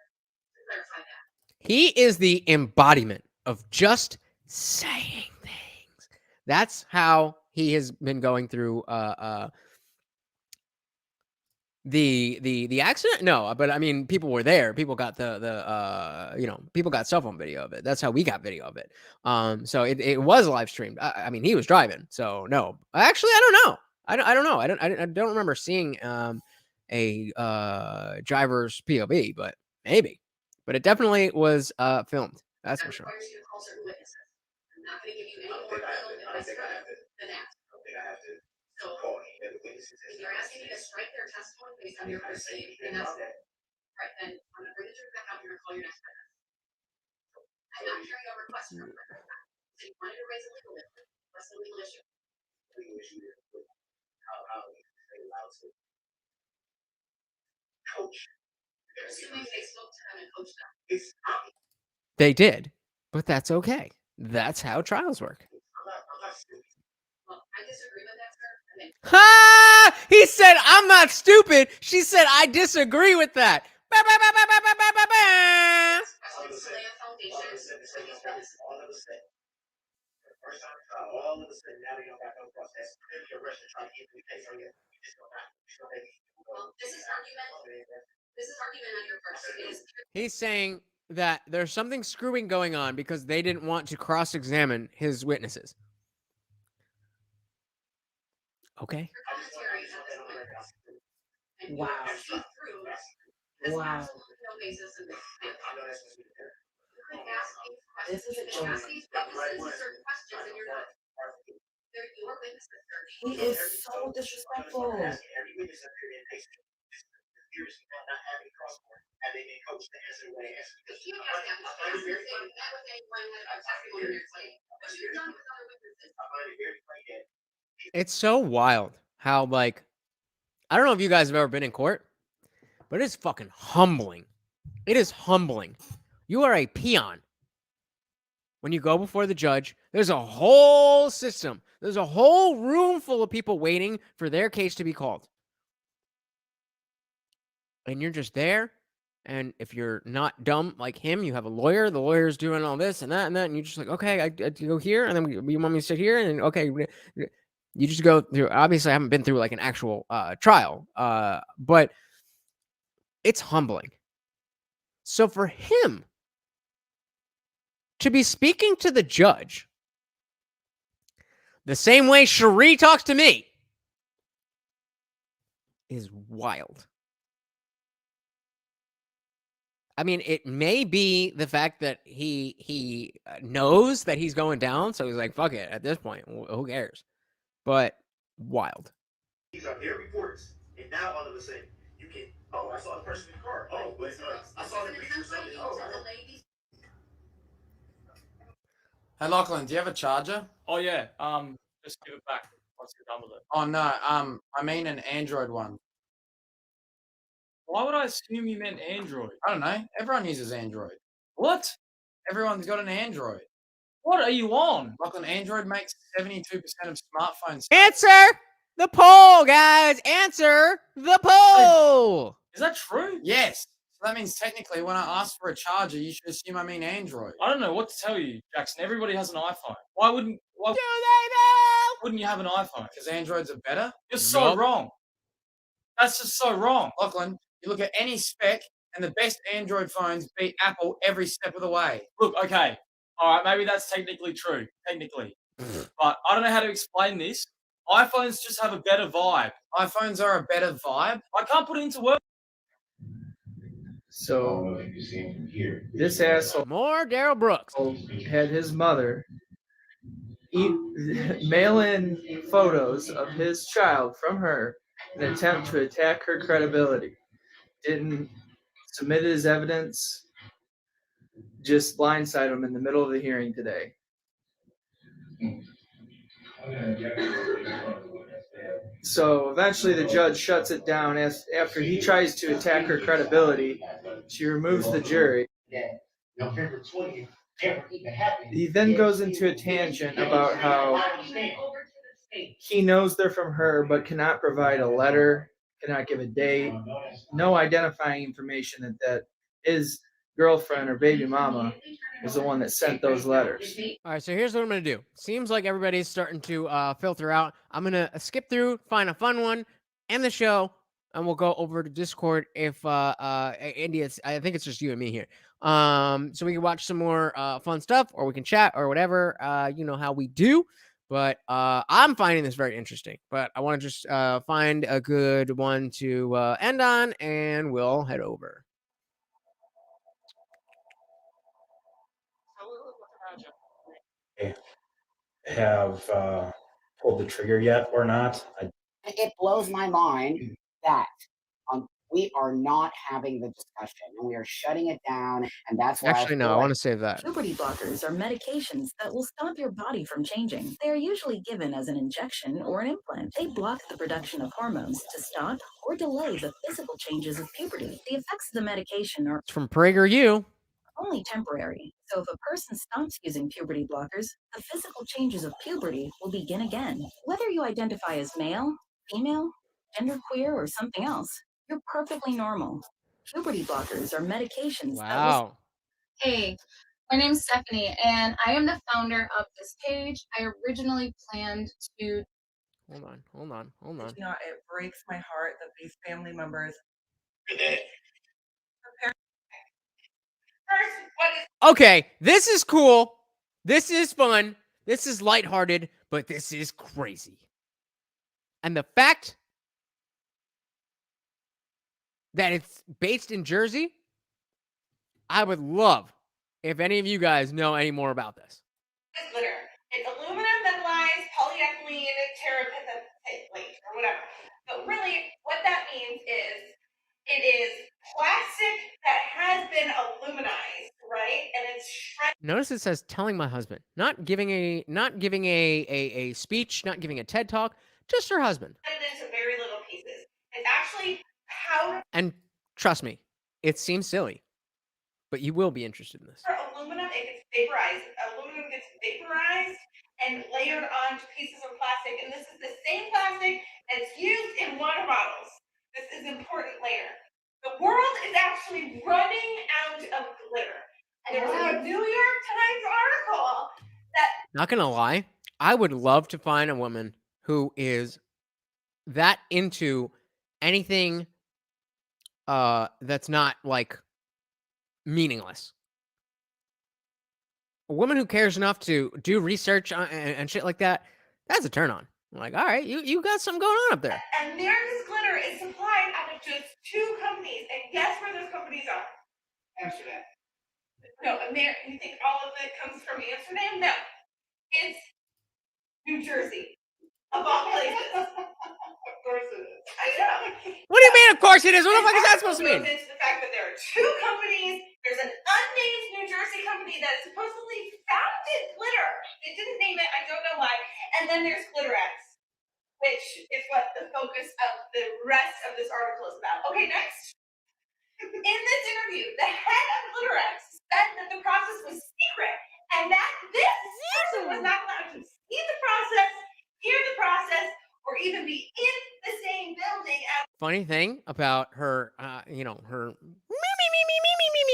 to clarify that. He is the embodiment of just saying things. That's how he has been going through The accident? No, but I mean, people were there. People got people got cell phone video of it. That's how we got video of it. So it was live streamed. I mean, he was driving, so no. Actually, I don't know. I don't know. I don't remember seeing a driver's POV, but maybe. But it definitely was filmed. That's for sure. Requires you to call certain witnesses. I'm not going to give you any more legal advice than that. So if you're asking me to strike their testimony based on your perceived, then that's right. Then I'm going to bring the truth back out here and call your next witness. I'm not carrying a request from you. So you wanted to raise a legal issue. What's the legal issue? Legal issue is how they allowed to coach. Assuming they spoke to them and coached them. They did, but that's okay. That's how trials work. Well, I disagree with that, sir. Ha! He said, I'm not stupid. She said, I disagree with that. He's saying that there's something screwing going on because they didn't want to cross-examine his witnesses. Okay. Wow. Wow. This is a joke. He is so disrespectful. It's so wild how, like, I don't know if you guys have ever been in court, but it's fucking humbling. It is humbling. You are a peon. When you go before the judge, there's a whole system. There's a whole room full of people waiting for their case to be called. And you're just there. And if you're not dumb like him, you have a lawyer. The lawyer's doing all this and that and that. And you're just like, okay, I go here. And then you want me to sit here? And then, okay. You just go through. Obviously, I haven't been through like an actual trial. But it's humbling. So for him to be speaking to the judge the same way Cherie talks to me is wild. I mean, it may be the fact that he knows that he's going down, so he's like, fuck it, at this point, who cares? But wild. These are their reports, and now all of a sudden, you can, I saw the person in the car. Oh, but I saw the picture or something. Oh, Hey Lachlan, do you have a charger? Oh yeah. Just give it back once you're done with it. Oh no, I mean an Android one. Why would I assume you meant Android? I don't know. Everyone uses Android. What? Everyone's got an Android. What are you on? Lachlan, Android makes 72% of smartphones. Answer the poll, guys. Answer the poll. Is that true? Yes. So that means technically when I ask for a charger, you should assume I mean Android. I don't know what to tell you, Jackson. Everybody has an iPhone. Why wouldn't you have an iPhone? Because Androids are better? You're so wrong. That's just so wrong. Lachlan, you look at any spec and the best Android phones beat Apple every step of the way. Look, okay. All right, maybe that's technically true. Technically. But I don't know how to explain this. iPhones just have a better vibe. iPhones are a better vibe? I can't put it into words. So this asshole, more Daryl Brooks, had his mother mail in photos of his child from her in an attempt to attack her credibility. Didn't submit his evidence, just blindside him in the middle of the hearing today. So eventually the judge shuts it down after he tries to attack her credibility. She removes the jury. He then goes into a tangent about how he knows they're from her but cannot provide a letter, cannot give a date, no identifying information that his girlfriend or baby mama is the one that sent those letters. All right, so here's what I'm going to do. Seems like everybody's starting to filter out. I'm going to skip through, find a fun one, end the show, and we'll go over to Discord if India. I think it's just you and me here. So we can watch some more fun stuff, or we can chat, or whatever. You know how we do. But I'm finding this very interesting. But I want to just find a good one to end on, and we'll head over. Have pulled the trigger yet or not? It blows my mind that we are not having the discussion and we are shutting it down, and that's why Actually, no, I want to save that. Puberty blockers are medications that will stop your body from changing. They are usually given as an injection or an implant. They block the production of hormones to stop or delay the physical changes of puberty. The effects of the medication are It's from PragerU. only temporary. So if a person stops using puberty blockers, the physical changes of puberty will begin again. Whether you identify as male, female, genderqueer, or something else, you're perfectly normal. Puberty blockers are medications that will... Wow. Hey, my name's Stephanie, and I am the founder of this page. I originally planned to... Hold on. You know, it breaks my heart that these family members... Okay, this is cool. This is fun. This is lighthearted, but this is crazy. And the fact that it's based in Jersey, I would love if any of you guys know any more about this. It's glitter. It's aluminum metallized polyethylene terephthalate or whatever. But really, what that means is it is plastic that has been aluminized, right? And it's shredded. Notice it says telling my husband, not giving a speech, not giving a TED talk, just her husband. Into very little pieces. It's actually powder. And trust me, it seems silly, but you will be interested in this. For aluminum, it gets vaporized. Aluminum gets vaporized and layered onto pieces of plastic. And this is the same plastic that's used in water bottles. This is an important layer. The world is actually running out of glitter. And there was a New York Times article that... Not gonna lie, I would love to find a woman who is that into anything that's not like meaningless. A woman who cares enough to do research and shit like that, that's a turn on. I'm like, all right, you got something going on up there. And America's glitter is supplied out of just 2 companies. And guess where those companies are? Amsterdam. No, you think all of it comes from Amsterdam? No. It's New Jersey. Of all places. Of course it is. I know. What do you mean, of course it is? What the fuck is that supposed to mean? It's the fact that there are 2 companies. There's an unnamed New Jersey company that supposedly founded glitter. They didn't name it. I don't know why. And then there's GlitterX, which is what the focus of the rest of this article is about. Okay, next. In this interview, the head of GlitterX said that the process was secret and that this person was not allowed to see the process, hear the process, or even be in the same building as... Funny thing about her, her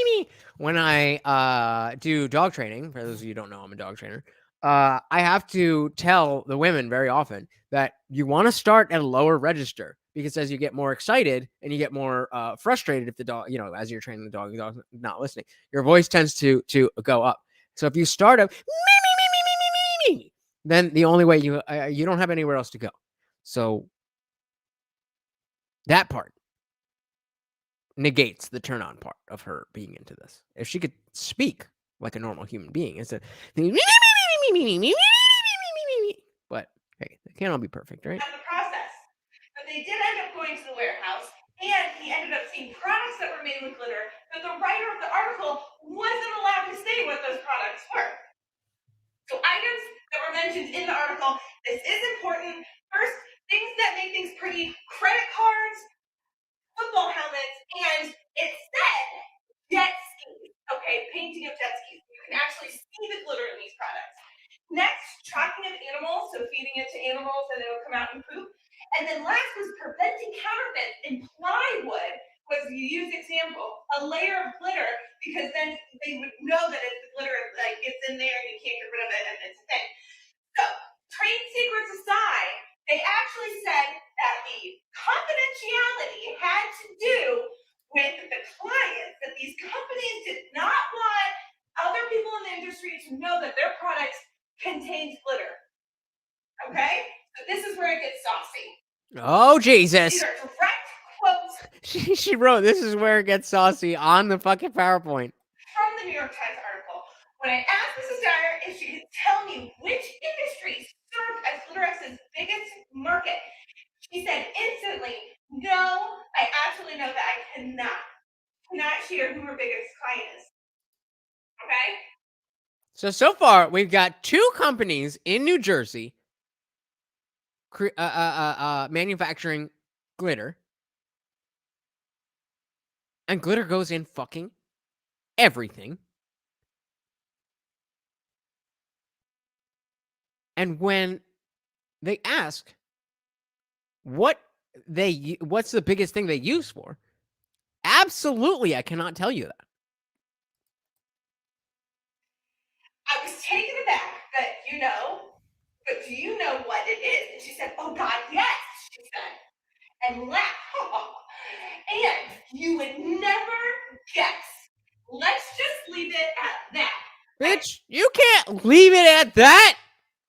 me. When I do dog training, for those of you who don't know, I'm a dog trainer. I have to tell the women very often that you want to start at a lower register because as you get more excited and you get more frustrated if the dog, as you're training the dog's not listening, your voice tends to go up. So if you start up me, then the only way you don't have anywhere else to go. So that part negates the turn on part of her being into this. If she could speak like a normal human being instead, but hey, it can't all be perfect, right? The process. But they did end up going to the warehouse, and he ended up seeing products that were made with glitter, but the writer of the article wasn't allowed to say what those products were. So items that were mentioned in the article, this is important. First, things that make things pretty, credit cards, football helmets, and it said jet skis. Okay, painting of jet skis. You can actually see the glitter in these products. Next, tracking of animals, so feeding it to animals and it will come out and poop. And then last was preventing counterfeits in plywood was the used example. A layer of glitter, because then they would know that if the glitter gets in there and you can't get rid of it and it's a thing. So, trade secrets aside, they actually said that the confidentiality Oh, These Jesus. are direct quotes She wrote, this is where it gets saucy on the fucking PowerPoint. from the New York Times article. When I asked Mrs. Dyer if she could tell me which industries served as GlitterX's biggest market, she said instantly, no, I absolutely know that I cannot share who her biggest client is. Okay? So far, we've got 2 companies in New Jersey manufacturing glitter. And glitter goes in fucking everything. And when they ask what's the biggest thing they use for, absolutely I cannot tell you that. I was taken aback that but do you know what it is? And she said, oh God, yes, she said, and laughed. And you would never guess. Let's just leave it at that. Bitch, you can't leave it at that.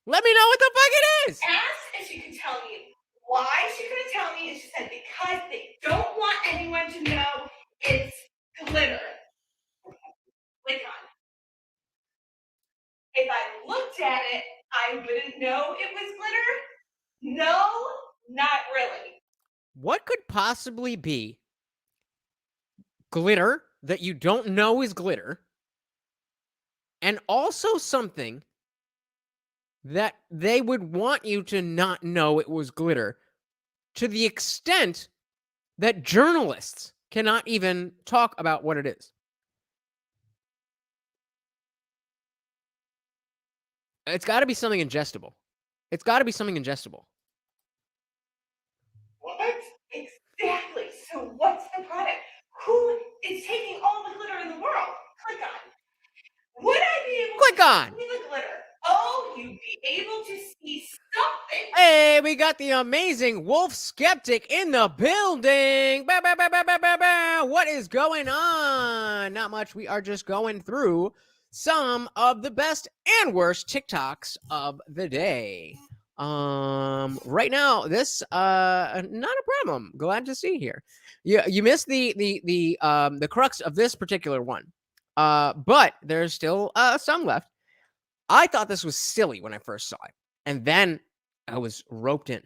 Let me know what the fuck it is. Asked if she could tell me why she couldn't tell me, and she said because they don't want anyone to know it's glitter. Click on. If I looked at it, I wouldn't know it was glitter. No, not really. What could possibly be glitter that you don't know is glitter, and also something that they would want you to not know it was glitter, to the extent that journalists cannot even talk about what it is? It's got to be something ingestible. It's got to be something ingestible. What? Exactly. So what's the product? Who is taking all the glitter in the world? Click on. Would I be able Click to on. see the glitter? Oh, you'd be able to see something. Hey, we got the amazing Wolf Skeptic in the building. Bah, bah, bah, bah, bah, bah, bah. What is going on? Not much. We are just going through some of the best and worst TikToks of the day. Right now, this not a problem. Glad to see here. You missed the crux of this particular one. But there's still some left. I thought this was silly when I first saw it, and then I was roped in.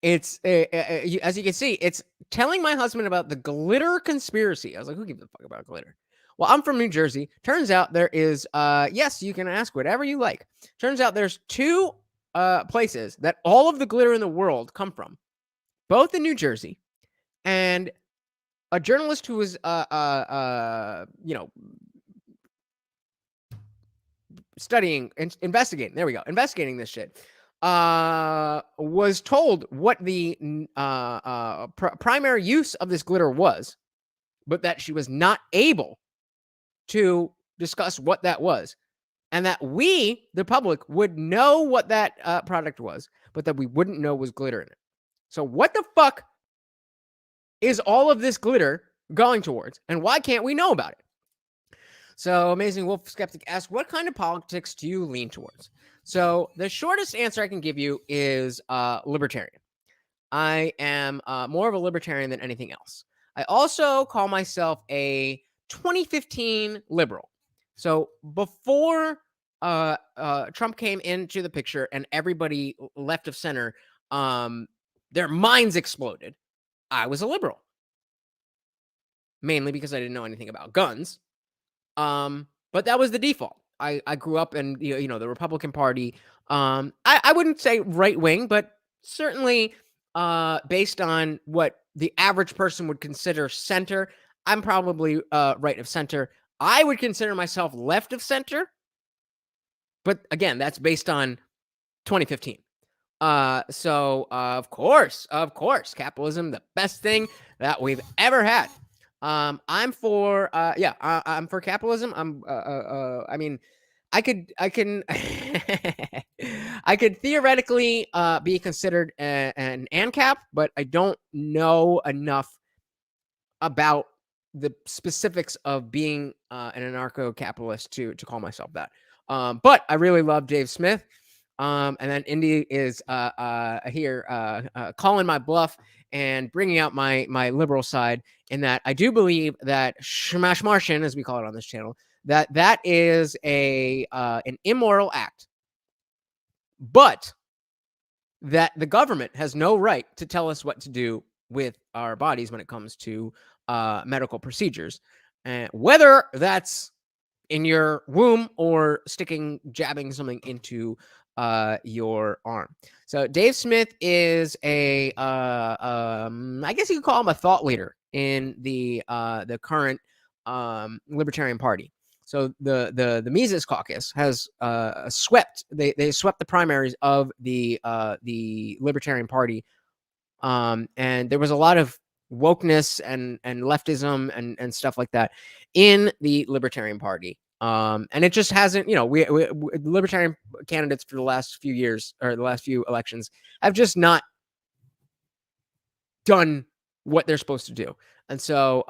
It's as you can see, it's telling my husband about the glitter conspiracy. I was like, who gives a fuck about glitter? Well, I'm from New Jersey. Turns out there is yes, you can ask whatever you like. Turns out there's 2 places that all of the glitter in the world come from, both in New Jersey, and a journalist who was investigating this shit, was told what the primary use of this glitter was, but that she was not able to discuss what that was, and that we, the public, would know what that product was, but that we wouldn't know was glitter in it. So what the fuck is all of this glitter going towards, and why can't we know about it? So Amazing Wolf Skeptic asks, what kind of politics do you lean towards? So the shortest answer I can give you is libertarian. I am more of a libertarian than anything else. I also call myself a 2015 liberal. So before Trump came into the picture and everybody left of center, their minds exploded, I was a liberal. Mainly because I didn't know anything about guns. But that was the default. I grew up in the Republican Party. I wouldn't say right wing, but certainly based on what the average person would consider center, I'm probably right of center. I would consider myself left of center, but again, that's based on 2015. So of course, capitalism, the best thing that we've ever had. I'm for I'm for capitalism. I mean, I can I could theoretically be considered an ANCAP, but I don't know enough about the specifics of being an anarcho-capitalist to call myself that. But I really love Dave Smith. And then Indy is here calling my bluff and bringing out my liberal side, in that I do believe that Shmash Martian, as we call it on this channel, that is an immoral act, but that the government has no right to tell us what to do with our bodies when it comes to medical procedures, whether that's in your womb or jabbing something into your arm. So Dave Smith is I guess you could call him a thought leader in the current Libertarian Party. So the Mises Caucus has swept they swept the primaries of the Libertarian Party, and there was a lot of wokeness and leftism and stuff like that in the Libertarian Party. And it just hasn't, we the Libertarian candidates for the last few years, or the last few elections, have just not done what they're supposed to do. And so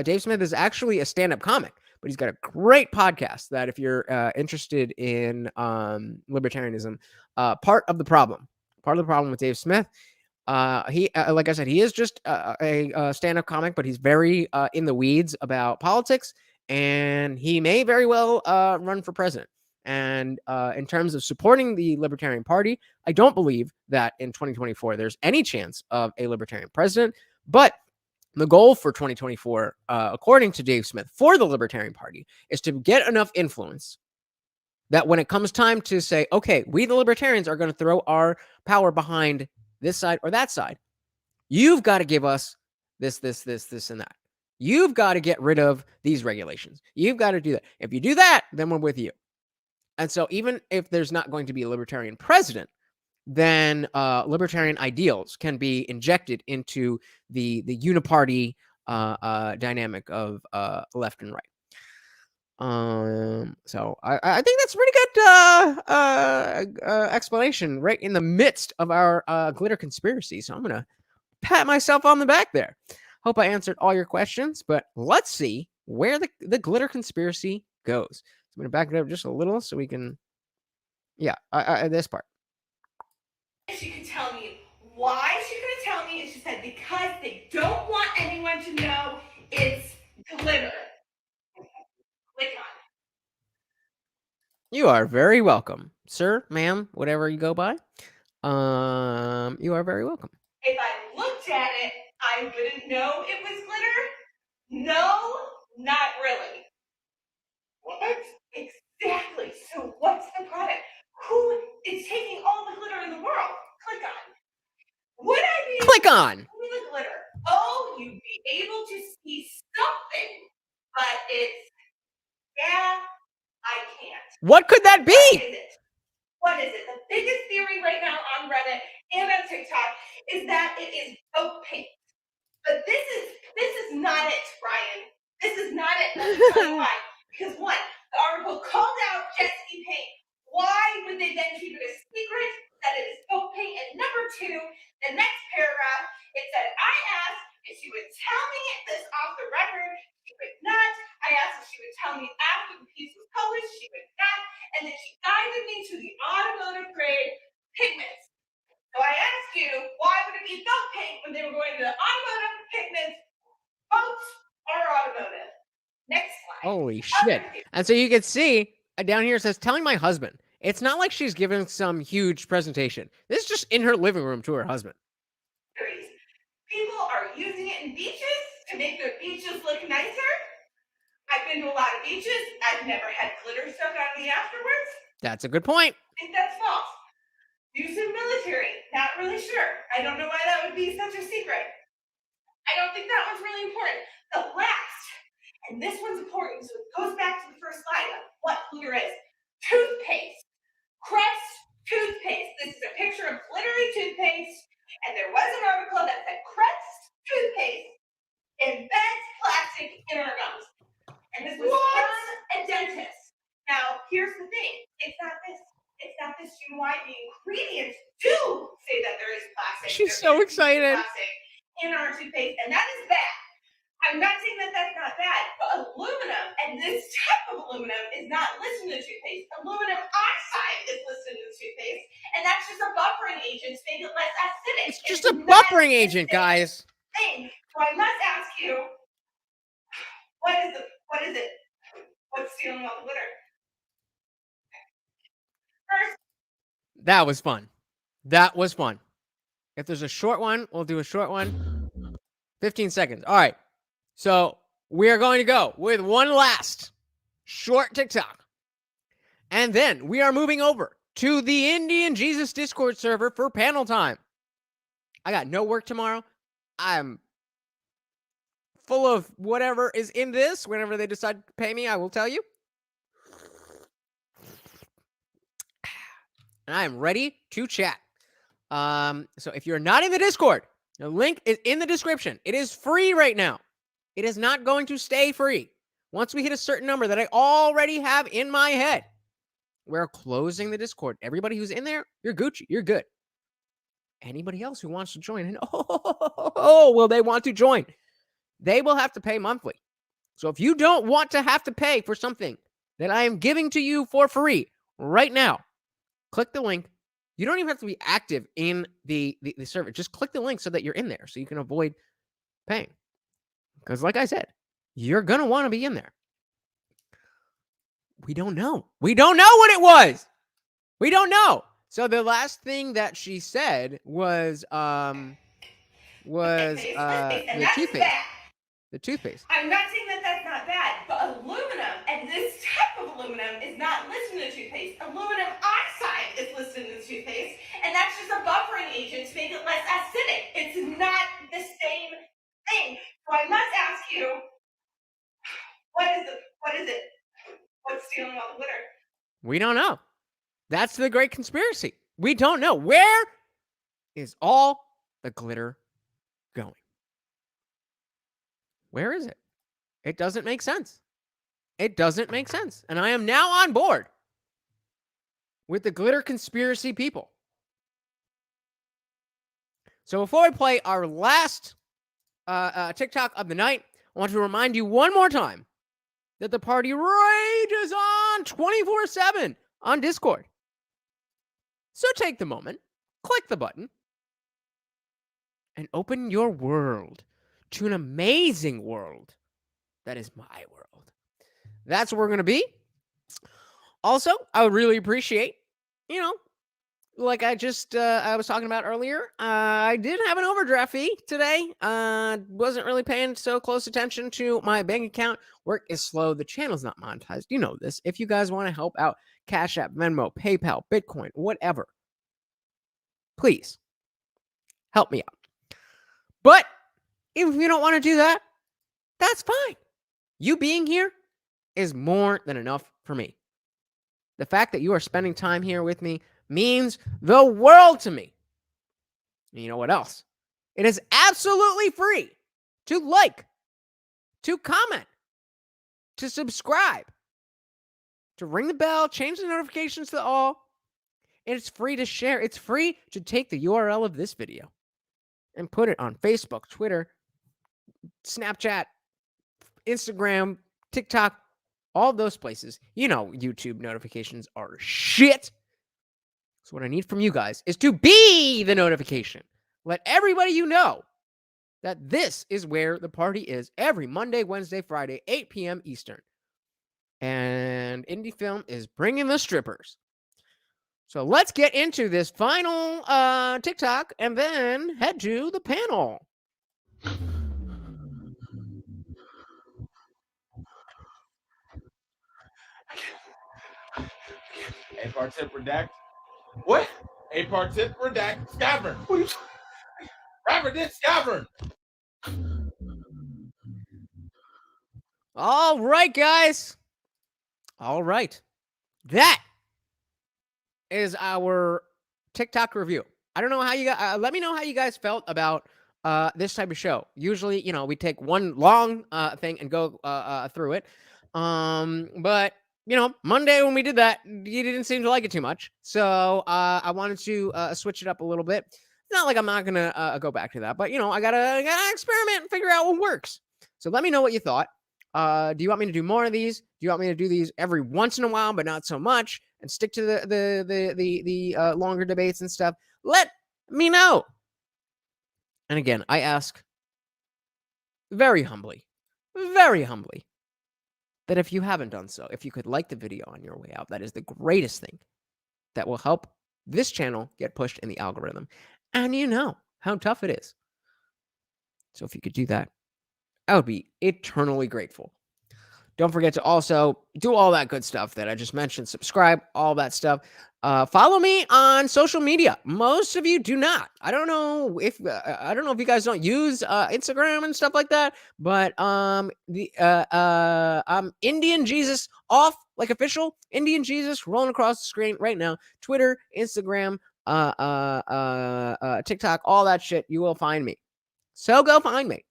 Dave Smith is actually a stand-up comic, but he's got a great podcast that, if you're interested in libertarianism, part of the problem with Dave Smith, he like I said, he is just a stand-up comic, but he's very in the weeds about politics, and he may very well run for president. And in terms of supporting the Libertarian Party, I don't believe that in 2024 there's any chance of a Libertarian president. But the goal for 2024, according to Dave Smith, for the Libertarian Party, is to get enough influence that when it comes time to say, okay, we the Libertarians are going to throw our power behind this side or that side, you've got to give us this, and that. You've got to get rid of these regulations. You've got to do that. If you do that, then we're with you. And so even if there's not going to be a Libertarian president, then Libertarian ideals can be injected into the uniparty dynamic of left and right. So I think that's a pretty good explanation right in the midst of our glitter conspiracy. So I'm going to pat myself on the back there. Hope I answered all your questions, but let's see where the glitter conspiracy goes. I'm going to back it up just a little so we can, this part. She could tell me why she couldn't tell me, and she said because they don't want anyone to know it's glitter. Click on it. You are very welcome, sir, ma'am, whatever you go by. You are very welcome. If I looked at it, I wouldn't know it was glitter. No, not really. What? Exactly. So what's the product? Who is taking all the glitter in the world? Click on. Would I be Click on the glitter? Oh, you'd be able to see something, but it's I can't. What could that be? What is it? The biggest theory right now on Reddit and on TikTok is that it is boat paint. But this is not it, Brian. This is not it. Let me tell you why. Because one, the article called out jet ski paint. Why would they then keep it a secret that it is boat paint? And number two, the next paragraph, it said, I asked if she would tell me this off the record. She would not. I asked if she would tell me after the piece was published. She would not. And then she guided me to the automotive grade pigments. So I asked you, why would it be boat paint when they were going to the automotive pigments? Boats or automotive? Next slide. Holy shit. And so you can see down here it says, telling my husband. It's not like she's giving some huge presentation. This is just in her living room to her husband. People are using it in beaches to make their beaches look nicer. I've been to a lot of beaches. I've never had glitter stuck on me afterwards. That's a good point. I think that's false. Use in military. Not really sure. I don't know why that would be such a secret. I don't think that one's really important. The last, and this one's important, so it goes back to the first slide of what glitter is. Toothpaste. Crest toothpaste. This is a picture of glittery toothpaste, and there was an article that said Crest toothpaste embeds plastic in our gums. And this was from a dentist. Now, here's the thing. It's not this. It's not this. You know why? The ingredients do say that there is plastic. She's so excited. Plastic in our toothpaste, and that is bad. I'm not saying that that's not bad, but aluminum, and this type of aluminum is not listed in the toothpaste. Aluminum oxide is listed in the just a buffering agent to make it less acidic. It's just a buffering agent, guys. Thing. So I must ask you, what is it? What's stealing all the glitter? First, That was fun. That was fun. If there's a short one, we'll do a short one. 15 seconds. All right. So we are going to go with one last short TikTok. And then we are moving over to the Indian Jesus Discord server for panel time. I got no work tomorrow. I'm full of whatever is in this. Whenever they decide to pay me, I will tell you. And I am ready to chat. So if you're not in the Discord, the link is in the description. It is free right now. It is not going to stay free. Once we hit a certain number that I already have in my head, we're closing the Discord. Everybody who's in there, you're Gucci. You're good. Anybody else who wants to join, and will they want to join? They will have to pay monthly. So if you don't want to have to pay for something that I am giving to you for free right now, click the link. You don't even have to be active in the server. Just click the link so that you're in there so you can avoid paying. Because like I said, you're going to want to be in there. We don't know. We don't know what it was. We don't know. So the last thing that she said was the toothpaste. The toothpaste. I'm not saying that that's not bad, but aluminum, and this type of aluminum is not listed in the toothpaste. Aluminum oxide is listed in the toothpaste, and that's just a buffering agent to make it less acidic. It's not the same thing. So I must ask you, what is it? What's stealing all the glitter? We don't know. That's the great conspiracy. We don't know. Where is all the glitter going? Where is it? It doesn't make sense. It doesn't make sense. And I am now on board with the glitter conspiracy people. So before I play our last TikTok of the night, I want to remind you one more time that the party rages on 24/7 on Discord. So take the moment, click the button, and open your world to an amazing world that is my world. That's where we're going to be. Also, I would really appreciate, like I was talking about earlier, I did have an overdraft fee today. Wasn't really paying so close attention to my bank account. Work is slow. The channel's not monetized. You know this. If you guys want to help out, CashApp, Venmo, PayPal, Bitcoin, whatever, please help me out. But if you don't want to do that, that's fine. You being here is more than enough for me. The fact that you are spending time here with me means the world to me. And you know what else? It is absolutely free to like, to comment, to subscribe, to ring the bell, change the notifications to all. And it's free to share. It's free to take the URL of this video and put it on Facebook, Twitter, Snapchat, Instagram, TikTok, all those places. You know, YouTube notifications are shit. So what I need from you guys is to be the notification. Let everybody you know that this is where the party is every Monday, Wednesday, Friday, 8 p.m. Eastern. And Indie Film is bringing the strippers. So let's get into this final TikTok and then head to the panel. A part tip redact. What? A part tip redact. Scavern. What are you? Robert did Scavern. All right, guys. All right. That is our TikTok review. I don't know how you guys, let me know how you guys felt about this type of show. Usually, we take one long thing and go through it. But Monday when we did that, you didn't seem to like it too much. So I wanted to switch it up a little bit. It's not like I'm not gonna go back to that, but I gotta experiment and figure out what works. So let me know what you thought. Do you want me to do more of these? Do you want me to do these every once in a while, but not so much? and stick to the longer debates and stuff, let me know. And again, I ask very humbly, that if you haven't done so, if you could like the video on your way out, that is the greatest thing that will help this channel get pushed in the algorithm. And you know how tough it is. So if you could do that, I would be eternally grateful. Don't forget to also do all that good stuff that I just mentioned. Subscribe, all that stuff. Follow me on social media. Most of you do not. I don't know if you guys don't use Instagram and stuff like that. But I'm IndianJesus off, like official IndianJesus, rolling across the screen right now. Twitter, Instagram, TikTok, all that shit. You will find me. So go find me.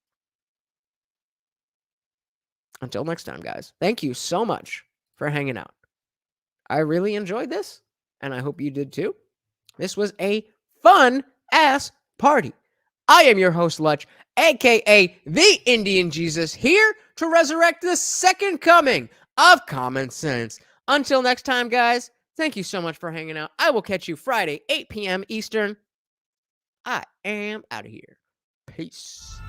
Until next time, guys, thank you so much for hanging out. I really enjoyed this, and I hope you did too. This was a fun-ass party. I am your host, Lutch, a.k.a. The Indian Jesus, here to resurrect the second coming of common sense. Until next time, guys, thank you so much for hanging out. I will catch you Friday, 8 p.m. Eastern. I am out of here. Peace.